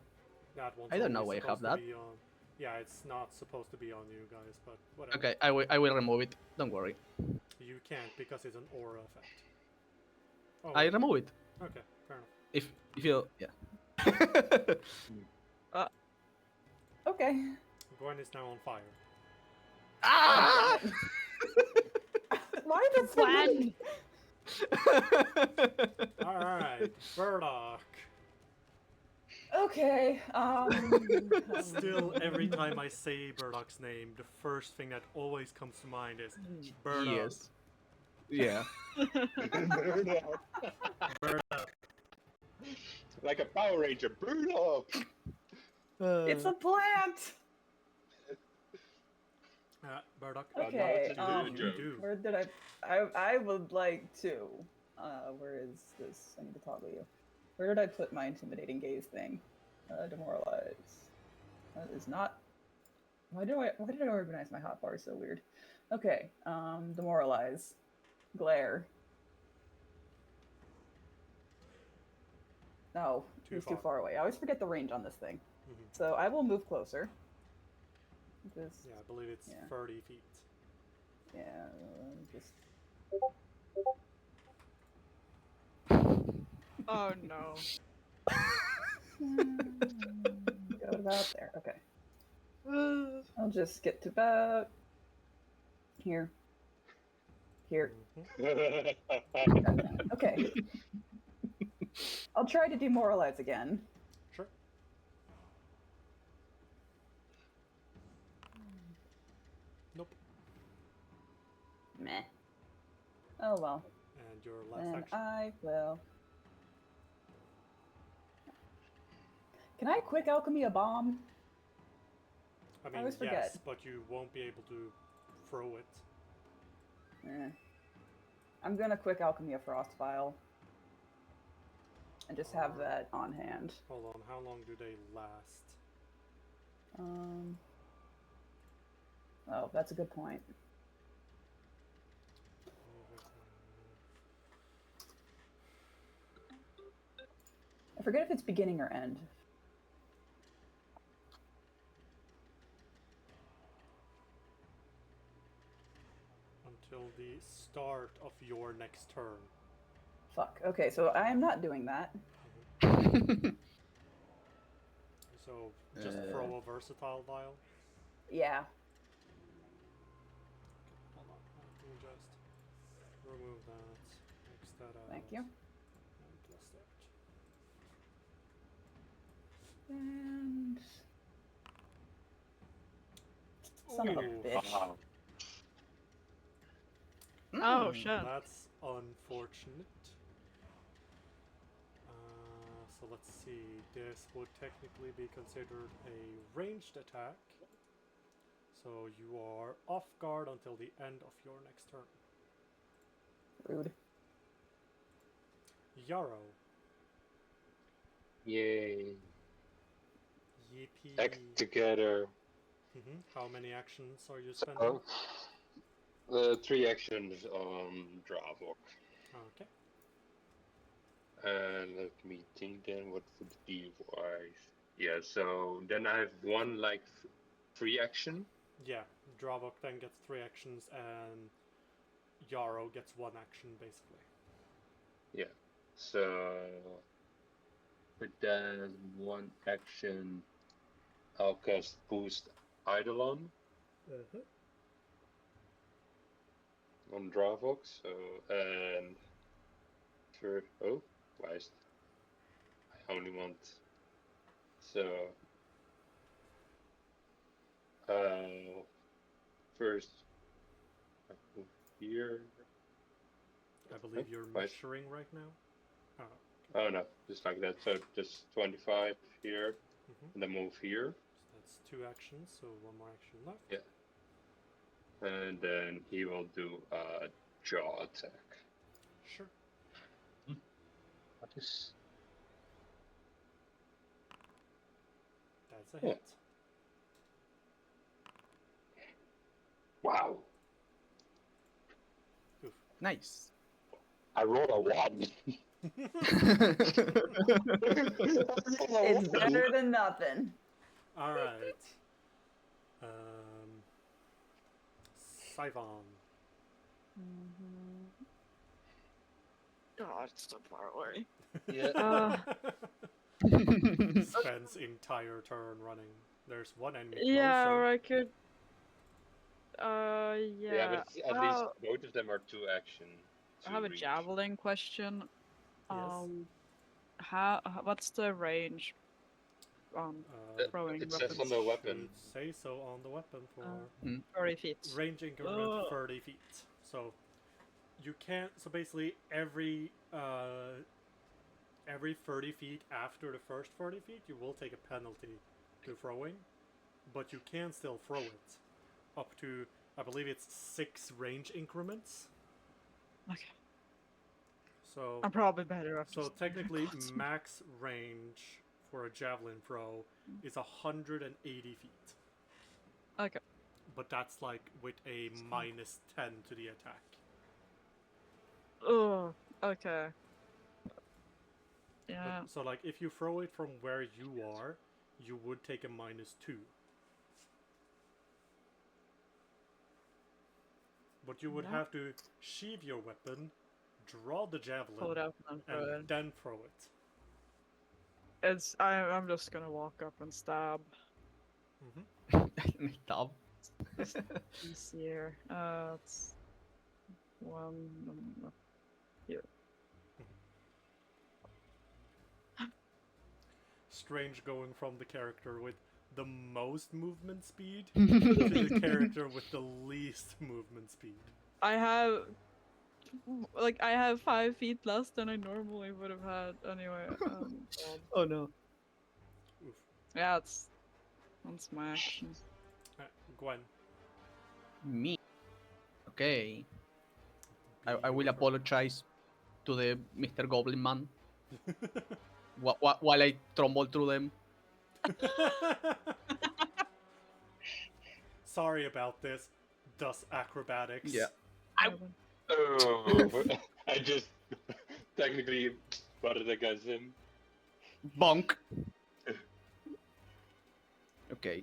That one's I don't know only why I have supposed to that. be on. Yeah, it's not supposed to be on you guys, but whatever. Okay, I will remove it. Don't worry. You can't because it's an aura effect. Oh, I remove it. okay, fair enough. If you yeah. Okay. Gwen is now on fire. Ah! Why did When? Alright, Burdock. Okay. Still, every time I say Burdock's name, the first thing that always comes to mind is Burdock. Yes. Yeah. Burdock. Like a Power Ranger, burn up! It's a plant. Burdock. Okay. now it's a you joke. do. Where did I would like to. Where is this? I need to toggle you. Where did I put my intimidating gaze thing? Demoralize. That is not. Why did I organize my hotbar so weird? Okay. Demoralize. Glare. No, Too he's too far. far away. I always forget the range on this thing. Mhm. So I will move closer. Just Yeah, I believe it's Yeah. 30 feet. yeah, just Oh no. go about there. Okay. I'll just get to about here. Here. Mhm. Okay. I'll try to demoralize again. Sure. Nope. Meh. Oh well. And your last Then action. I will. Can I quick alchemy a bomb? I mean, always yes, forget. but you won't be able to throw it. I'm gonna quick alchemy a frost vial. And just have that on hand. Hold on, how long do they last? Oh, that's a good point. I forget if it's beginning or end. Until the start of your next turn. Fuck. Okay, so I am not doing that. So just throw a versatile vial. Yeah. Hold on, let me just remove that, X that out. Thank you. And plus that. And son of a Ooh. bitch. Oh shit. That's unfortunate. So let's see. This would technically be considered a ranged attack. So you are off guard until the end of your next turn. Rude. Yarrow. Yay. Yippee. Act together. How many actions are you spending? 3 actions on Dravok. Okay. And let me think then, what would be wise? Yeah, so then I have one free action. Yeah, Dravok then gets 3 actions, and Yarrow gets one action basically. So with that one action, I'll cast Boost Eidolon on Dravox. So and for why is I only want so first I move here. I believe you're Right. measuring right now. Oh no, just like that. So just 25 here, Mhm. and then move here, So that's 2 actions, so 1 more action left. Yeah. and then he will do a jaw attack. Sure. What is? That's a Yeah. hit. Wow! Nice. I rolled a 1. It's better than nothing. All right. Siphon. God, it's so far away. Yeah. Spends entire turn running. There's one enemy Yeah, closer. or I could. Yeah, Yeah. but at least both of them are 2 action. I have a to reach. javelin question. Yes. What's the range on throwing It says on weapons? the weapon. Should say so on the weapon for 30 feet. range increment Oh. 30 feet. So you can't. So basically, every 30 feet after the first 30 feet, you will take a penalty to throwing, but you can still throw it up to, I believe it's 6 range increments. Okay. So I'm probably better off. So just- technically, max range for a javelin throw is 180 feet. Okay. But that's like with a minus 10 to the attack. Oh, okay. Yeah. So like if you throw it from where you are, you would take a minus 2. But you would Yeah. have to sheathe your weapon, draw the Pull it javelin, out and throw it. and then throw it. I'm just gonna walk up and stab. Stab. Easier. It's one. Here. Strange going from the character with the most movement speed to the character with the least movement speed. I have 5 feet less than I normally would have had anyway. Oh no. Oof. Yeah, that's my action. Gwen. Me. Okay. I will apologize to the Mr. Goblin Man while I trumble through them. Sorry about this. Does acrobatics. Yeah. Oh, I just technically butted against him. Bonk. Okay.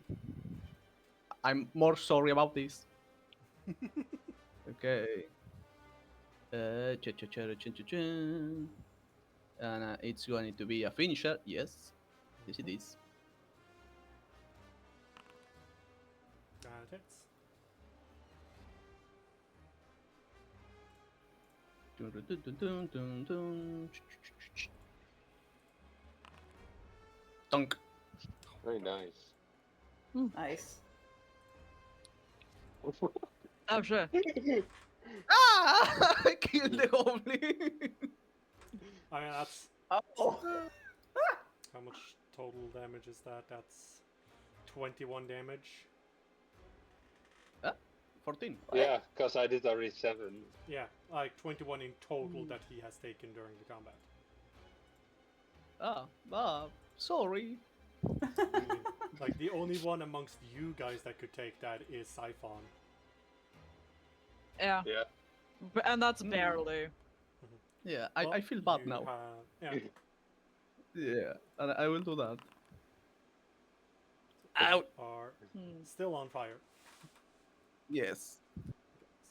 I'm more sorry about this. Okay. And it's going to be a finisher. Yes. Yes, it is. That hits. Dunk. Very nice. Nice. Oh shit. Ah! I killed the goblin. I mean, that's Oh. how much total damage is that? That's 21 damage. 14. Yeah, because I did already 7. Yeah, like 21 in total that he has taken during the combat. Sorry. Like the only one amongst you guys that could take that is Siphon. Yeah. Yeah. And that's barely. Yeah, Well, I feel bad you now. yeah. Yeah, and I will do that. They Ow. are Hmm. still on fire. Yes.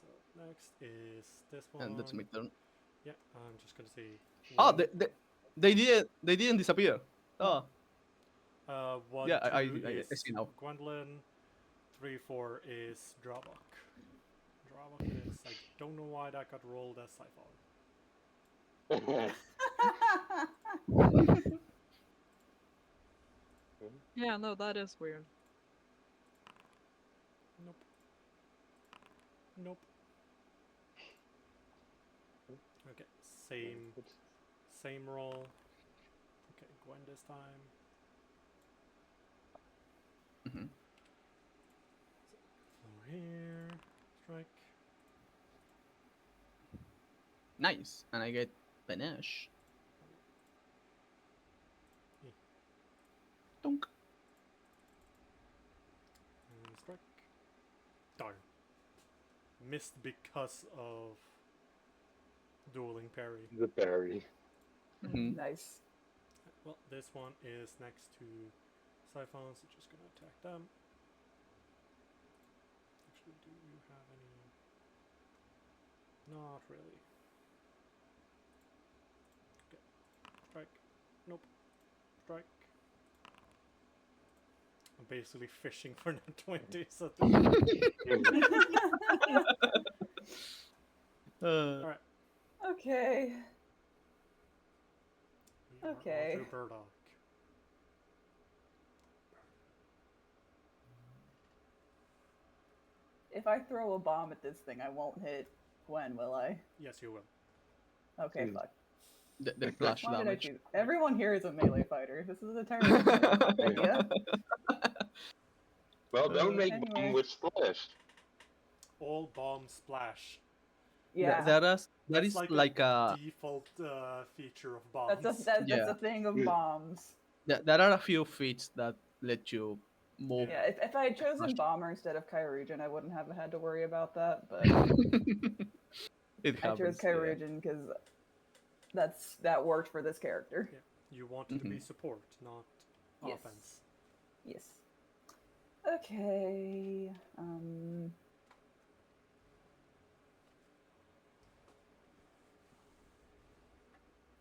So Next is this one. And that's my turn. Yeah, I'm just gonna say. Oh, one. they didn't disappear. Oh, 1, yeah, 2 I is see now. Gwendolyn. 3, 4 is Dravok. Dravok it is. I don't know why that got rolled as Siphon. Yeah, no, that is weird. Nope. Nope. Okay, same roll. Okay, Gwen this time. Mhm. So here, strike. Nice, and I get panache. Dunk. And strike. Darn. Missed because of dueling parry. The parry. Mhm. Nice. Well, this one is next to Siphon, so just gonna attack them. Actually, do you have any? Not really. Okay. Strike. Nope. Strike. I'm basically fishing for net 20s at the moment. Alright. Okay. We are Okay. onto Burdock. If I throw a bomb at this thing, I won't hit Gwen, will I? Yes, you will. Okay, Hmm. fuck. The flash Why did I damage. choose? Everyone here is a melee fighter. This is a terrible idea. Well, don't make Anyway. bomb with splash. All bombs splash. Yeah, That That's is like like a a default feature of bombs. that's Yeah. a thing of Yeah. bombs. there are a few feats that let you move. Yeah, if I had chosen Flash. bomber instead of Kyuregen, I wouldn't have had to worry about that. But It I chose happens. Yeah. Kyuregen because that worked for this character. Yeah. You wanted to be Mhm. support, not Yes. offense. Yes. Okay.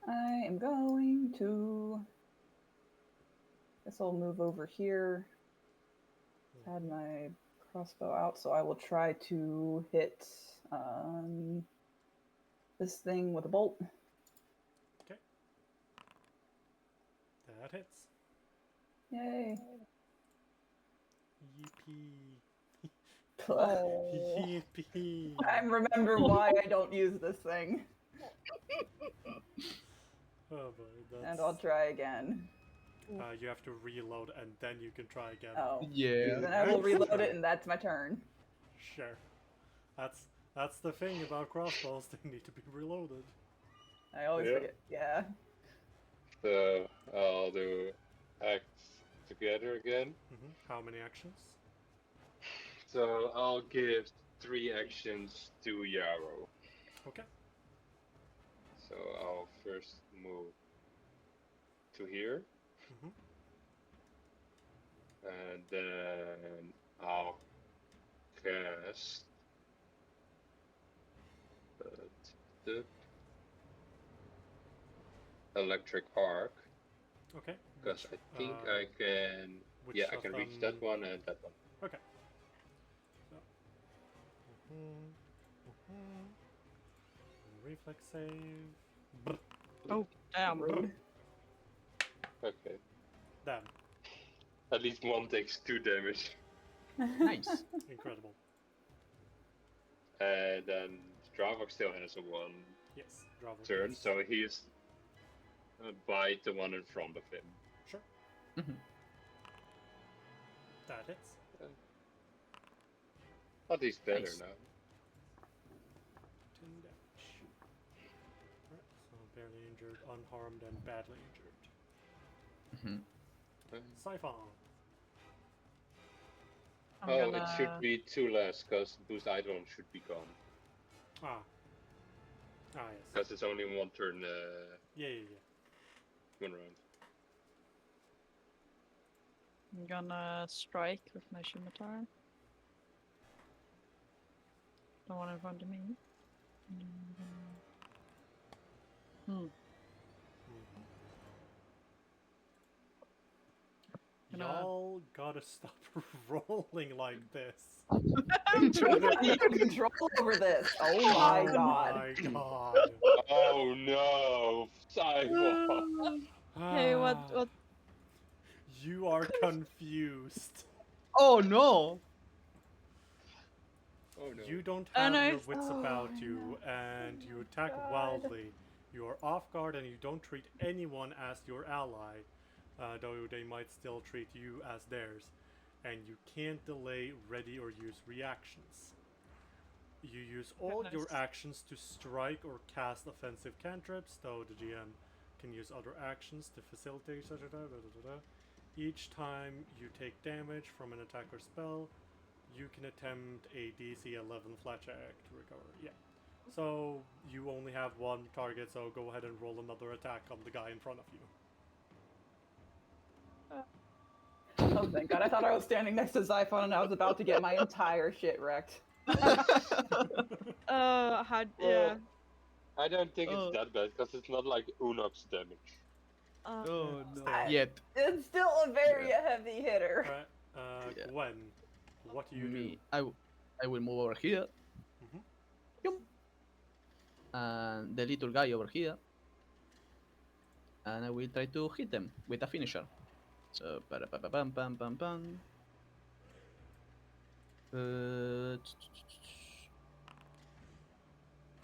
I am going to. Guess I'll move over here. Had my crossbow out, so I will try to hit this thing with a bolt. That hits. Yay! Yippee. Oh. Yippee. I remember why I don't use this thing, Oh boy, that's... and I'll try again. you have to reload and then you can try again. Oh, Yeah. then I will reload it, and that's my turn. Sure. That's the thing about crossbows, they need to be reloaded. I always Yeah. forget. Yeah. So I'll do act together again. How many actions? So I'll give 3 actions to Yarrow. Okay. So I'll first move to here, Mhm. and then I'll cast the electric arc, Okay. because I think uh, I can. which Yeah, I of can reach them- that one and that one. Okay. So. Reflex save. Oh, damn. Rude. Okay. Damn. At least one takes 2 damage, Nice. Incredible. and then Dravok still has a 1 Yes. Dravok turn, is- so he's by the one in front of him. Sure. Mhm. That hits. At least better Nice. now. 10 damage. Alright, so barely injured, unharmed, and badly injured. Mhm. Siphon. I'm Oh, gonna... it should be 2 less, because Boost Eidolon should be gone. Ah. Ah, yes. Because it's only 1 turn, Yeah. 1 round. I'm gonna strike with my scimitar. the one in front of me. Hmm. Gonna- Y'all gotta stop rolling like this. I'm trying to You have control over this. Oh my god. my god. Oh no, Cypher. Okay, what? You are confused. Oh no! Oh no. You don't And have your I- wits Oh, about I you, know. and you attack God. wildly. You are off guard, and you don't treat anyone as your ally, though they might still treat you as theirs. And you can't delay, ready, or use reactions. You use all your Goodness. actions to strike or cast offensive cantrips, though the GM can use other actions to facilitate. Each time you take damage from an attack or spell, you can attempt a DC 11 flat check to recover. Yeah. So you only have one target, so go ahead and roll another attack on the guy in front of you. Oh, thank god. I thought I was standing next to Zyphon and I was about to get my entire shit wrecked. Yeah. I don't think Oh. it's that bad because it's not like Unox damage. Oh no! I- Yet It's still a very heavy hitter. Alright, Yeah. Gwen, what do you me, I will move over here. Mhm. Yum. And the little guy over here. And I will try to hit them with a finisher. So, pam pam pam pam.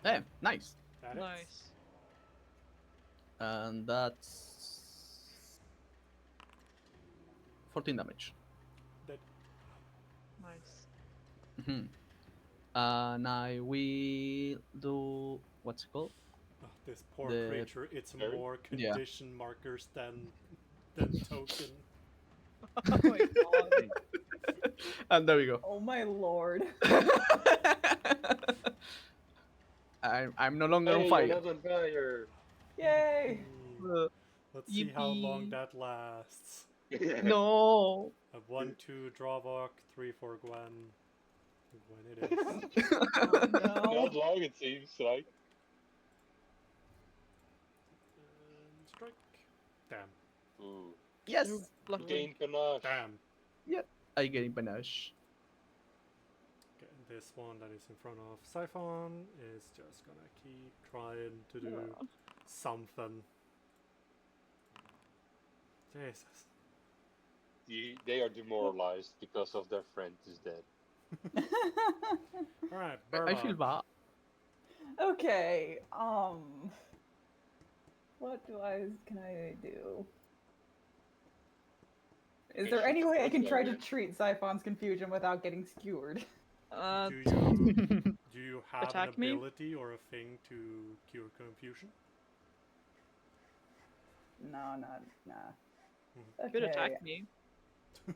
Hey, nice. That hits. Nice. And that's 14 damage. Dead. Nice. Mhm. And I will do what's it called? Oh, this poor The- creature, it's Very- more Yeah. condition markers than token. Oh my god. And there we go. Oh my lord. I'm no longer Hey, on you're fire. not on fire. Yay. Let's see how long Yippee. that lasts. No. A 1-2 Drawvok, 3-4 Gwen. Gwen it is. No. Not long it seems like. And strike. Damn. Ooh. Yes. Lucky. Gain panache. Damn. I get in panache. Okay, this one that is in front of Siphon is just gonna keep trying to do Yeah. something. Jesus. They are demoralized because of their friend is dead. Alright, I feel Burlock. bad. Okay, what can I do? Is Okay, there shoot any the way I first can try to area. treat Siphon's confusion without getting skewered? Do you have an Attack me? ability or a thing to cure confusion? No, nah. Mhm. Could Okay, attack me.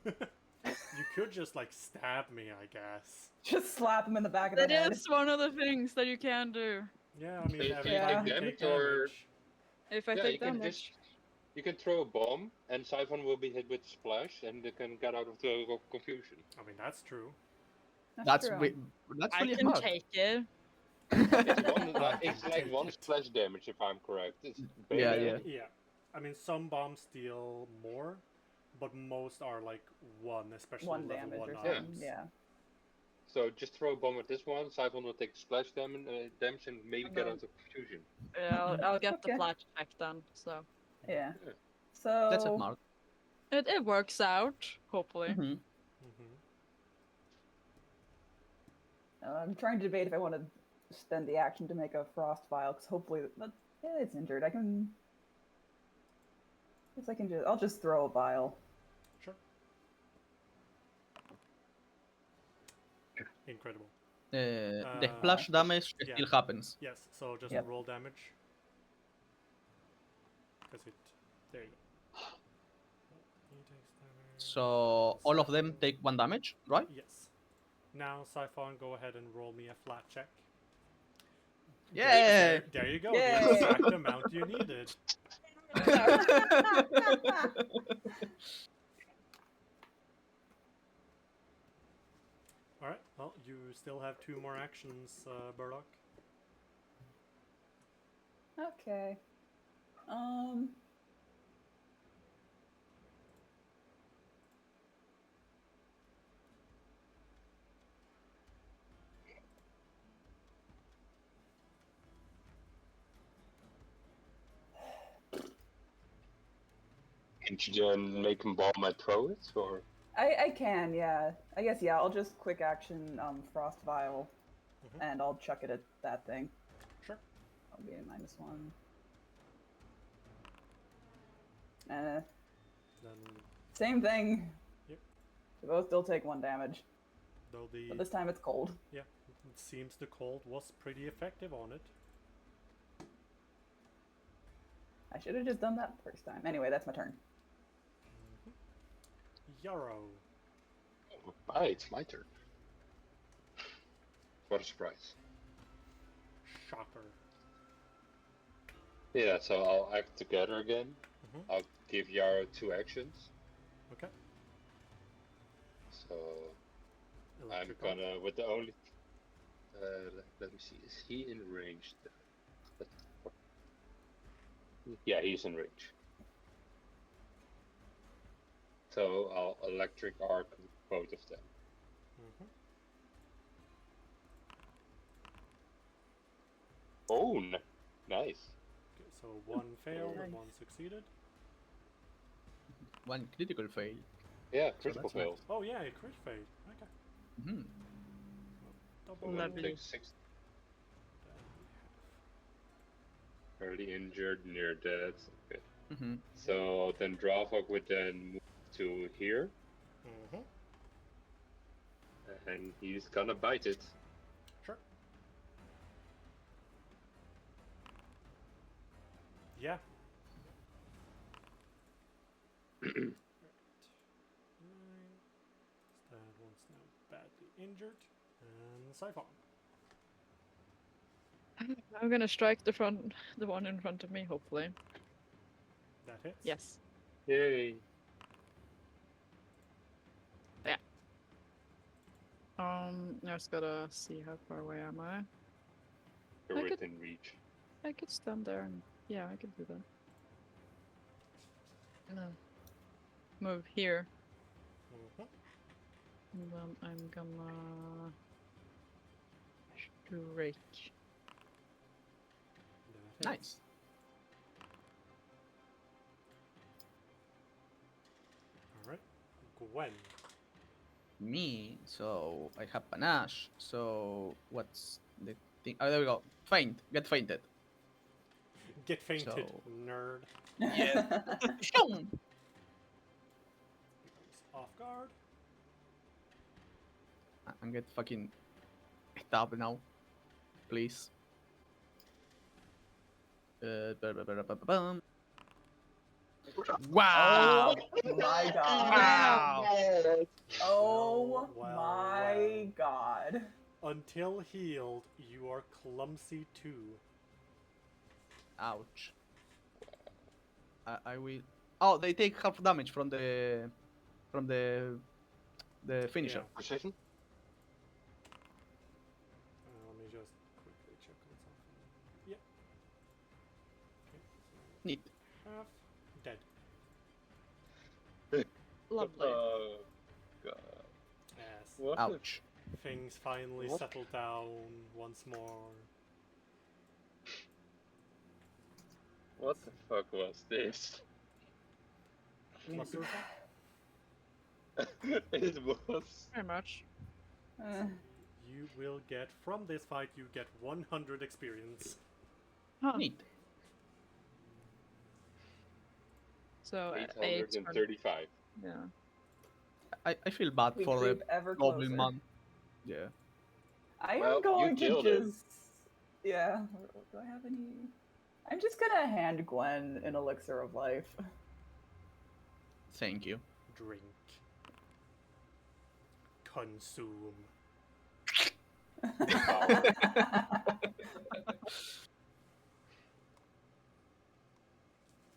You could just like stab me, I guess. just slap him in the back of the That head. is one of the things that you can do. Yeah, I mean, If every you time take you take damage or- damage. If I Yeah, take you can damage. just you can throw a bomb and Siphon will be hit with splash and they can get out of the confusion. I mean, that's true. That's true. that's I really can hard. take it. It's like one splash damage if I'm correct. It's Yeah, barely yeah. any. Yeah. I mean, some bombs deal more, but most are like one, especially One level damage 1 or Yeah. something. Yeah. So just throw a bomb at this one, Siphon will take splash damage and maybe And get then- out of confusion. Yeah, I'll get the Okay. flash effect then. So Yeah. Yeah. So That's a mark. it works out, hopefully. Mhm. Mm-hmm. I'm trying to debate if I want to spend the action to make a frost vial, because hopefully it's injured. I can. Guess I can just. I'll just throw a vial. Sure. Incredible. The splash damage yeah. still happens. Yes, so just Yep. roll damage. Because it. There you go. He takes damage. So all of them take 1 damage, right? Yes. Now, Siphon, go ahead and roll me a flat check. Yeah. There you go. Yay. The exact amount you needed. Alright, well, you still have 2 more actions, Burdock. Okay. Can't you then make him bomb and throw it, or? I can, yeah. I guess, yeah, I'll just quick action Frost Vial, Mhm. and I'll chuck it at that thing. Sure. I'll be a -1. Then, Same thing. Yep. They both still take 1 damage, though but this time it's cold. yeah, it seems the cold was pretty effective on it. I should have just done that the first time. Anyway, that's my turn. Yarrow. Ah, it's my turn. What a surprise. Shocker. Yeah, so I'll act together again. Mhm. I'll give Yarrow 2 actions. Okay. So I'm Electrical. gonna with the only. Let me see. Is he in range? Yeah, he's in range. So I'll electric arc both of them. Mhm. Oh, nice. Okay, so 1 failed and Nice. 1 succeeded. 1 critical fail. Yeah, critical that's nice. fail. Oh yeah, a crit failed. Okay. Hmm. Double. And then Lovely. take 6. Fairly injured, near dead. Okay. Mm-hmm. So then Dravok would then move to here, Mm-hmm. and he's gonna bite it. Sure. Yeah. Right. 9. That one's now badly injured. And Siphon. I'm gonna strike the one in front of me, hopefully. That hits. Yes. Yay! I just gotta see how far away am I. You're I could- within reach. I could stand there and yeah, I could do that. Gonna move here, Mm-hmm. and then I'm gonna strike. That hits. Nice. Alright. Gwen. Me, so I have panache. So what's the thing? Oh, there we go. Faint. Get fainted. Get fainted, So- nerd. Yeah. Shoom! Becomes off guard. I'm get fucking stabbed now. Please. Ba-ba-ba-ba-ba-bum. Wow! Oh my god. Wow! Oh Well, my god. Until healed, you are clumsy too. Ouch. I will. Oh, they take half damage from the finisher. Yeah. Precision? Let me just quickly check on something. Yeah. Okay. Neat. Half dead. Lovely. Oh, God. As What? Ouch. things finally What? settle down once more. What the fuck was this? Plus your It was. Very much. You will get from this fight. You get 100 experience. Huh. Neat. So 8 from 835. yeah. I feel bad We for the creep ever goblin closer. man. Yeah. I Well, am you going to killed it. just. Yeah. Do I have any? I'm just gonna hand Gwen an elixir of life. Thank you. Drink. Consume.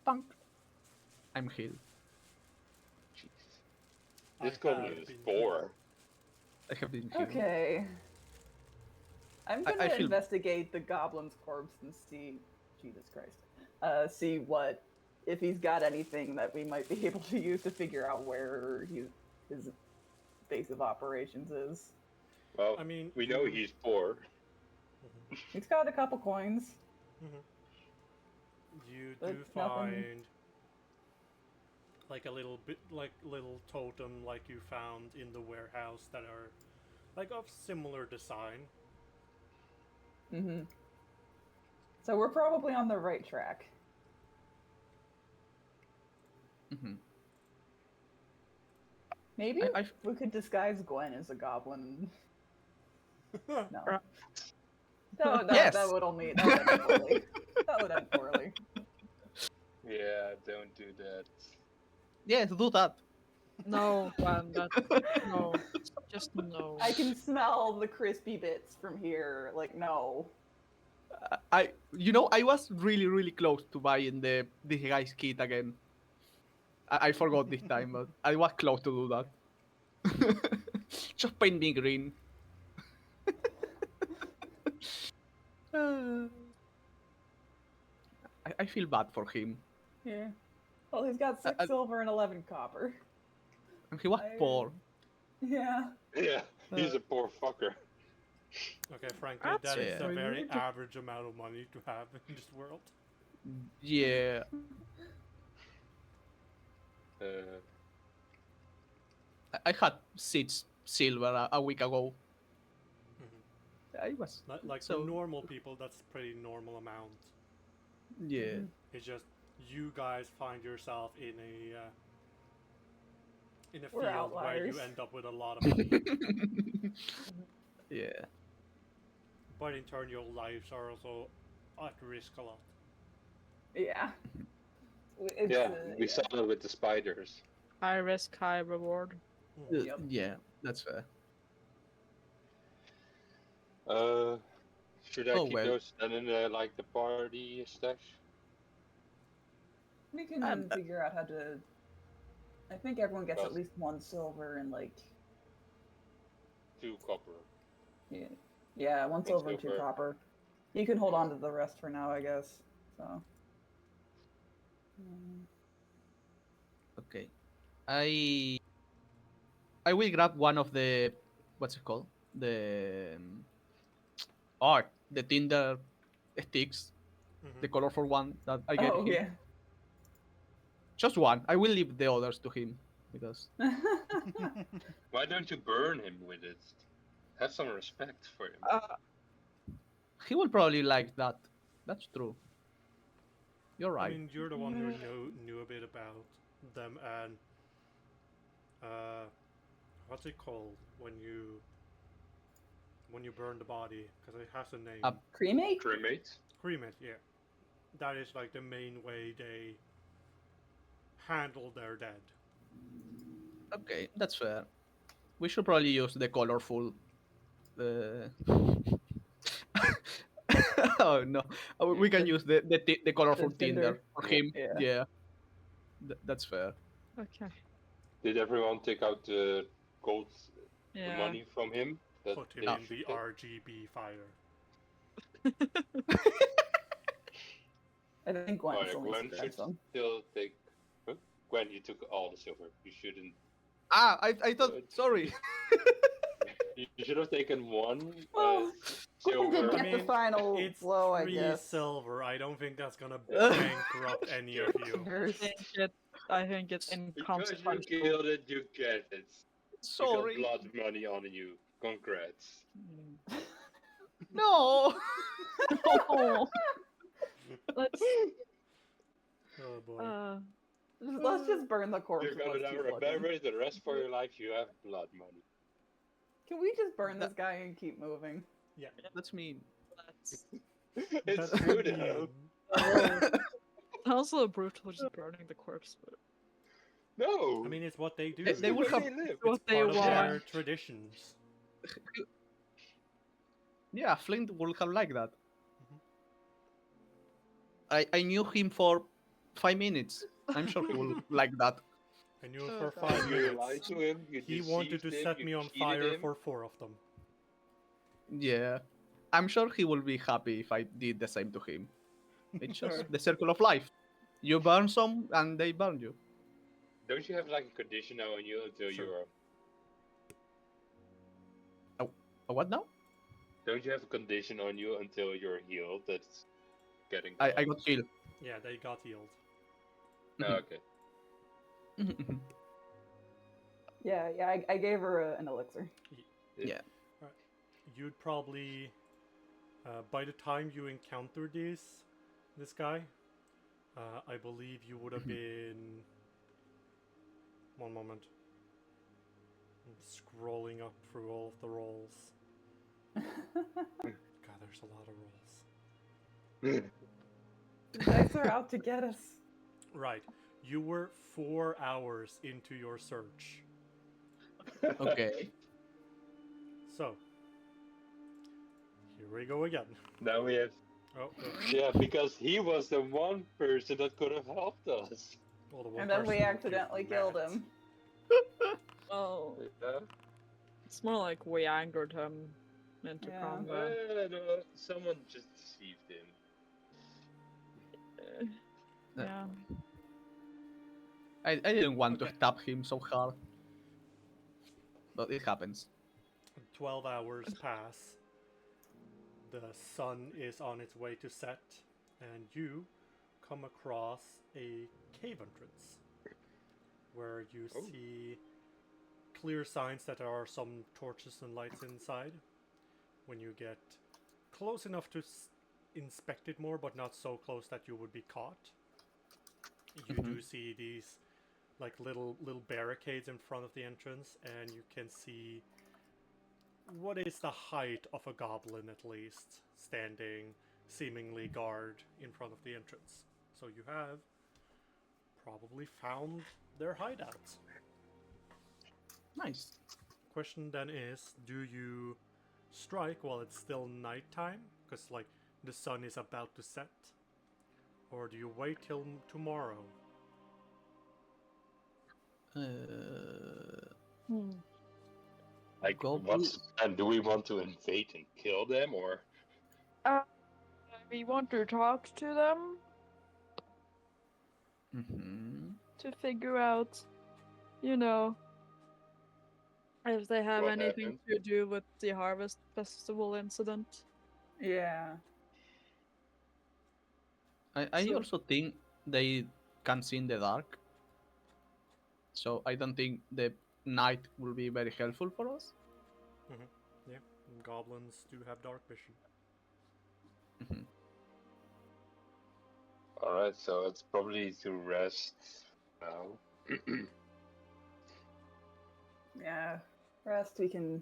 Punk. I'm healed. Jeez. I This goblin have is been 4. I have been healed. Okay. I'm I gonna feel- investigate the goblin's corpse and see, Jesus Christ, see if he's got anything that we might be able to use to figure out where his base of operations is. Well, I mean, we know he's poor. He's got a couple coins. You But do nothing- find like a little bit, like little totem, like you found in the warehouse that are like of similar design. Mm-hmm. So we're probably on the right track. Mhm. Maybe I we could disguise Gwen as a goblin. No. Right. Yes. That would end poorly. That would end poorly. Yeah, don't do that. Yes, do that. No, Gwen, no. Just no. I can smell the crispy bits from here. Like, no. I was really close to buying the disguise kit again. I forgot this time, but I was close to do that. Just paint me green. I feel bad for him. Yeah. Well, he's got 6 silver and 11 copper. And he was I- poor. Yeah. Yeah, he's a poor fucker. Okay, frankly, That's that is a fair. very average amount of money to have in this world. Yeah. I had 6 silver a week ago. I was Like So- for normal people, that's pretty normal amount. yeah. It's just you guys find yourself in a We're field where you outliers. end up with a lot of money, Yeah. but in turn your lives are also at risk a lot. Yeah. It's, Yeah, we yeah. saw it with the spiders. High risk, high reward. Yep. Yeah, that's fair. Should I Oh, keep well. those then in like the party stash? We can Um, figure out how to. I think everyone gets at Well- least 1 silver and like 2 copper. yeah, 1 silver and 2 silver. copper. You can hold on to the rest for now, I guess. So. Okay. I will grab one of the what's it called? The the Tinder sticks, the colorful one that I get Oh him. yeah. Just one. I will leave the others to him because Why don't you burn him with it? Have some respect for him. he will probably like that. That's true. You're I right. mean, you're the one who knew a bit about them, and what's it called when you burn the body? Because it has a name. Cremate? Cremate? Cremate, yeah. That is like the main way they handle their dead. Okay, that's fair. We should probably use the colorful. Oh no, we can use the colorful The Tinder. Tinder for him. Yeah. Yeah, that's fair. Okay. Did everyone take out the gold Yeah. money from him? That Put him they in the should take? RGB fire. I think Gwen Oh, yeah, still Gwen needs to should grab some. still take. Huh? Gwen, you took all the silver. You shouldn't. I thought. Sorry. You should have taken 1 Well, Gwen did silver. get the mean, final It's blow, I 3 guess. silver. I don't think that's gonna bankrupt any of you. I think it's Because you inconsequential. killed it, you get it. Sorry. You got blood money on you. Congrats. Mm. No. No. Let's. Oh boy. Let's just burn the corpse. You're and gonna let's keep never looking. remember it the rest for your life. You have blood money. Can we just burn this guy and keep moving? Yeah. That's mean. Let's. It's That's true the though. end. Also brutal just burning the corpse, but No. I mean, it's what they do. They will It's have- live. what they part of their want. traditions. Yeah, Flint would have liked that. I knew him for 5 minutes. I'm sure he will like that. I knew Oh, for God. 5 You lied minutes. to him. You He wanted to deceived him, set you me on cheated fire him. for 4 of them. Yeah. I'm sure he will be happy if I did the same to him. It's just Sure. the circle of life. You burn some, and they burn you. Don't you have like a condition now on you until Sure. you're? What now? Don't you have a condition on you until you're healed? That's getting. I got healed. Yeah, they got healed. Oh, okay. Yeah, I gave her an elixir. Yeah. You'd probably, by the time you encounter this guy, I believe you would have been. One moment. I'm scrolling up through all of the rolls. God, there's a lot of rolls. The dice are out to get us. Right. You were 4 hours into your search. Okay. So, here we go again. Now we have. Oh, Yeah, because he was the one person that could have helped us. well, the one And then we person who accidentally killed killed Matt. him. Oh, Yeah. it's more like we angered him into Yeah. combat. No, someone just deceived him. Yeah. I didn't want Okay. to stab him so hard. But it happens. 12 hours pass. The sun is on its way to set, and you come across a cave entrance where you Oh. see clear signs that there are some torches and lights inside. When you get close enough to inspect it more, but not so close that you would be caught, you do see these like little barricades in front of the entrance, and you can see what is the height of a goblin at least standing seemingly guard in front of the entrance. So you have probably found their hideout. Nice. Question then is, do you strike while it's still nighttime, because like the sun is about to set, or do you wait till tomorrow? Hmm. Like, Goblin- and do we want to invade and kill them, or? We want to talk to them Mhm. to figure out, if they have What anything happened? to do with the Harvest Festival incident. Yeah. I So- also think they can see in the dark. So I don't think the night will be very helpful for us. Yeah, goblins do have dark vision. Mhm. Alright, so it's probably to rest now. Yeah. Rest, we can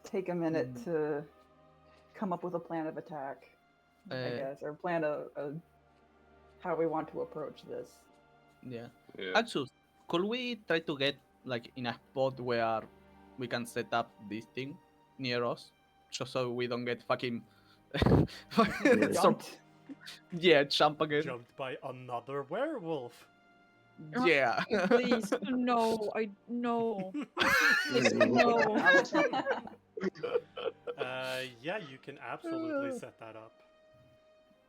take a minute to come up with a plan of attack, I guess, or plan a how we want to approach this. Yeah. Yeah. Axus, could we try to get like in a spot where we can set up this thing near us, just so we don't get fucking Jumped. yeah, jump again. Jumped by another werewolf. Yeah. Please, no, no. No. Yeah, you can absolutely set that up.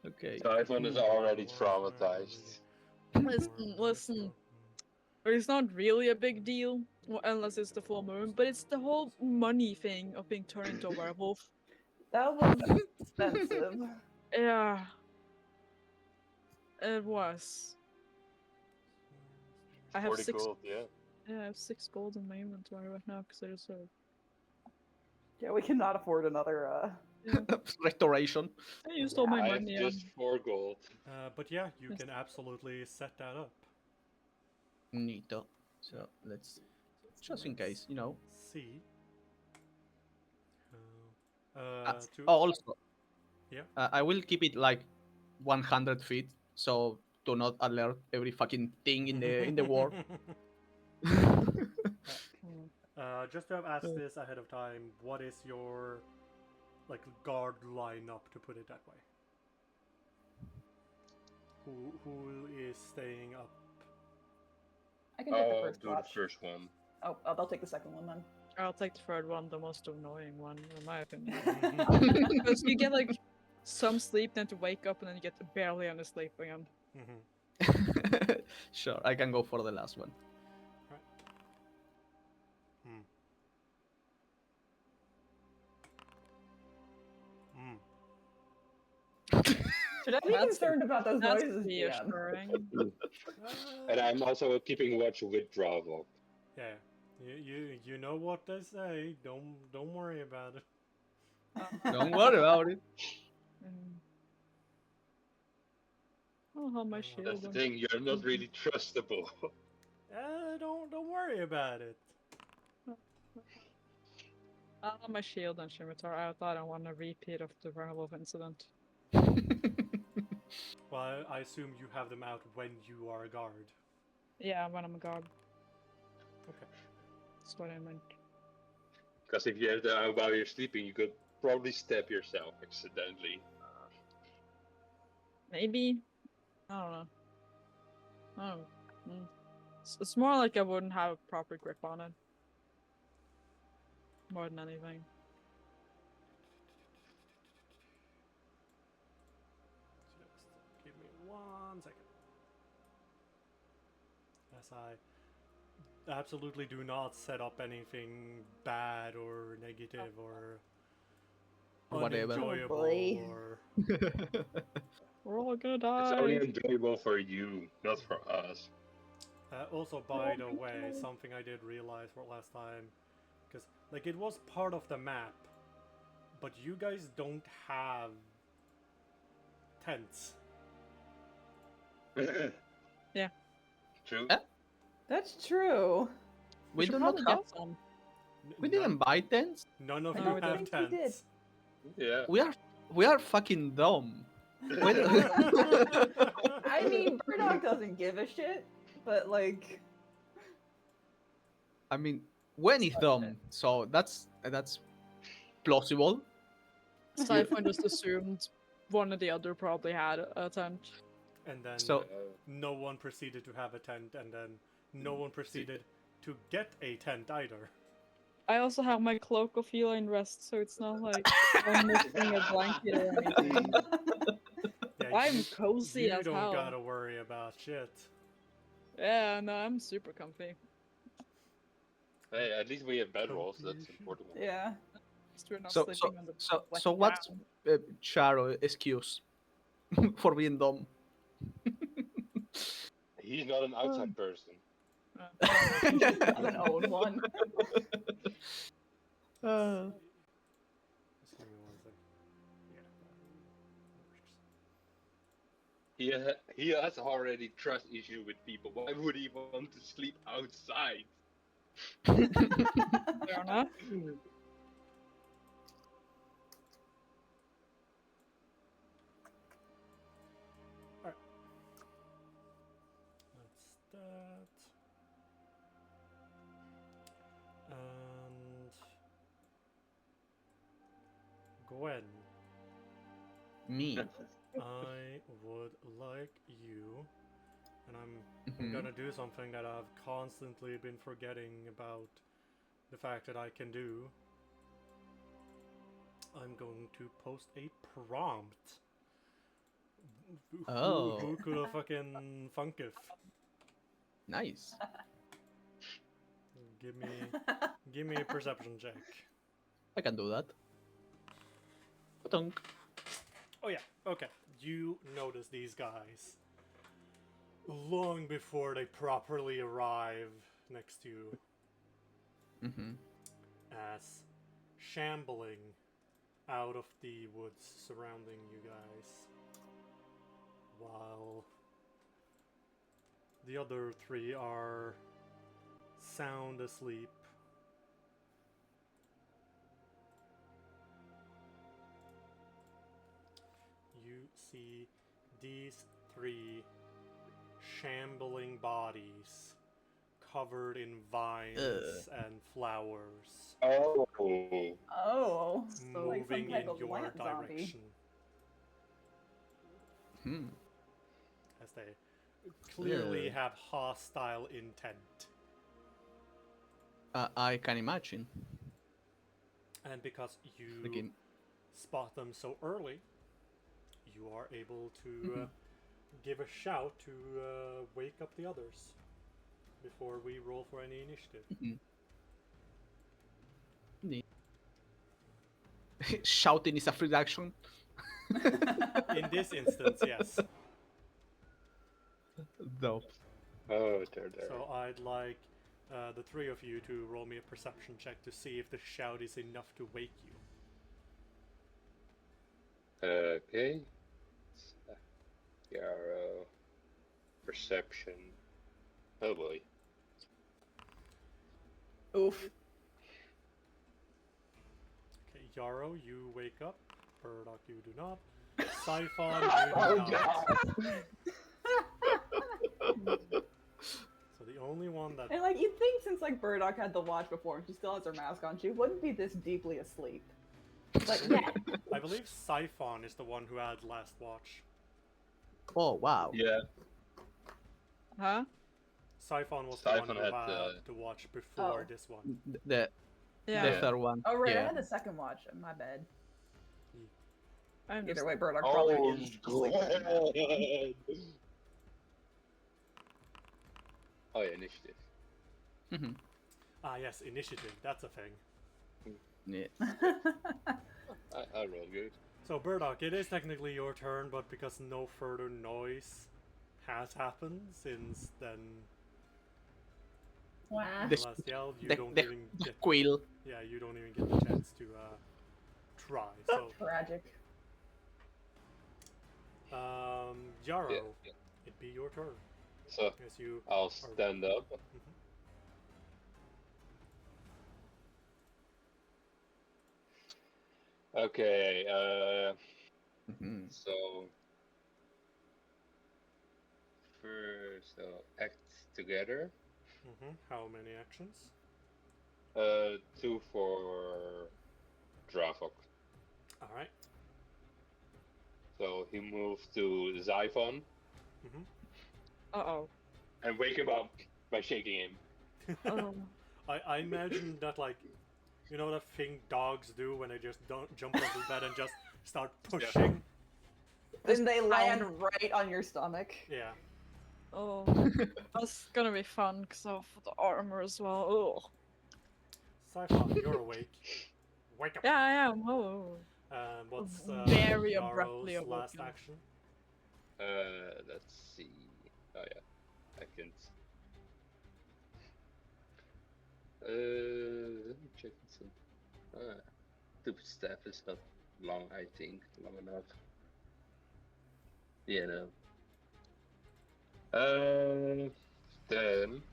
Okay. Typhon is already traumatized. Listen. It's not really a big deal, unless it's the full moon, but it's the whole money thing of being turned into a werewolf. That was expensive. Yeah. It was. I have 40 six. gold, yeah. Yeah, I have 6 gold in my inventory right now because I just Yeah, we cannot afford another. Restoration. I used all my I have money. just 4 gold. But yeah, you Yes. can absolutely set that up. Neato. So let's just in Let's case, you know. see. To Also, Yeah. I will keep it like 100 feet, so to not alert every fucking thing in the war. Just to have asked this ahead of time, what is your like guard lineup, to put it that way? Who is staying up? I can take the I'll first do watch. the first one. Oh, I'll take the second one then. I'll take the third one, the most annoying one, in my opinion. Because you get like some sleep, then to wake up, and then you get barely any sleep again. Sure, I can go for the last one. Should I be That's- concerned about those That's noises, GM? reassuring. And I'm also keeping watch with Dravok. Yeah, you know what they say. Don't worry about it. Don't worry about it. I'll have my shield That's the on. thing, you're not really trustable. Don't worry about it. I'll have my shield on Scimitar. I thought I want a repeat of the werewolf incident. Well, I assume you have them out when you are a guard. Yeah, when I'm a guard. Okay. That's what I meant. Because if you have them out while you're sleeping, you could probably stab yourself accidentally. Maybe. I don't know. Oh. It's more like I wouldn't have a proper grip on it. More than anything. Just give me 1 second. As I absolutely do not set up anything bad or negative or Whatever. unenjoyable Oh, boy. or We're all gonna It's die. only enjoyable for you, not for us. Also, by the way, something I did realize for last time, because like it was part of the map, but you guys don't have tents. Yeah. True. That's true. We should do not probably have. get some. We didn't buy tents. None of I you don't have think we did. tents. Yeah. We are fucking dumb. Wait- I mean, Burdock doesn't give a shit, but like, I mean, Gwen is dumb, so that's plausible. Siphon just assumed one or the other probably had a tent. And then So- no one proceeded to have a tent, and then no one proceeded to get a tent either. I also have my cloak of feline rest, so it's not like I'm missing a blanket or anything. Yeah, I'm cozy you as don't hell. gotta worry about shit. Yeah, no, I'm super comfy. Hey, at least we have bedrolls. That's important. yeah. Just we're not So sleeping on the wet what's ground. Charo excuse for being dumb? He's not an outside person. Doesn't own one. Just give me 1 second. Yeah, that works. He has already trust issue with people. Why would he want to sleep outside? Fair enough. That's that. And Gwen, Me. I would like you, and I'm Mhm. gonna do something that I've constantly been forgetting about the fact that I can do. I'm going to post a prompt. Oh. Who could have fucking funketh? Nice. Give me a perception check. I can do that. Ba-dunk. Oh yeah, okay. You notice these guys long before they properly arrive next to you Mhm. as shambling out of the woods surrounding you guys, while the other three are sound asleep. You see these three shambling bodies covered in vines and flowers Oh. Oh. So, like some moving type in of your plant zombie. direction Hmm. as they clearly Yeah. have hostile intent. I can imagine. And because you Again. spot them so early, you are able to Mhm. give a shout to wake up the others before we roll for any initiative. Neat. Shouting is a free action. In this instance, yes. Dope. Oh, there. So I'd like the three of you to roll me a perception check to see if the shout is enough to wake you. Okay. Yarrow. Perception. Oh boy. Oof. Okay, Yarrow, you wake up. Burdock, you do not. Siphon, you do not. So the only one that And like you'd think since like Burdock had the watch before and she still has her mask on, she wouldn't be this deeply asleep. But yeah. I believe Siphon is the one who had last watch. Oh wow. Yeah. Huh? Siphon was Siphon the one who had, had the watch before Oh. this one. The Yeah. third one. Oh right, I Yeah. had the second watch. My bad. I'm Either just way, Burdock Oh, probably is God. asleep. Oh yeah, initiative. Mhm. Ah yes, initiative. That's a thing. Yeah. I roll good. So Burdock, it is technically your turn, but because no further noise has happened since then, Wow. The- Celestial, you the- don't the- even The get quill. you don't even get the chance to try. So Tragic. Yarrow, Yeah. it'd be your turn. So As you I'll stand up. Okay. Mhm. So first, act together. how many actions? 2 for Dravok. All right. So he moved to Zyphon Uh-oh. and wake him up by shaking him. Oh. I imagine that, like, you know that thing dogs do when they just don't jump off the bed and just start pushing. Then they land right on your stomach. Yeah. Oh. That's gonna be fun because of the armor as well. Oh. Siphon, you're awake. Wake up. Yeah, I am. Oh. What's Very Yarrow's abruptly last awoken. action? Let's see. Oh yeah, I can. Let me check some. Stupid staff is not long. I think long enough. Yeah, no. Then.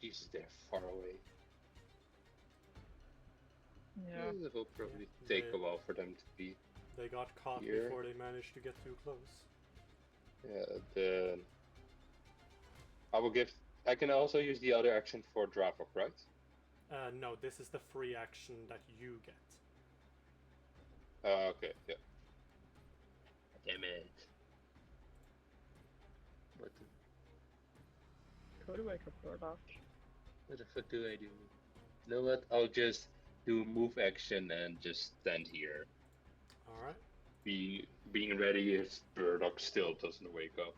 Jesus, they're far away. Yeah. It will probably take they- a while for them to be. They got caught Here. before they managed to get too close. Yeah, then. I will give. I can also use the other action for Dravok, right? No, this is the free action that you get. Okay, yeah. Damn it. What the, Go to wake up Burdock. what the fuck do I do? You know what? I'll just do move action and just stand here. All right. Being ready if Burdock still doesn't wake up.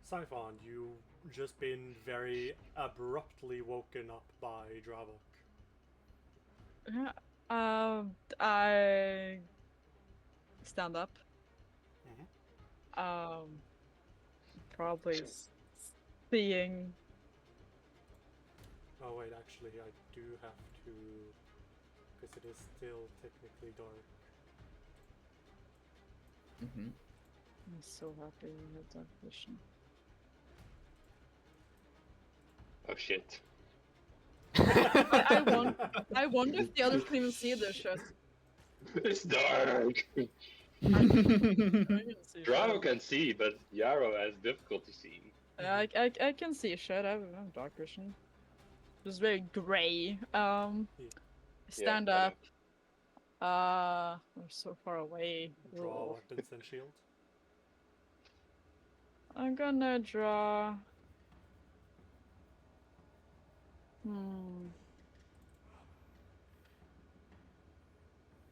Siphon, you've just been very abruptly woken up by Dravok. Yeah. I stand up. Probably seeing. Oh wait, actually, I do have to, because it is still technically dark. Mhm. I'm so happy we had that vision. Oh shit. I wonder if the others can even see this shit. It's dark! I can see Dravo shit. can see, but Yarrow has difficulty seeing. I can see shit. I have dark vision. It's very gray. Stand I know. up. I'm so far away. Draw Ugh. weapons and shield. I'm gonna draw.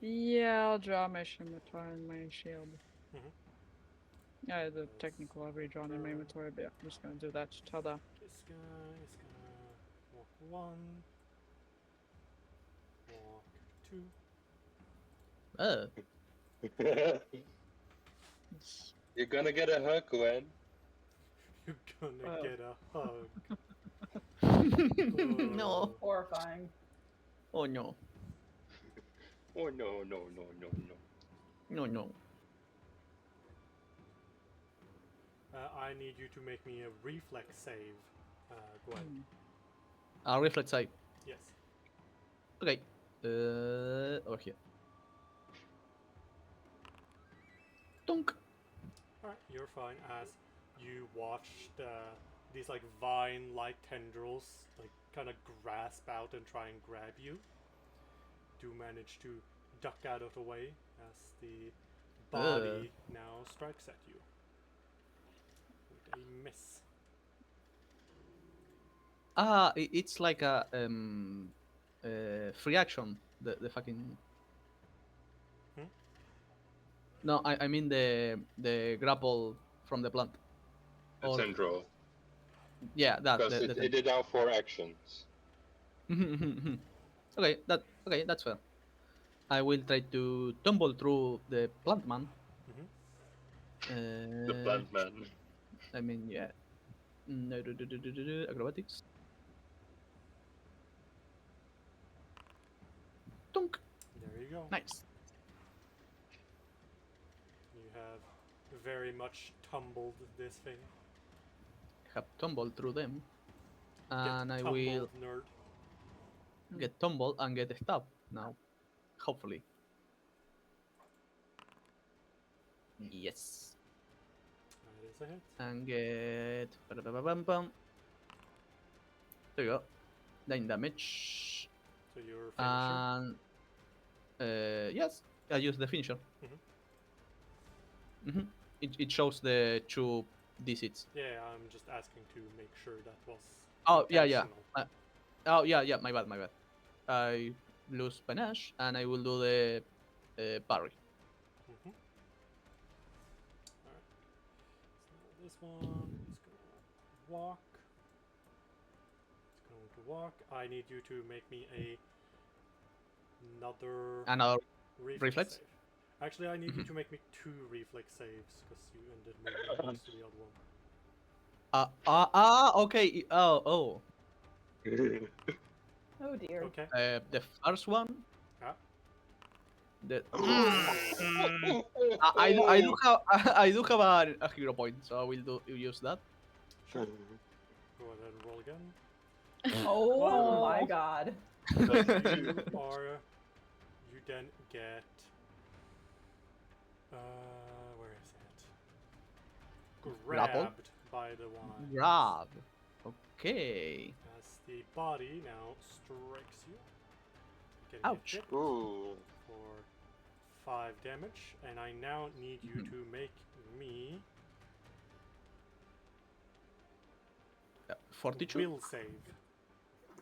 Yeah, I'll draw my scimitar and my shield. Mhm. Yeah, the technical I've redrawn in my inventory, but yeah, I'm just gonna do that. Tada. This guy is gonna walk 1, walk 2. Oh, You're gonna get a hug, Gwen. You're gonna Oh. get a hug. no. Oh. Horrifying. Oh no. Oh no, no, no, no, no. No, no. I need you to make me a reflex save, Gwen. Reflex save. Yes. Okay. Over here. Dunk. Alright, you're fine as you watch these like vine-like tendrils like kind of grasp out and try and grab you. Do manage to duck out of the way as the body now strikes at you with a miss. It's like a free action. The fucking. Hmm? No, I mean the grapple from the plant. The Or- tendril. Yeah, that. Because it did now 4 actions. Okay, that's fair. I will try to tumble through the plant man. The plant man. I mean, yeah. No, acrobatics. Dunk. There you go. Nice. You have very much tumbled this thing. Have tumbled through them, Get and I tumbled, will nerd. get tumbled and get stabbed now. Hopefully. Yes. That is a hit. And get. Ba-da-ba-ba-bam-bam. There you go. 9 damage. So you're finishing. And yes, I use the finisher. It shows the 2 d6. Yeah, I'm just asking to make sure that was. Oh, yeah, yeah. intentional. Oh yeah, my bad. I lose panache and I will do the parry. Mhm. Alright. So this one is gonna walk. It's going to walk. I need you to make me another Another reflex reflex? save. Actually, I need you to make me 2 reflex saves because you ended moving next to the other one. Okay. Oh. Oh dear. Okay. The first one. Ah. The Oh, I do have I do have a hero point, so I will use that. Sure. Go ahead and roll again. Oh my Wow. god. You then get where is it? Grapple? Grabbed by the one. Grab. Okay. As the body now strikes you. Getting Ouch. hit Ooh. for 5 damage, and I now need you to make me 42. will save.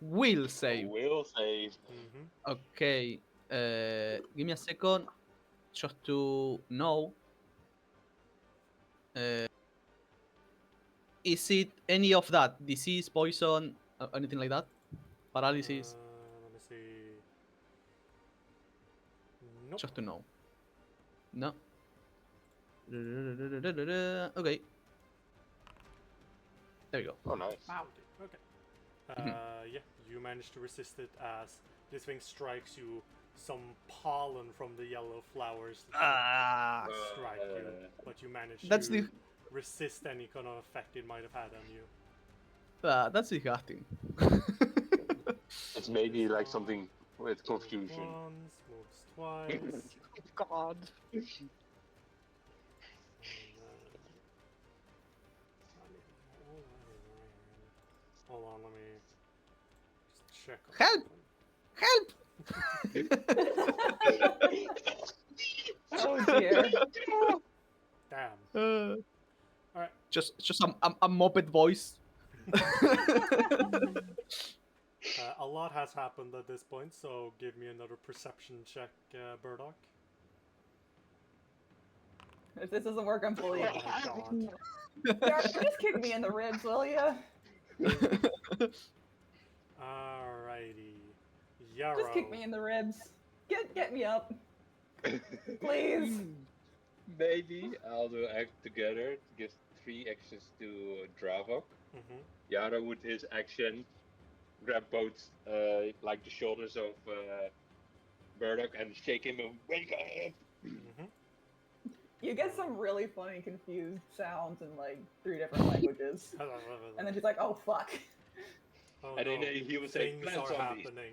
Will save. Will save. Mm-hmm. Okay. Give me a second, just to know. Is it any of that? Disease, poison, anything like that? Paralysis? Let me see. Nope. Just to know. No. Okay. There you go. Oh, nice. Wow. Okay. Mhm. Yeah, you managed to resist it as this thing strikes you. Some pollen from the yellow flowers strike you, but you managed That's to the- resist any kind of effect it might have had on you. That's disgusting. It's maybe like something with confusion. Once, moves twice. God. And hold on, let me just check. on Help! something. Help! Oh dear. Damn. Alright. Just a moped voice. A lot has happened at this point, so give me another perception check, Burdock. If this doesn't work, I'm fully. Oh my god. Yara, just kick me in the ribs, will ya? Alrighty. Yarrow. Just kick me in the ribs. Get me up, please. Maybe I'll do act together to give 3 actions to Dravok. Mm-hmm. Yara with his action grab both like the shoulders of Burdock and shake him and wake up. Mm-hmm. You get some really funny confused sounds in like 3 different languages. And then she's like, oh fuck. Oh, And then no. he was saying, Things "Plant are zombies." happening.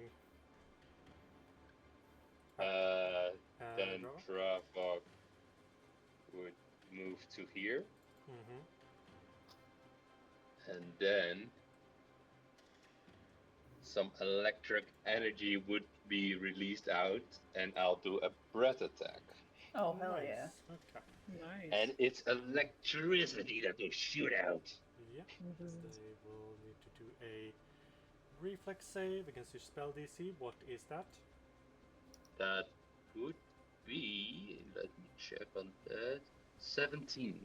Then Draw. Dravok would move to here, Mm-hmm. and then some electric energy would be released out, and I'll do a breath attack. Oh hell yeah. Okay. Nice. And it's electricity that will shoot out. Yep. Mhm. They will need to do a reflex save against your spell DC. What is that? That would be, let me check on that, 17.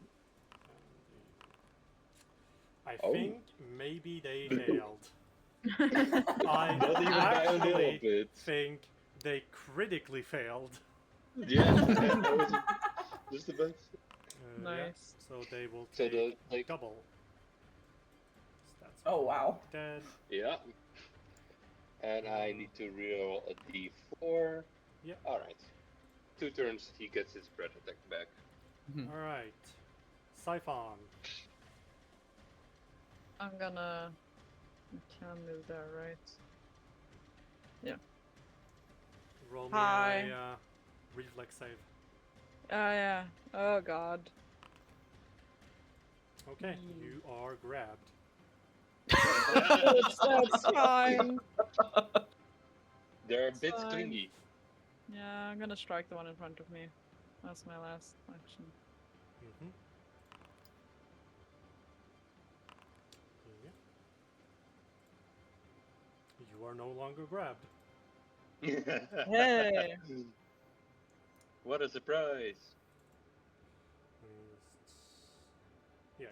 I Oh. think maybe they failed. I Not even by a little actually bit. think they critically failed. Yeah, that was just the best. Yeah, Nice. so they will So take the like, double. So that's Oh wow. dead. yeah. And I need to roll a d4. Yep. Alright. 2 turns, he gets his breath attack back. All right. Siphon. I'm gonna. I can move there, right? Roll me Hi. a reflex save. Yeah. Oh god. Okay, you are grabbed. That's fine. They're a bit Fine. clingy. Yeah, I'm gonna strike the one in front of me. That's my last action. Mm-hmm. You are no longer grabbed. Hey! What a surprise! Yeah.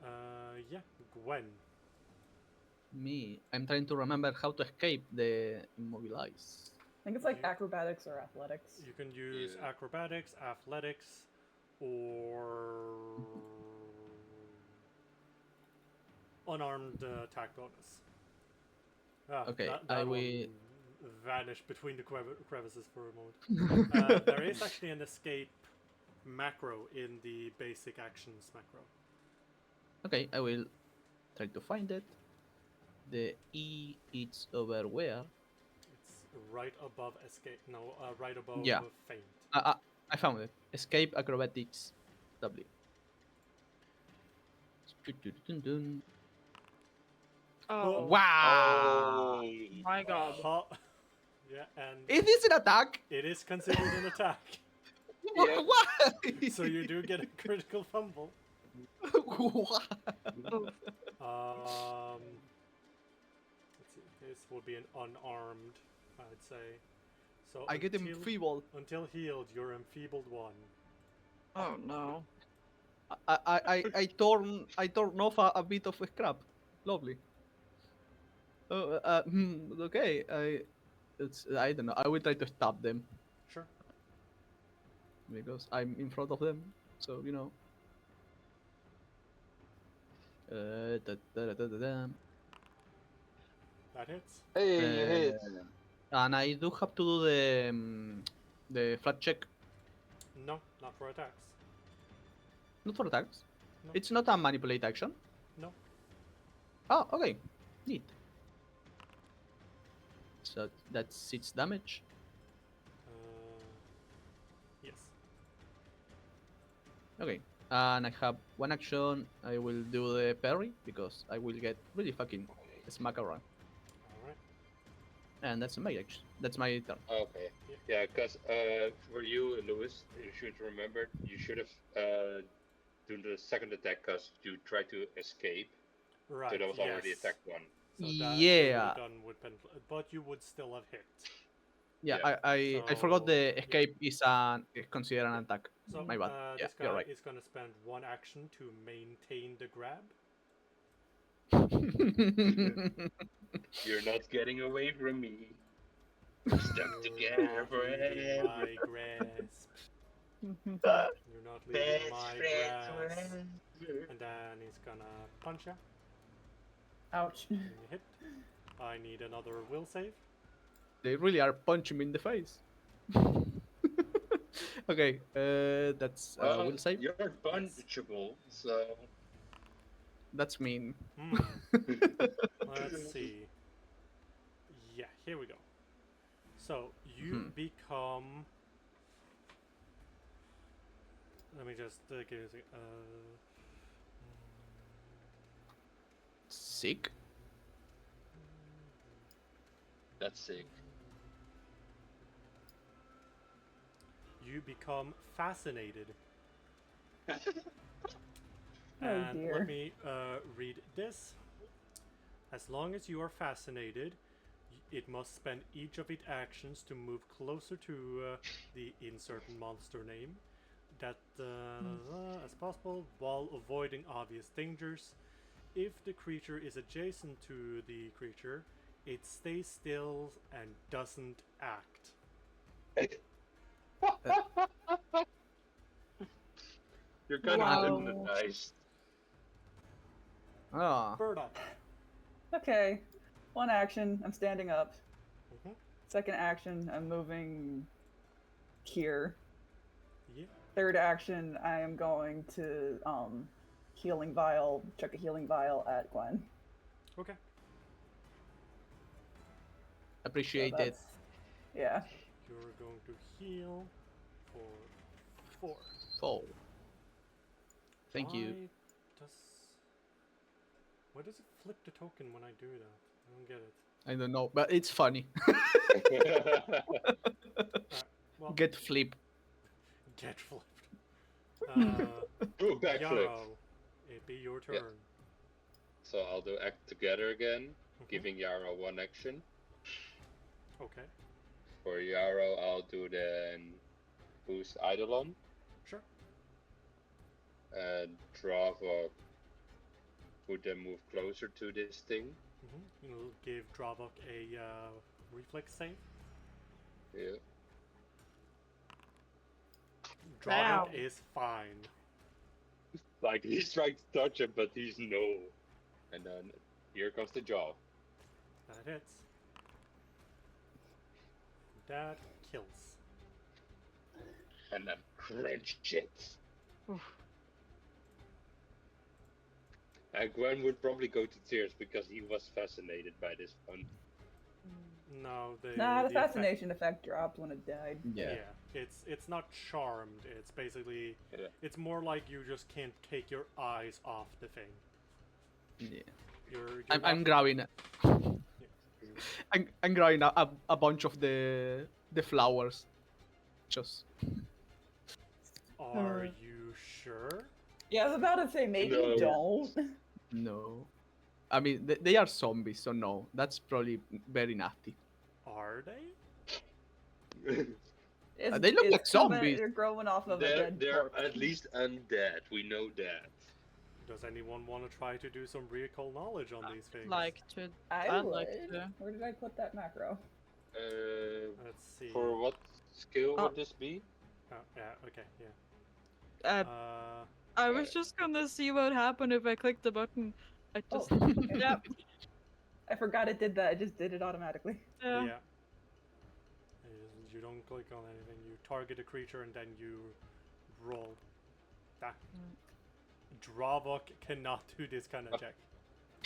Okay. Yeah. Gwen. Me, I'm trying to remember how to escape the immobilize. I think it's like You- acrobatics or athletics. You can use Yeah. acrobatics, athletics, or unarmed attack bonus. Okay, that I one will- vanished between the crevices for a moment. There is actually an escape macro in the basic actions macro. Okay, I will try to find it. The E, it's over where? It's right above escape. No, right above Yeah. feint. I found it. Escape acrobatics W. Dun-dun-dun-dun. Oh, Wow! Oh, my god. Ha- yeah, and Is this an attack? it is considered an attack. Yeah. Why? So you do get a critical fumble. Why? Oh, Let's see. This will be an unarmed, I'd say. So I get enfeebled. until healed, you're enfeebled 1. oh no. I torn off a bit of scrap. Lovely. Okay. I don't know. I will try to stab them Sure. because I'm in front of them. So you know. Da-da-da-da-da. That hits. hey, you hit. And I do have to do the flat check. No, not for attacks. Not for attacks. No. It's not a manipulate action. No. Oh, okay. Neat. So that's 6 damage. Yes. Okay. And I have 1 action. I will do the parry because I will get really fucking smack around. Alright. And that's my action. That's my turn. Okay. Yeah, because for you, Lewis, you should remember you should have do the second attack because you tried to escape. Right. So that was already yes. attack 1. So that you would Yeah. have done with but you would still have hit. Yeah, Yeah. I forgot the So, yeah. escape is considered an attack. So My bad. Yeah, this you're guy right. is gonna spend 1 action to maintain the grab. You're not getting away from me. We're stuck You're together not leaving forever. my grasp. You're not leaving Best my friends grasp. forever. And then he's gonna punch you. Ouch. And you hit. I need another will save. They really are punching me in the face. Okay, that's Well, will save. you're punchable, so That's mean. Let's see. Yeah, here we go. So you become. Let me just give you a second. Sick. that's sick. You become fascinated. Oh And dear. let me read this. As long as you are fascinated, it must spend each of its actions to move closer to the insert monster name that as possible while avoiding obvious dangers. If the creature is adjacent to the creature, it stays still and doesn't act. You're kind Wow. of hypnotized. Ah, Burdock. Okay. 1 action, I'm standing up. Mhm. Second action, I'm moving here. Yeah. Third action, I am going to healing vial, check a healing vial at Gwen. Okay. So appreciate it. that's- Yeah. You're going to heal for 4. Oh, thank you. Why does it flip the token when I do that? I don't get it. I don't know, but it's funny. Well, Get flip. get flipped. Do a backflip. Yarrow, it be your turn. Yeah. So I'll do act together again, Mhm. giving Yarrow 1 action. Okay, For Yarrow, I'll do then boost Eidolon sure. and Dravok would then move closer to this thing. You'll give Dravok a reflex save. Yeah. Dravok Wow. is fine. Like he's trying to touch him, but he's no. And then here comes the jaw. That hits. That kills. And then clench it. And Gwen would probably go to tears because he was fascinated by this one. No, Nah, the effect- fascination effect dropped when it died. Yeah. It's not charmed. It's basically Yeah. it's more like you just can't take your eyes off the thing. Yeah. You're I'm grabbing. I'm grabbing a bunch of the flowers. Just Are you sure? Yeah, I was about to say maybe No. don't. no. I mean, they are zombies, so no. That's probably very nasty. Are they? They look like coming- zombies. They're growing off of a dead they're corpse. at least undead. We know that. Does anyone want to try to do some recall knowledge on these things? Like to. I I'd would. like to. Where did I put that macro? Let's see. For what skill Oh. would this be? Yeah. Okay. Yeah. I was just gonna see what happened if I clicked the button. I Oh, just. okay. Yep. I forgot it did that. It just did it automatically. Yeah. Yeah. You don't click on anything. You target a creature and then you roll. That. Dravok cannot do this kind of check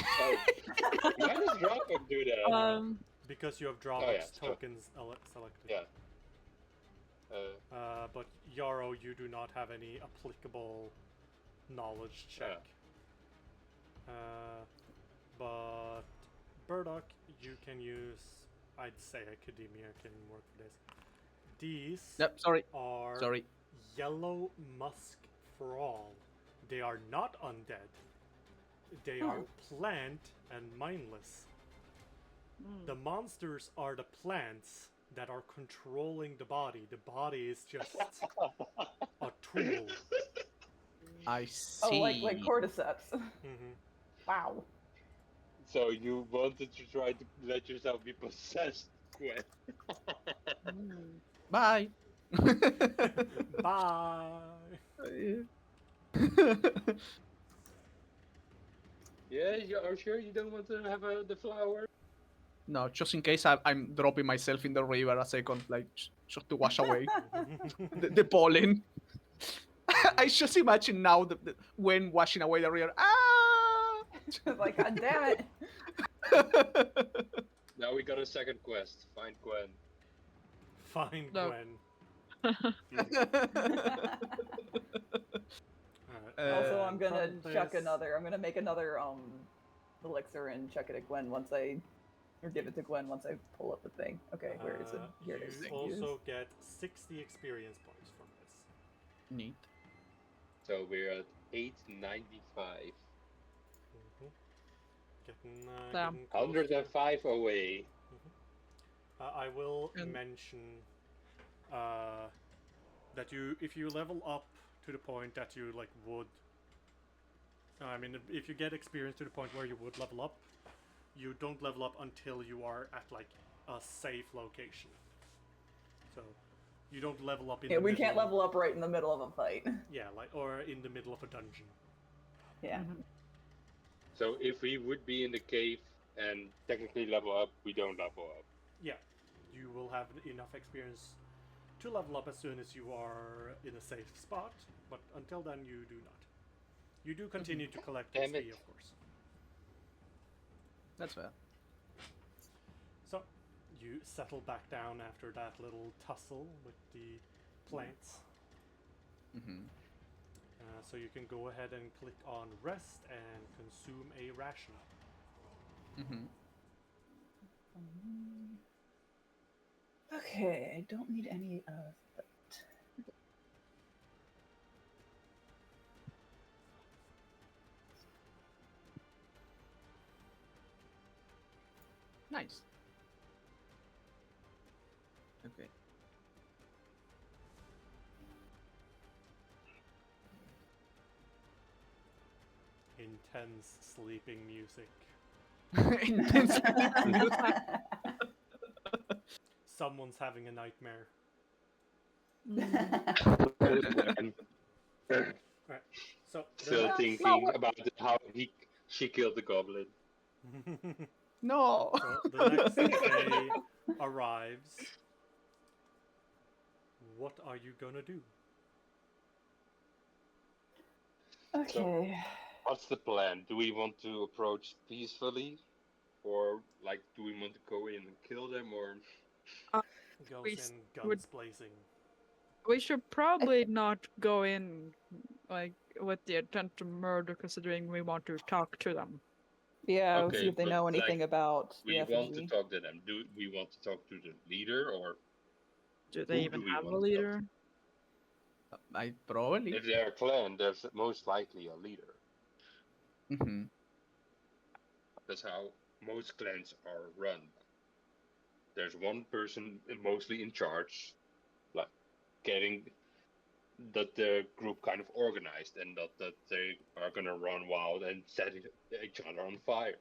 Oh. Why does Dravok do that? because you have yeah, Dravok's sure. tokens selected. Yeah. But Yarrow, you do not have any applicable knowledge check. But Burdock, you can use. I'd say Academia can work for this. These Yep. Sorry. are Sorry. yellow musk frall. They are not undead. They are plant and mindless. The monsters are the plants that are controlling the body. The body is just a tool. I see. Oh, like cordyceps. Mhm. Wow. So you wanted to try to let yourself be possessed, Gwen? Bye. Bye. Yeah, you are sure you don't want to have the flower? No, just in case I'm dropping myself in the river a second, like just to wash away the pollen. I just imagine now when washing away the river. Ah! Like, god damn it. Now we got a second quest. Find Gwen. Find No. Gwen. Alright, Also, Uh, I'm gonna from chuck this- another. I'm gonna make another elixir and chuck it at Gwen once I, or give it to Gwen once I pull up the thing. Okay, where is it? Here it is. You also get 60 experience points from this. Neat. So we're at 895. Getting, Damn. getting close to- 105 away. I will And- mention that if you level up to the point that you like would, I mean, if you get experience to the point where you would level up, you don't level up until you are at like a safe location. So you don't level up in Yeah, the we can't middle- level up right in the middle of a fight. Yeah, like or in the middle of a dungeon. Yeah. So if we would be in the cave and technically level up, we don't level up. Yeah, you will have enough experience to level up as soon as you are in a safe spot, but until then you do not. You do continue to collect Damn XP, it. of course. That's fair. So, you settle back down after that little tussle with the plants. Mm-hmm. So you can go ahead and click on rest and consume a ration. Mm-hmm. Okay, I don't need any of that. Nice. Okay. Intense sleeping music. Intense. Someone's having a nightmare. So, the Still next- thinking about how she killed the goblin. No. So the next day arrives. What are you gonna do? Okay. What's the plan? Do we want to approach peacefully? Or, like, do we want to go in and kill them? Or Goes We in s- guns would- blazing. We should probably not go in like with the intent to murder, considering we want to talk to them. Yeah, Okay, see if they but, know anything like, about we the want to effigy. talk to them? Do we want to talk to the leader? Or Do they Who even do we have a want to talk leader? I probably. if they're a clan, there's most likely a leader. Mm-hmm. That's how most clans are run. There's one person mostly in charge, like getting that the group kind of organized, and that they are gonna run wild and set each other on fire.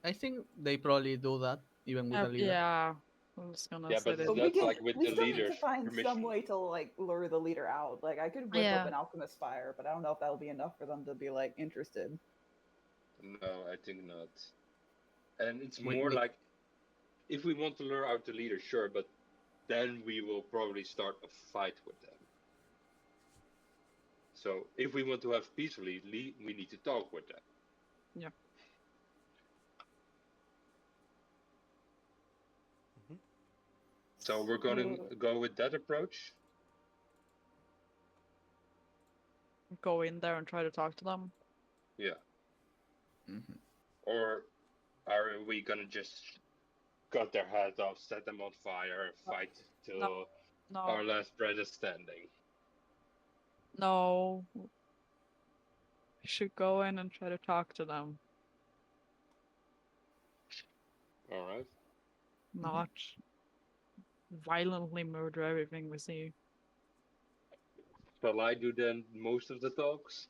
I think they probably do that even with a leader. Yeah, I was gonna Yeah, say but that. But we that's can, like with we the still need to leader's find some permission. way to like lure the leader out. Like I could whip up Yeah. an alchemist fire, but I don't know if that'll be enough for them to be like interested. No, I think not. And it's We- more we- like if we want to lure out the leader, sure, but then we will probably start a fight with them. So if we want to have peacefully, we need to talk with them. Yeah. So we're going to go with that approach. Go in there and try to talk to them. Yeah. Mhm. Or are we gonna just cut their heads off, set them on fire, fight till No. our last breath is standing? No. We should go in and try to talk to them. All right. Not violently murder everything we see. Shall I do then most of the talks?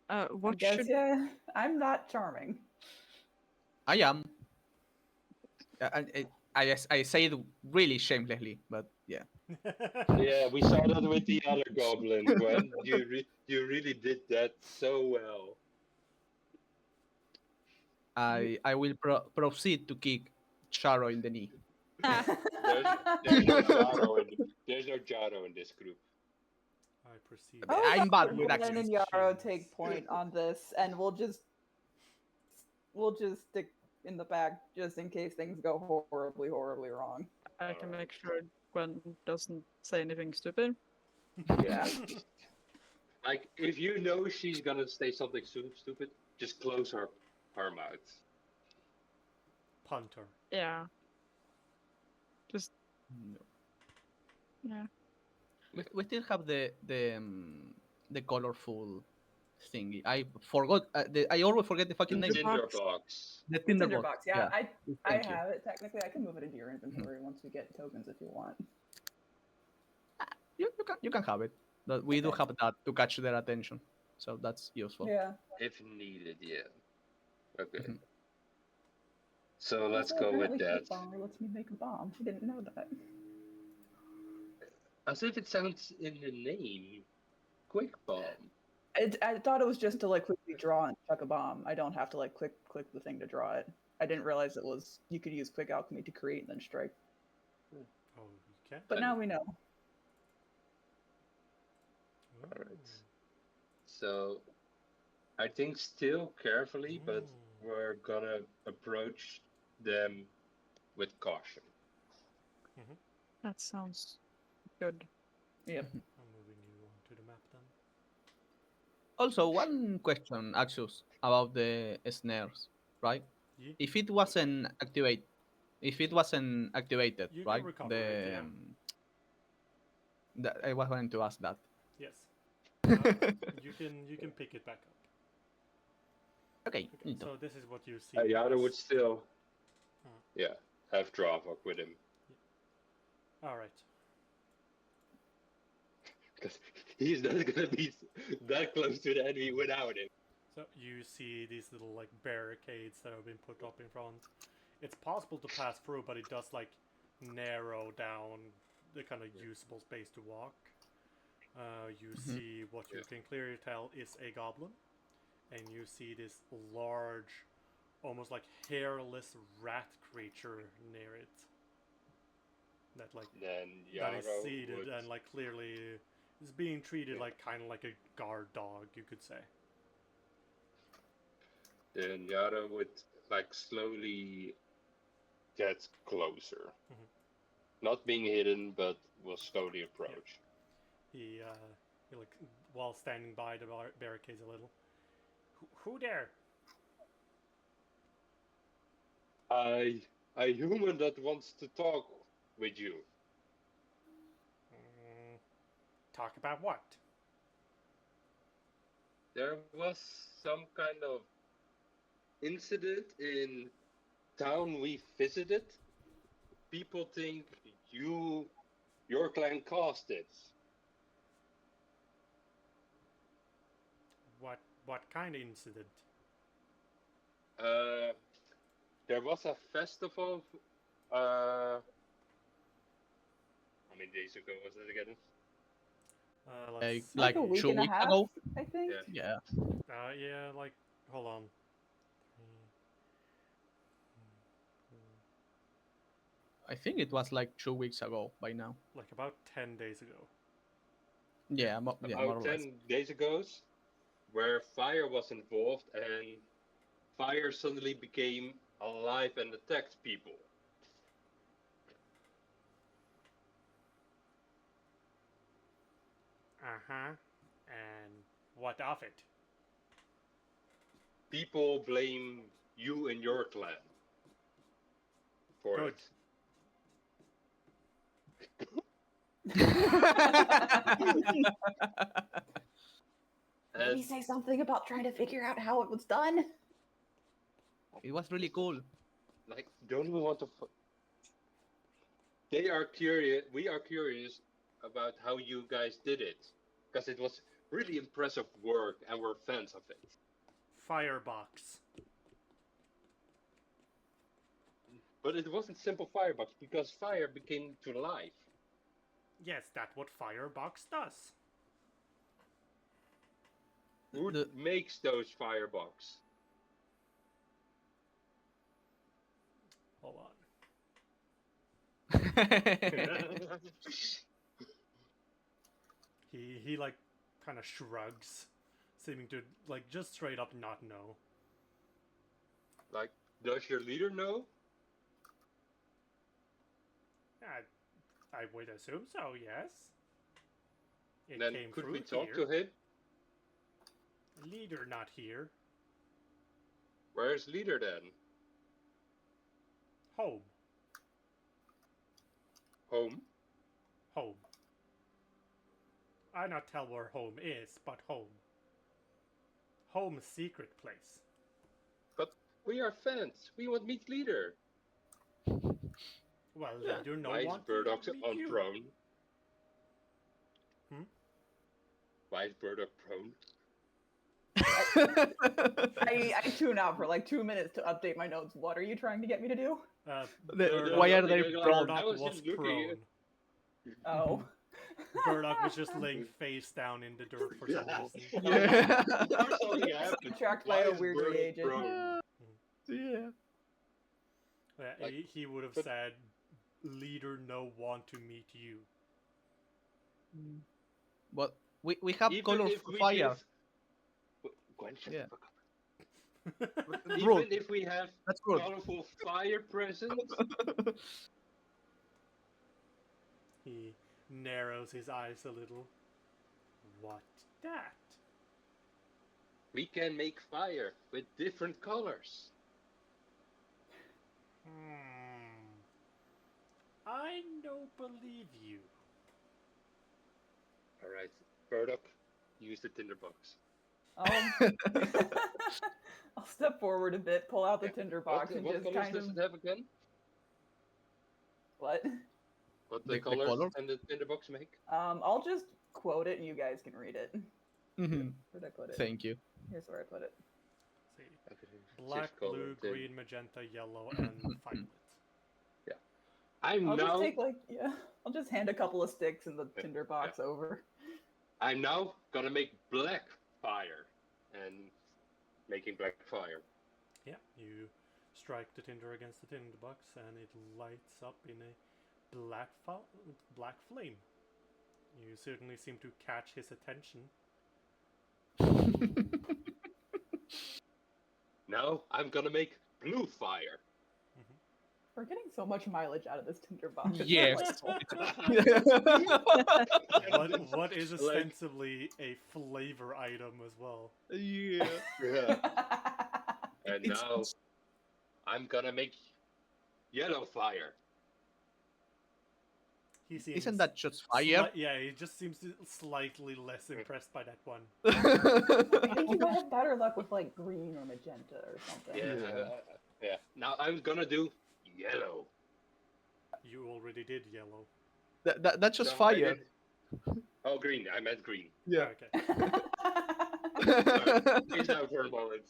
I What guess, should yeah, I'm not charming. I am. I say it really shamelessly, but yeah. Yeah, we saw that with the other goblin, Gwen. You really did that so well. I will proceed to kick Charo in the knee. There's no Jaro in this group. I perceive. Oh, I'm bad with Gwen accents. and Yarrow Shins. take point on this, and we'll just stick in the back just in case things go horribly, horribly wrong. I can make sure Gwen doesn't say anything stupid. Yeah. Like, if you know she's gonna say something stupid, just close her mouth. Punter. Yeah. Just No. yeah. We still have the colorful thingy. I forgot. I always forget the fucking name. Tinderbox. The Tinderbox, yeah. I Thank you. have it technically. I can move it into your inventory once we get tokens if you want. You can have it. But we do Okay. have that to catch their attention, so that's useful. Yeah. If needed, yeah. Okay. Mhm. So let's Also, go with apparently that. Quick Bomber lets me make a bomb. I didn't know that. As if it sounds in the name. Quick bomb. I thought it was just to like quickly draw and chuck a bomb. I don't have to like click the thing to draw it. I didn't realize it was you could use quick alchemy to create and then strike. Oh, you can. But now we know. Alright. So, I think still carefully, but we're gonna approach them with caution. That sounds good. Yep. I'm moving you onto the map then. Also, one question, Axus, about the snares, right? Ye- If it wasn't activated, You can right? recover it, yeah. I was going to ask that. Yes. You can pick it back up. Okay. Okay, neato. so this is what you see. Yada as- would still, Hmm. yeah, have Dravok with him. All right. Because he's not gonna be that close to the enemy without him. So you see these little like barricades that have been put up in front. It's possible to pass through, but it does like narrow down the kind of usable space to walk. You see what you can clearly tell is a goblin, and you see this large, almost like hairless rat creature near it. That like Then that is Yaro seated would, and like clearly is being treated Yeah. like kind of like a guard dog, you could say. then Yara would like slowly get closer. Mhm. Not being hidden, but will slowly approach. He like while standing by the barricades a little. Who there? A human that wants to talk with you. Talk about what? There was some kind of incident in town we visited. People think your clan caused it. What kind of incident? There was a festival. How many days ago was it again? Let's see. Like a week 2 and a weeks half, ago. I think. Yeah. Yeah. Yeah, like hold on. I think it was like 2 weeks ago by now. Like about 10 days ago. Yeah, more or About less. 10 days ago, where fire was involved and fire suddenly became alive and attacked people. Uh-huh. And what of it? People blame you and your clan for Good. it. Maybe say something about trying to figure out how it was done. It was really cool. Like, don't we want to? They are curious. We are curious about how you guys did it, because it was really impressive work, and we're fans of it. Firebox. But it wasn't simple firebox because fire became to life. Yes, that's what Firebox does. Who The- makes those firebox? Hold on. He like kind of shrugs, seeming to like just straight up not know. Like, does your leader know? I would assume so. Yes. It Then came could through we talk here. to him? Leader not here. Where's leader then? Home. Home? Home. I not tell where home is, but home. Home's secret place. But we are fans. We want meet leader. Well, Yeah. leader no Why is want Burdock to meet on you. prone? Hmm? Why is Burdock prone? I tune out for like 2 minutes to update my notes. What are you trying to get me to do? Why are they Because, prone? I Burdock was was just looking at- prone. Oh. Burdock was just laying face down in the dirt for some reason. Yeah. Or something happened. Tracked Why by a is weird Burdock reagent. prone? Yeah. Like, He would have but- said, leader no want to meet you. But we have Even color if we fire. give- Gwen, shut Yeah. the fuck up. Even Rude. if we have That's good. colorful fire presents, He narrows his eyes a little. What that? we can make fire with different colors. I no believe you. Alright, Burdock, use the tinderbox. I'll step forward a bit, pull out the Yeah. tinderbox, and What just colors kind does of it have again? what? What The the colors color? and the tinderbox make? I'll just quote it, and you guys can read it. Mhm. Where'd I put it? Thank you. Here's where I put it. See, Okay, black, six color blue, tin. green, magenta, yellow, and violet. I'm I'll now just take I'll just hand a couple of sticks and the tinderbox over. I'm now gonna make black fire and making black fire. Yeah, you strike the tinder against the tinderbox, and it lights up in a black flame. You certainly seem to catch his attention. Now I'm gonna make blue fire. We're getting so much mileage out of this tinderbox. It's Yes. What is Like- ostensibly a flavor item as well. Yeah. Yeah. delightful. And It's- now I'm gonna make yellow fire. He seems Isn't that just fire? yeah, he just seems slightly less impressed by that one. I think you might have better luck with like green or magenta or something. Yeah. Yeah. Now I'm gonna do yellow. You already did yellow. That's just No, I fire. did- Oh, green. I meant green. Yeah. Okay. Please down for a moment.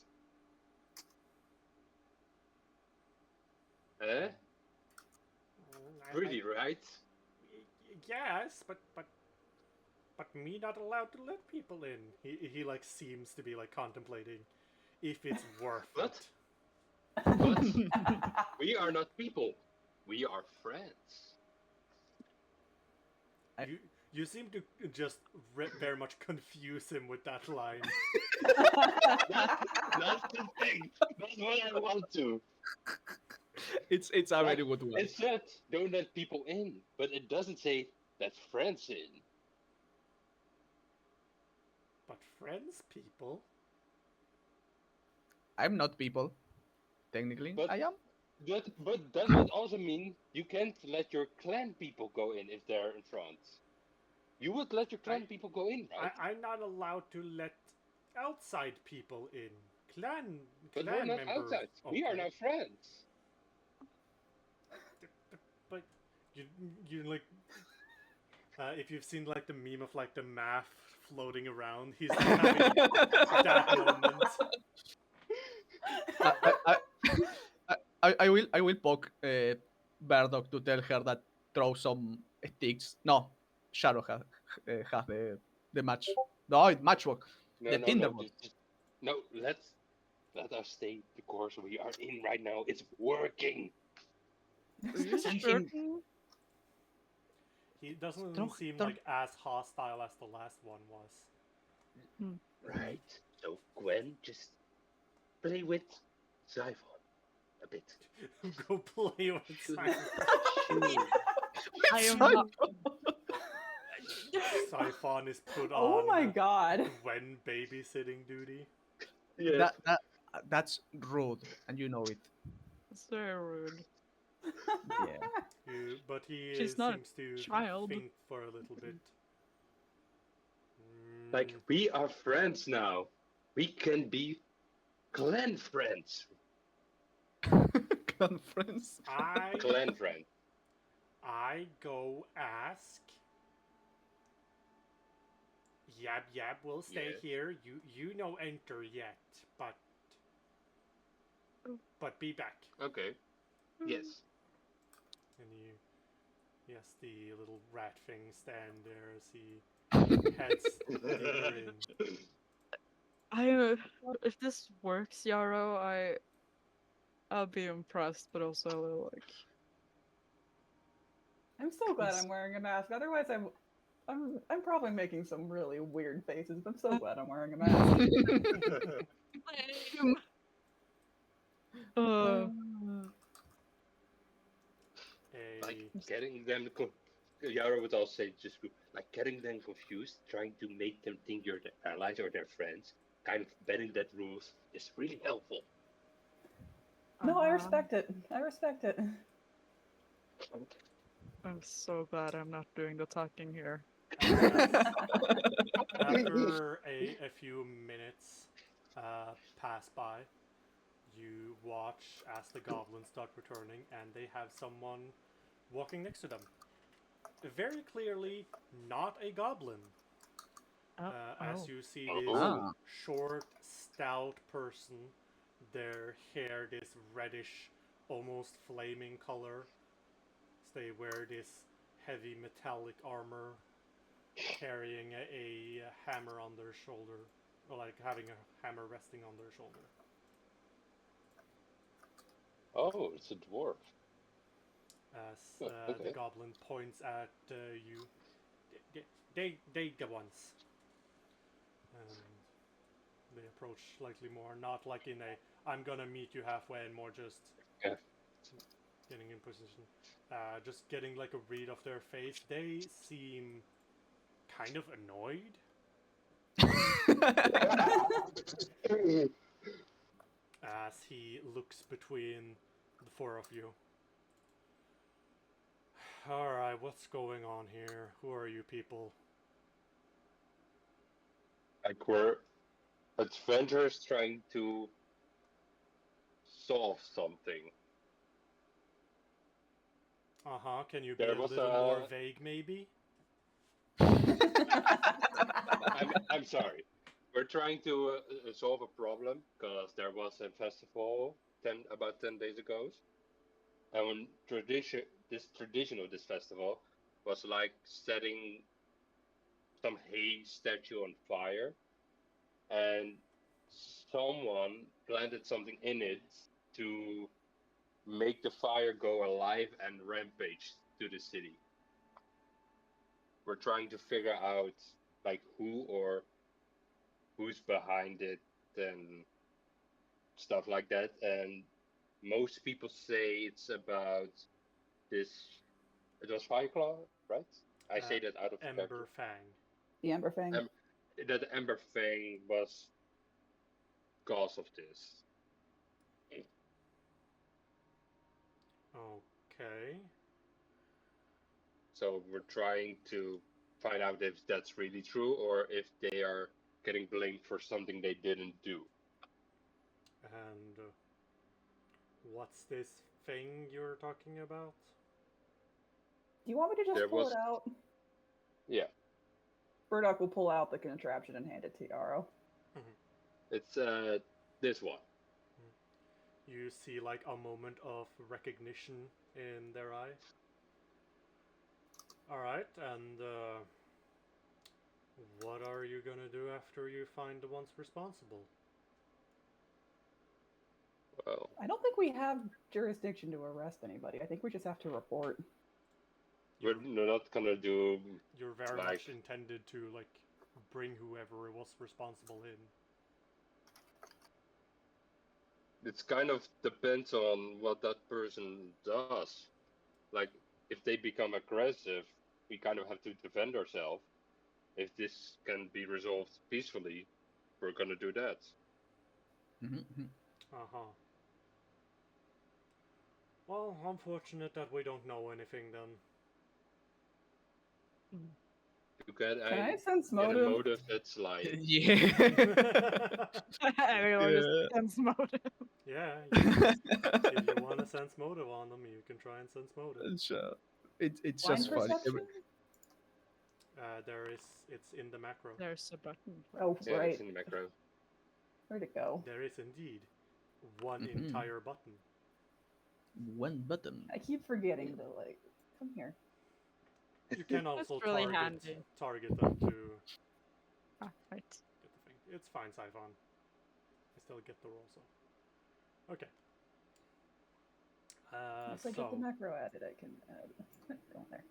Eh? Pretty, right? Yes, but me not allowed to let people in. He like seems to be like contemplating if it's worth What? it. But we are not people. We are friends. You seem to just very much confuse him with that line. That's the thing. That's what I want to. It's a very good one. It said don't let people in, but it doesn't say let friends in. But friends, people. I'm not people. Technically, But- I am. But does it also mean you can't let your clan people go in if they're in front? You would let your clan I- people go in, right? I'm not allowed to let outside people in. Clan But we're not members. outside. We are okay. now friends. But you like if you've seen like the meme of like the math floating around, he's like, having that moment. I will poke Bardock to tell her that throw some sticks. No, Shadow have the match. No, it matchwork. No, The no, Tinder no. bot. No, let us stay the course we are in right now. It's working. Are you Thinking- certain? He doesn't Throw- seem throw- like as hostile as the last one was. Right. So Gwen, just play with Zyphon a bit. Go play with Shoot. Siphon. Shoot. I am not. Siphon is put Oh on my god. Gwen babysitting duty. Yeah. That's rude, and you know it. It's very rude. Yeah. But he She's not a seems to child. think for a little bit. Like Mm, we are friends now. We can be clan friends. Conference. Clan friends. I go ask. Yab will stay Yeah. here. You no enter yet, but be back. Okay. Yes. And yes, the little rat thing stand there as he heads deeper in. If this works, Yarrow, I'll be impressed, but also a little like. I'm so glad I'm wearing a mask. Otherwise, I'm probably making some really weird faces. But I'm so glad I'm wearing a mask. Lame. Like A getting them. Yara would also say just like getting them confused, trying to make them think you're their allies or their friends, kind of bending that rules is really helpful. No, I respect it. I respect it. I'm so glad I'm not doing the talking here. after a few minutes pass by, you watch as the goblins start returning, and they have someone walking next to them. Very clearly, not a goblin. As you see this Ah. short, stout person, their hair this reddish, almost flaming color. They wear this heavy metallic armor, carrying a hammer on their shoulder, or like having a hammer resting on their shoulder. Oh, it's a dwarf. As Oh, the okay. goblin points at you. They the ones. And they approach slightly more, not like in a I'm gonna meet you halfway, and more just Yeah. getting in position. Just getting like a read of their face. They seem kind of annoyed. As he looks between the four of you. Alright, what's going on here? Who are you people? Like we're adventurers trying to solve something. Uh-huh, can you be There a was little more a- vague maybe? I'm sorry. We're trying to solve a problem because there was a festival about 10 days ago, and when tradition of this festival was like setting some hay statue on fire, and someone planted something in it to make the fire go alive and rampage to the city. We're trying to figure out like who or who's behind it and stuff like that. And most people say it's about this. It was Fireclaw, right? I say that out of Ember character. Fang. The Ember Fang. That Ember Fang was cause of this. Okay. So we're trying to find out if that's really true or if they are getting blamed for something they didn't do. And what's this thing you're talking about? Do you want me to just There pull was- it out? Yeah, Burdock will pull out the contraption and hand it to Yarrow. it's this one. You see like a moment of recognition in their eye. Alright, and what are you gonna do after you find the ones responsible? Well, I don't think we have jurisdiction to arrest anybody. I think we just have to report. we're not gonna do. You're very like- much intended to like bring whoever was responsible in. It's kind of depends on what that person does. Like, if they become aggressive, we kind of have to defend ourselves. If this can be resolved peacefully, we're gonna do that. Uh-huh. Well, unfortunate that we don't know anything then. You get Can I sense get a motive? motive that's like Yeah. Everyone just Yeah. sense motive. Yeah, if you want to sense motive on them, you can try and sense motive. It's Blind just funny. perception? It's in the macro. There's a button. Oh, yeah, right. it's in the macro. Where'd it go? There is indeed one Mhm. entire button. One button. I keep forgetting to, like, come here. You can also really handy. target them to Ah, right. get the thing. It's fine, Siphon. I still get the roll, so. Okay. Once I get the macro added, I can add. Go on there.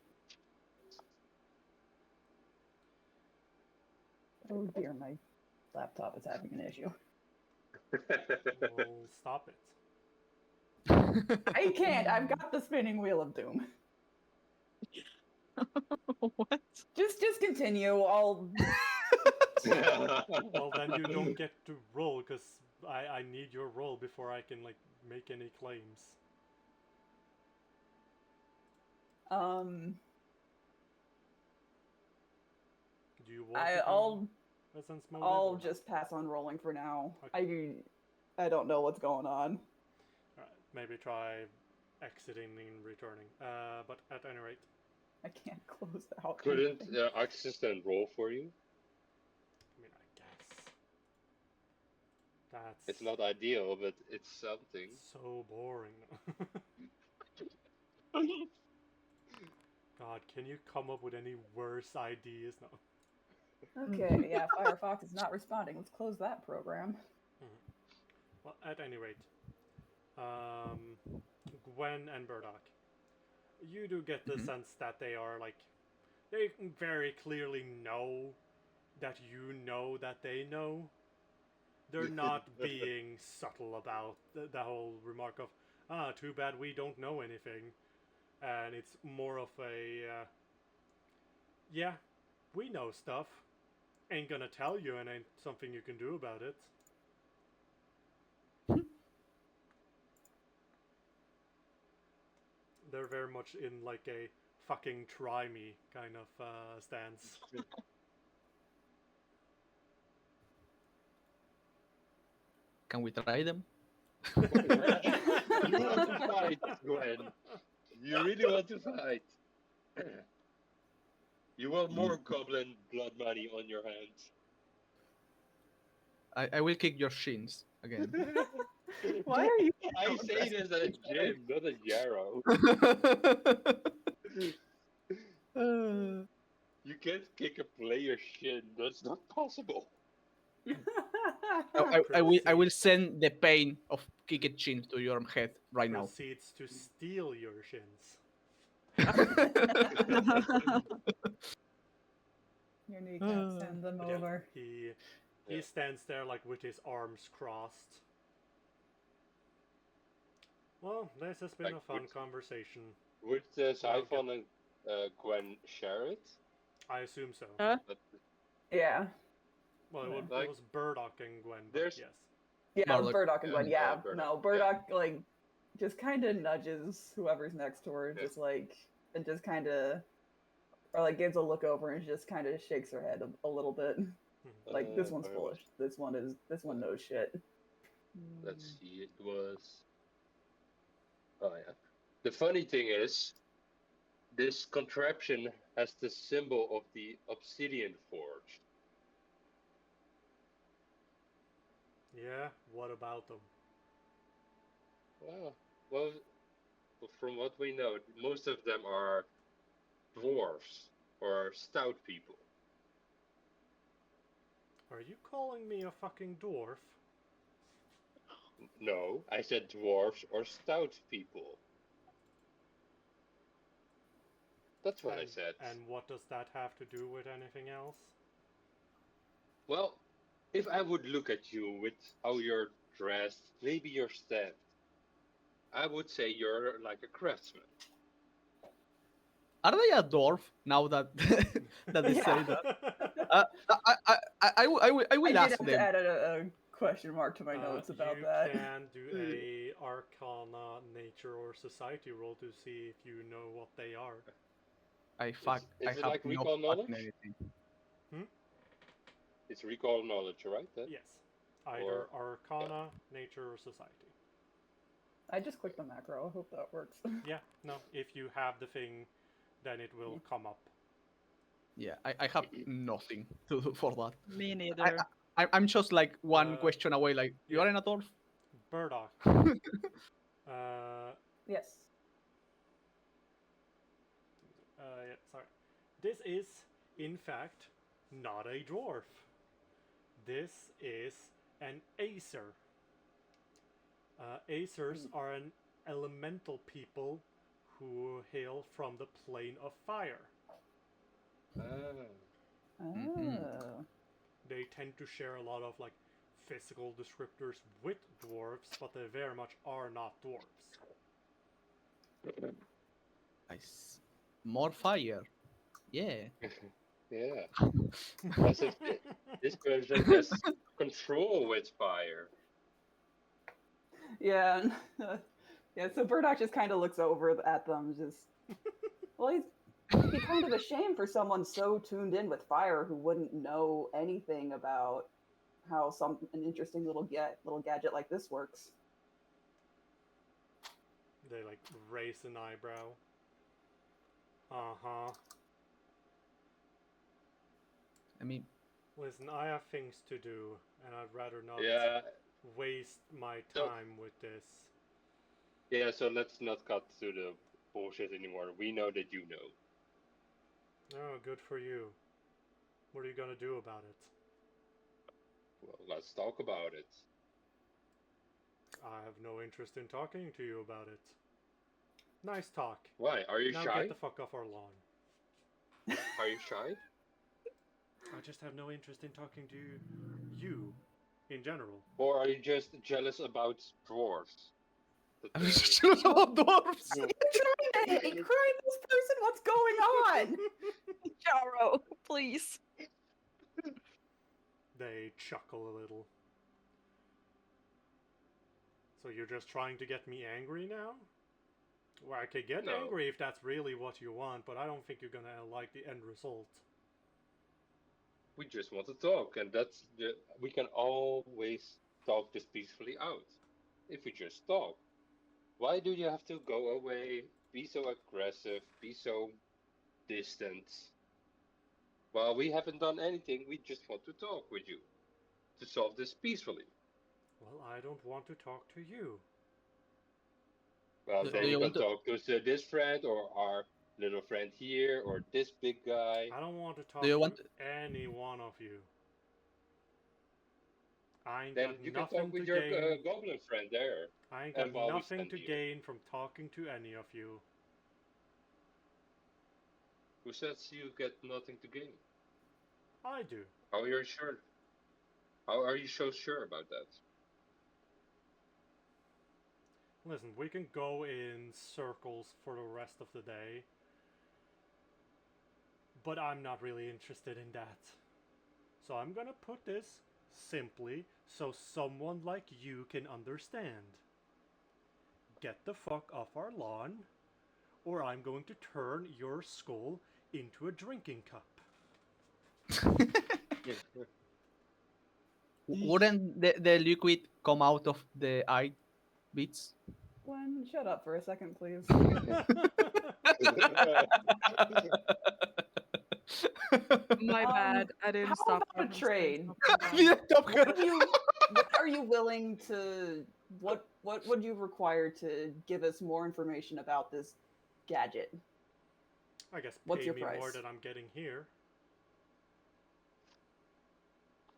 Oh dear, my laptop is having an issue. we'll stop it. I can't. I've got the spinning wheel of doom. What? Just continue. I'll. Well, then you don't get to roll because I need your roll before I can like make any claims. Do you want? to I'll a sense motive, I'll or- just pass on rolling for now. Okay. I don't know what's going on. Alright, maybe try exiting and returning. But at any rate, I can't close out. Couldn't anything. assistant roll for you? I mean, I guess that's It's not ideal, but it's something. so boring. God, can you come up with any worse ideas? No. Okay, yeah, Firefox is not responding. Let's close that program. Well, at any rate, Gwen and Burdock, you do get the Mhm. sense that they are like, they very clearly know that you know that they know. They're not being subtle about the whole remark of, too bad we don't know anything. And it's more of a, yeah, we know stuff. Ain't gonna tell you and ain't something you can do about it. They're very much in like a fucking try me kind of stance. Can we try them? You want to fight, Gwen. You really want to fight. You want more goblin blood money on your hands. I will kick your shins again. Why are you? I say this at a gym, not a Yarrow. You can't kick a player's shin. That's not possible. I will send the pain of kicked shins to your head right now. Proceeds to steal your shins. Your kneecap, send them But yeah, over. he Yeah. stands there like with his arms crossed. Well, this has been Like a fun with- conversation. Would Siphon and Gwen share it? I assume so. But Yeah. Well, it Like- was Burdock and Gwen, but There's- yes. Yeah, Burdock. Burdock and Gwen. Yeah, Burdock, no, yeah. Burdock like just kind of nudges whoever's next to her, Yeah. just like and just kind of Or like gives a look over and just kind of shakes her head a little bit. Like this one's very much. foolish. This one knows shit. Let's see. It was. Oh yeah. The funny thing is, this contraption has the symbol of the Obsidian Forge. Yeah, what about them? Well, from what we know, most of them are dwarves or stout people. Are you calling me a fucking dwarf? No, I said dwarves or stout people. That's what I said. And what does that have to do with anything else? Well, if I would look at you with how you're dressed, maybe you're stabbed, I would say you're like a craftsman. Are they a dwarf now that that they say that? I will I did ask have to them. add a question mark to my notes about that. You can do a Arcana, Nature, or Society roll to see if you know what they are. I Is have it like no recall fucking knowledge? anything. It's recall knowledge, right? Yes. Either Arcana, Nature, or Society. I just clicked the macro. I hope that works. Yeah, no. If you have the thing, then it will come up. Yeah, I have nothing to do for that. Me neither. I'm just like one Uh, question away. Like, you yeah. are in a dwarf? Burdock. Yes. Yeah, sorry. This is, in fact, not a dwarf. This is an Acer. Acers are an elemental people who hail from the plane of fire. Oh. They tend to share a lot of like physical descriptors with dwarves, but they very much are not dwarves. More fire. Yeah. Yeah. As if this person has control with fire. Yeah. Yeah, so Burdock just kind of looks over at them, just. Well, it'd be kind of a shame for someone so tuned in with fire who wouldn't know anything about how an interesting little gadget like this works. They like raise an eyebrow. Uh-huh. I mean, Listen, I have things to do, and I'd rather not waste my So- time with this. Yeah, so let's not cut to the bullshit anymore. We know that you know. Oh, good for you. What are you gonna do about it? Well, let's talk about it. I have no interest in talking to you about it. Nice talk. Why? Are you Now shy? get the fuck off our lawn. Are you shy? I just have no interest in talking to you, in general. Or are you just jealous about dwarves? That I'm they're- just about dwarves. you- Trying to hate crime this person. What's going on? Jaro, please. They chuckle a little. So you're just trying to get me angry now? Well, I could get No. angry if that's really what you want, but I don't think you're gonna like the end result. We just want to talk, and we can always talk this peacefully out. If we just talk. Why do you have to go away, be so aggressive, be so distant? Well, we haven't done anything, we just want to talk with you. To solve this peacefully. Well, I don't want to talk to you. Well, Do then you you can want to- talk to this friend, or our little friend here, or this big guy. I don't want to talk Do you to want any one of you. I ain't Then got you can nothing talk with to your gain. goblin friend there. I ain't and got while we nothing stand to here. gain from talking to any of you. Who says you get nothing to gain? I do. How are you sure? How are you so sure about that? Listen, we can go in circles for the rest of the day. But I'm not really interested in that. So I'm gonna put this simply so someone like you can understand. Get the fuck off our lawn, or I'm going to turn your skull into a drinking cup. Wouldn't the liquid come out of the eye bits? Gwen, shut up for a second, please. My bad. I didn't How stop about a her from saying trade? something dumb. What are you willing to? What would you require to give us more information about this gadget? I guess What's pay your me more price? than I'm getting here.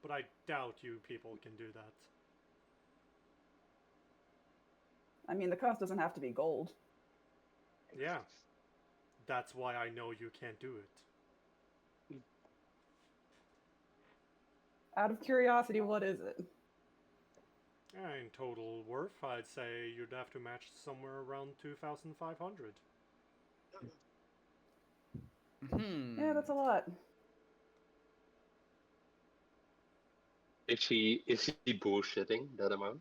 But I doubt you people can do that. I mean, the cost doesn't have to be gold. Yeah. That's why I know you can't do it. Out of curiosity, what is it? In total worth, I'd say you'd have to match somewhere around 2,500. Yeah, that's a lot. Is he bullshitting that amount?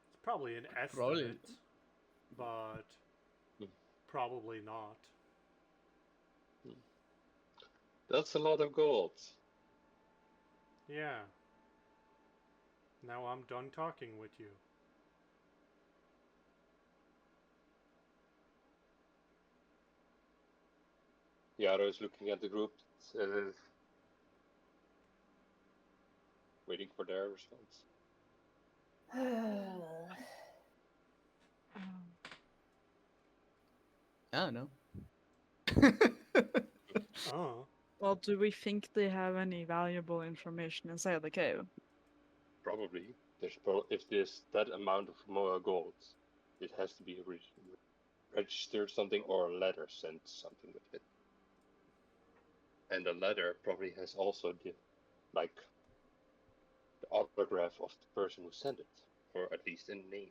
It's probably an estimate, Probably. but Hmm. probably not. That's a lot of gold. Yeah. Now I'm done talking with you. Yaro is looking at the group, waiting for their response. I don't know. Oh. Well, do we think they have any valuable information inside the cave? Probably. If there's that amount of more gold, it has to be registered something or a letter sent something with it. And the letter probably has also the autograph of the person who sent it, or at least a name.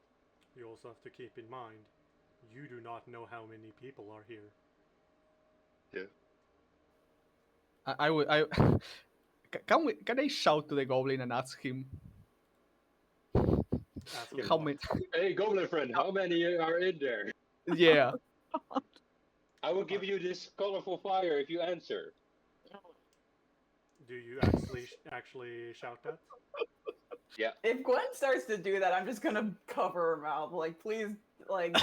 You also have to keep in mind, you do not know how many people are here. Yeah. I would. Can I shout to the goblin and ask him Ask him how what. many? Hey, goblin friend, how many are in there? Yeah. I will give you this colorful fire if you answer. Do you actually shout that? Yeah. If Gwen starts to do that, I'm just gonna cover her mouth. Like, please, like,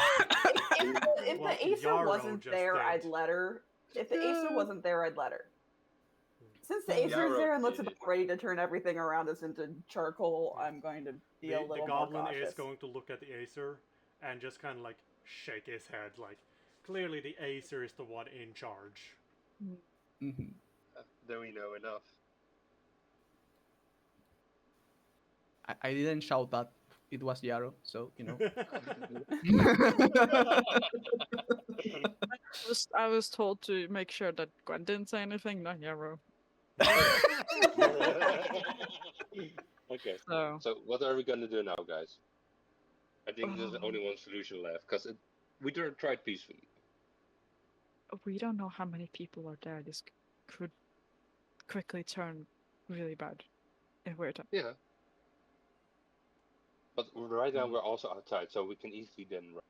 if Well, the Acer Yarrow wasn't just there, did. I'd let her. If the Acer wasn't there, I'd let her. Since the Hmm. Acer is Yarrow there and looks did about it. ready to turn everything around us into charcoal, I'm going to be a The little more goblin cautious. is going to look at the Acer and just kind of like shake his head, like, clearly the Acer is the one in charge. Mhm. Then we know enough. I didn't shout that. It was Yarrow, so you know. I was told to make sure that Gwen didn't say anything, not Yarrow. Okay. So So what are we gonna do now, guys? I think there's only one solution left, because we tried peacefully. we don't know how many people are there. This could quickly turn really bad if we're Yeah. But right now we're also outside, so we can easily then run.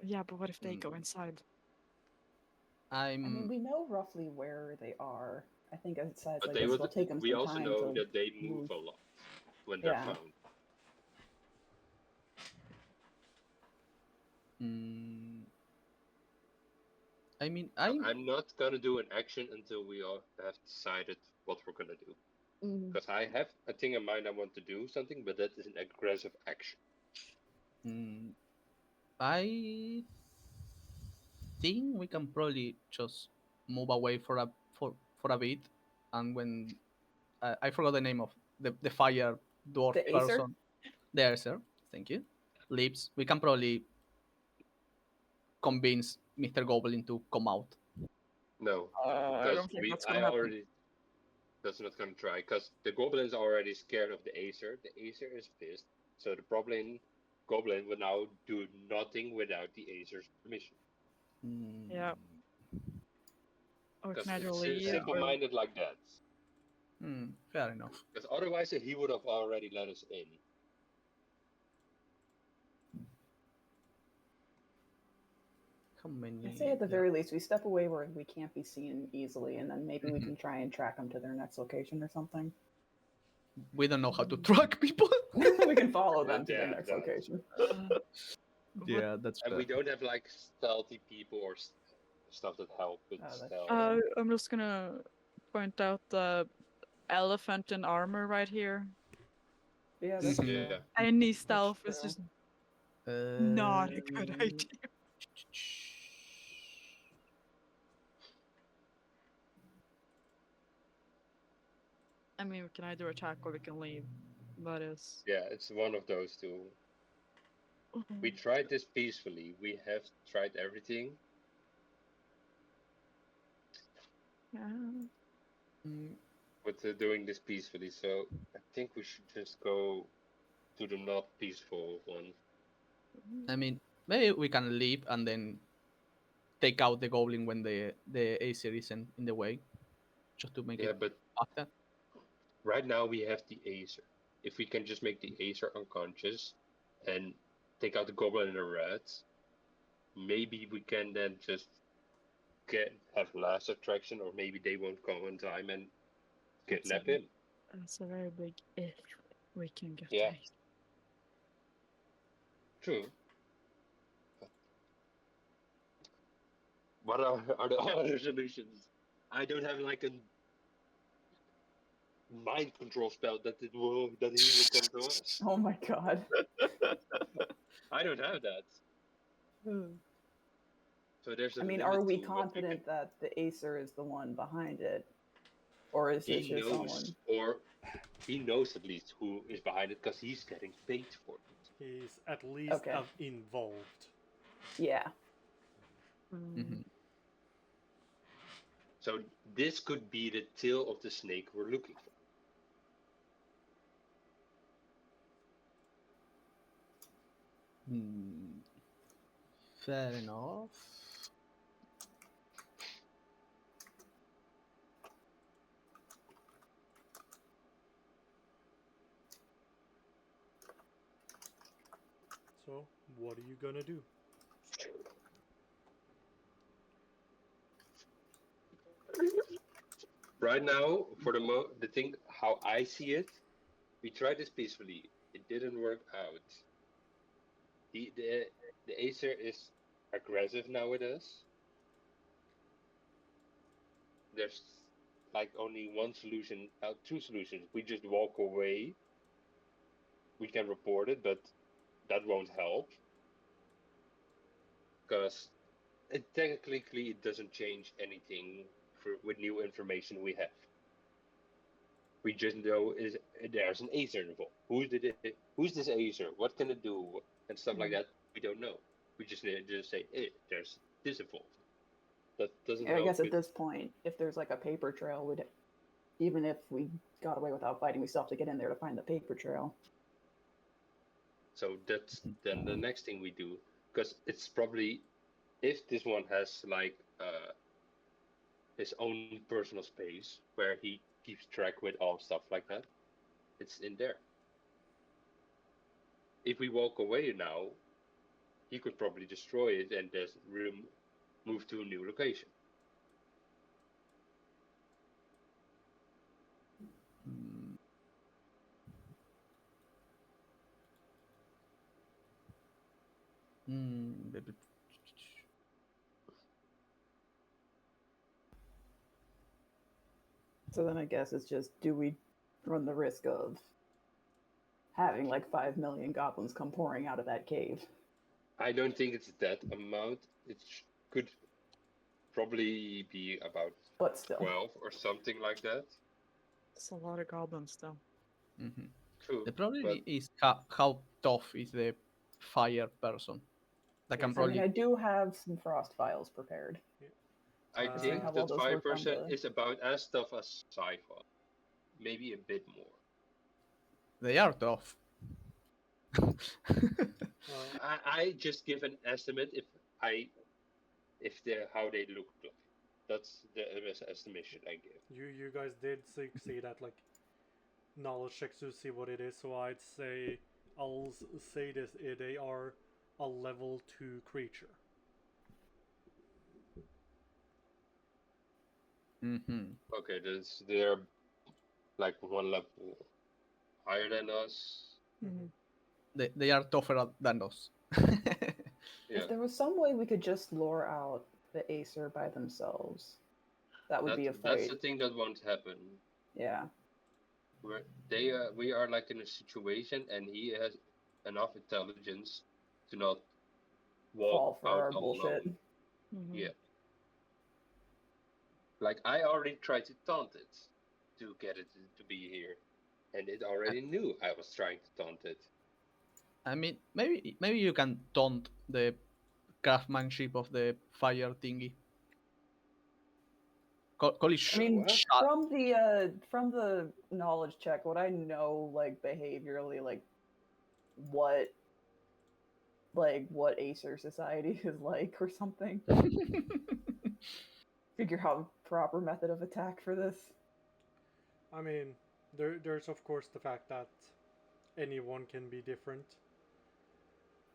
Yeah, but what if they go Mm. inside? I mean, I'm. we know roughly where they are. I think besides, But like, it'll take them we some also time know to that they move move. a lot when they're Yeah. found. Mm, I mean, I'm. I'm not gonna do an action until we all have decided what we're gonna do. Because I have a thing in mind I want to do something, but that is an aggressive action. Mm, I think we can probably just move away for a bit, and when I forgot the name of the fire dwarf The Acer? person. There, sir. Thank you. Leaves. We can probably convince Mr. Goblin to come out. No, I because don't think that's gonna I happen. already. That's not gonna try, because the goblin's already scared of the Acer. The Acer is pissed, so the goblin will now do nothing without the Acer's permission. Yeah. Or Because can I it's leave? simple-minded like that. Fair enough. Because otherwise he would have already let us in. How many? I say at the yeah. very least we step away where we can't be seen easily, and then maybe we can try and track them to their next location or something. We don't know how to track people. We can follow them to their Yeah, next that- location. Yeah, that's And fair. we don't have like stealthy people or stuff that help with Oh, that's stealth. true. I'm just gonna point out the elephant in armor right here. Yeah, that's Mhm. true. Yeah. Any stealth is true. just not a good Uh, idea. I mean, we can either attack or we can leave. That is. Yeah, it's one of those two. We tried this peacefully. We have tried everything. Yeah. mm, With doing this peacefully, so I think we should just go to the not peaceful one. I mean, maybe we can leave and then take out the goblin when the Acer isn't in the way, just to make Yeah, it but faster. right now we have the Acer. If we can just make the Acer unconscious and take out the goblin and the rats, maybe we can then just have less attraction, or maybe they won't come on time and kidnap him. That's a very big if we can get Yeah. it. True. But what are the other solutions? I don't have like a mind control spell that he will come to us. Oh my god. I don't have that. So there's a I mean, limit are we to what confident that the Acer is the one behind it? Or is it he just knows, someone? or he knows at least who is behind it because he's getting paid for it. He's at least Okay. involved. Yeah. Mhm. So this could be the tail of the snake we're looking for. Hmm. Fair enough. So, what are you gonna do? Right now, for the thing, how I see it, we tried this peacefully. It didn't work out. The Acer is aggressive now with us. There's like only one solution, two solutions. We just walk away. We can report it, but that won't help because technically it doesn't change anything with new information we have. We just know is there's an Acer involved. Who's this Acer? What can it do? And stuff like that. We don't know. We just need to just say, hey, there's this involved. That doesn't I help. guess at with- this point, if there's like a paper trail, would even if we got away without fighting, we still have to get in there to find the paper trail. So that's then the next thing we do, because it's probably if this one has like his own personal space where he keeps track with all stuff like that, it's in there. If we walk away now, he could probably destroy it and just move to a new location. Hmm. But- So then I guess it's just, do we run the risk of having like 5 million goblins come pouring out of that cave? I don't think it's that amount. It could probably be about But still. 12 or something like that. It's a lot of goblins, though. Mhm. True. The problem but is how tough is the fire person. That can Yes, I mean, probably. I do have some frost files prepared. I Uh, think Have all that those fire worked on person the- is about as tough as Sci-Fi. Maybe a bit more. They are tough. I just give an estimate if they're how they look like. That's the estimation I give. you guys did succeed at like knowledge checks to see what it is, so I'd say I'll say this: they are a level 2 creature. Mm-hmm. Okay, they're like one level higher than us. Mhm. They are tougher than us. Yeah, If there was some way we could just lure out the Acer by themselves, that would be a that's fight. the thing that won't happen. Yeah. We are like in a situation, and he has enough intelligence to not walk Fall for out our all bullshit. alone. Mhm. Yeah, like I already tried to taunt it to get it to be here, and it already knew I was trying to taunt it. I mean, maybe you can taunt the craftsmanship of the fire thingy. Call it I mean, What? from the knowledge check, would I know like behaviorally what what Acer society is like or something? Figure out proper method of attack for this. I mean, there's of course the fact that anyone can be different,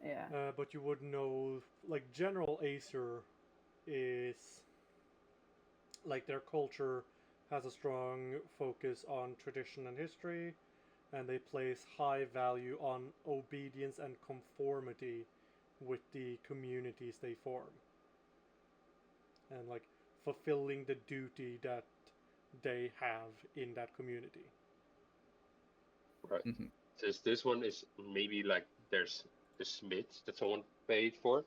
Yeah. but you would know, like, General Acer is, like, their culture has a strong focus on tradition and history, and they place high value on obedience and conformity with the communities they form, and like fulfilling the duty that they have in that community. Right. Mhm. This one is maybe like there's the smith that someone paid for.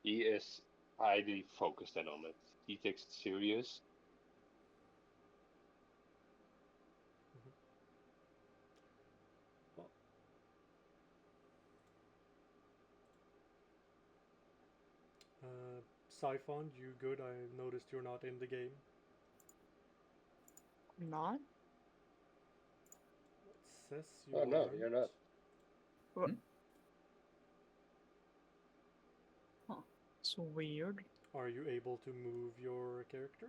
He is highly focused in on it. He takes it serious. Well, Siphon, you good? I noticed you're not in the game. Not? It says you Oh no, aren't. you're not. It's weird. Are you able to move your character?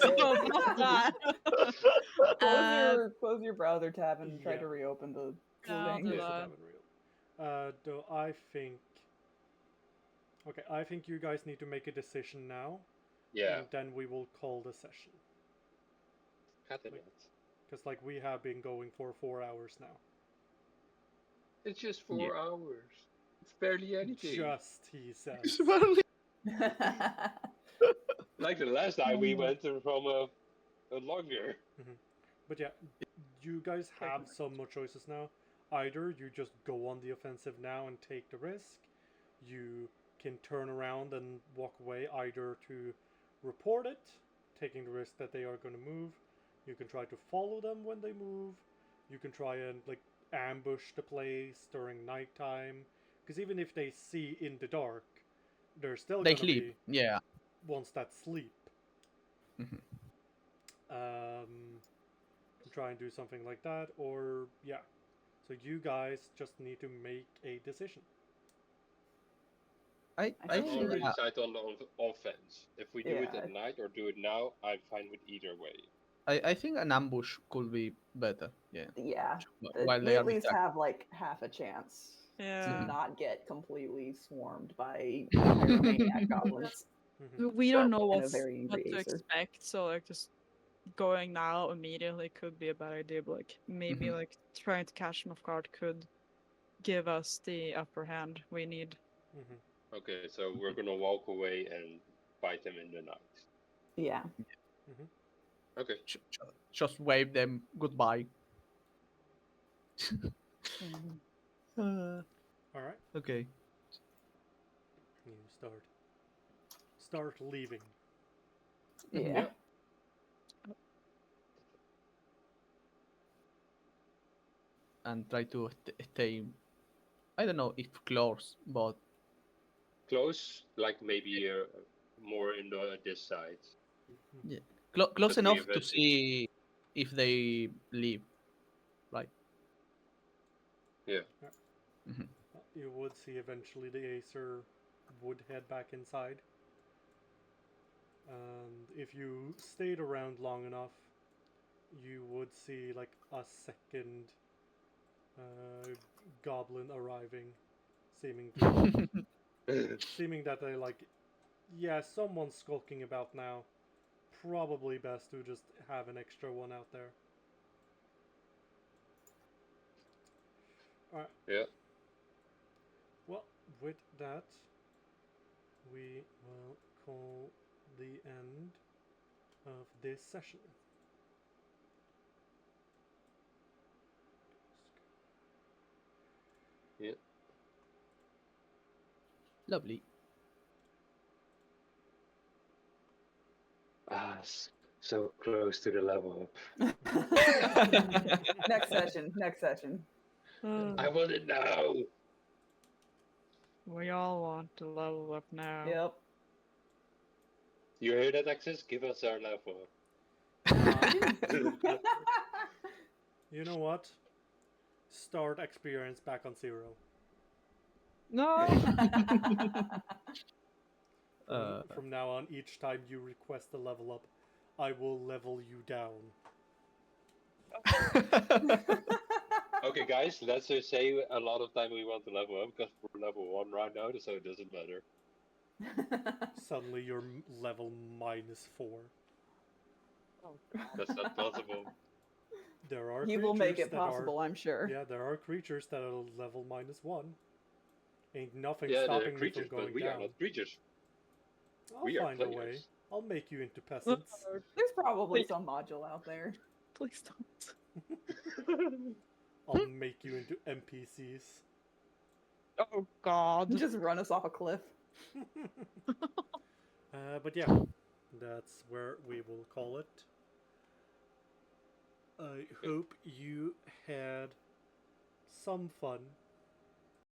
So about that. Close your browser tab and try Yeah. to reopen the Yeah, I'll thing. do Yes, that. it haven't real. Though I think. Okay, I think you guys need to make a decision now, Yeah. and then we will call the session. Had it. Because, like, we have been going for 4 hours now. It's just 4 hours. It's barely anything. Just, he says. Like the last time we went from a longer. But yeah, you guys have some more choices now. Either you just go on the offensive now and take the risk, you can turn around and walk away, either to report it, taking the risk that they are going to move. You can try to follow them when they move. You can try and, like, ambush the place during nighttime. Because even if they see in the dark, they're still They going to sleep. be Yeah. ones that sleep. Mhm. Try and do something like that, or yeah. So you guys just need to make a decision. I I I'm think- think already decided on the offense. If we do it Yeah, at night or do it now, I'm fine with either way. I think an ambush could be better. Yeah. Yeah. While We they are at least distracted. have like half a chance to Yeah. not get completely swarmed by pyromaniac goblins. We don't know And a what's, very what angry to Acer. expect, so like just going now immediately could be a bad idea, but like maybe Mhm. like trying to catch them off guard could give us the upper hand we need. Okay, so we're gonna walk away and fight them in the night. Yeah. Okay. Just wave them goodbye. All right, Okay. you start leaving. Yeah. And try to stay. I don't know if close, but Close, like maybe more in this side. close Because we enough have to it- see if they leave. Right. Yeah. You would see eventually the Acer would head back inside. And if you stayed around long enough, you would see, like, a second goblin arriving, seeming to seeming that they like, yeah, someone's skulking about now. Probably best to just have an extra one out there. Alright. Yeah. Well, with that, we will call the end of this session. Yeah. Lovely. So close to the level up. Next session. Next session. I want it now. We all want to level up now. Yep. You hear that, Axis? Give us our level up. You know what? Start experience back on 0. No. From now on, each time you request a level up, I will level you down. Okay, guys, let's just say a lot of time we want to level up because we're level 1 right now, so it doesn't matter. Suddenly you're level -4. That's not possible. There are He will make creatures it that are- possible, I'm sure. Yeah, there are creatures that are level -1. Ain't nothing Yeah, they're stopping me creatures, from but going we down. are not creatures. I'll we are find a way. players. I'll make you into peasants. There's probably Wait. some module out there. Please don't. I'll make you into NPCs. Oh God. Just run us off a cliff. But yeah, that's where we will call it. I hope you had some fun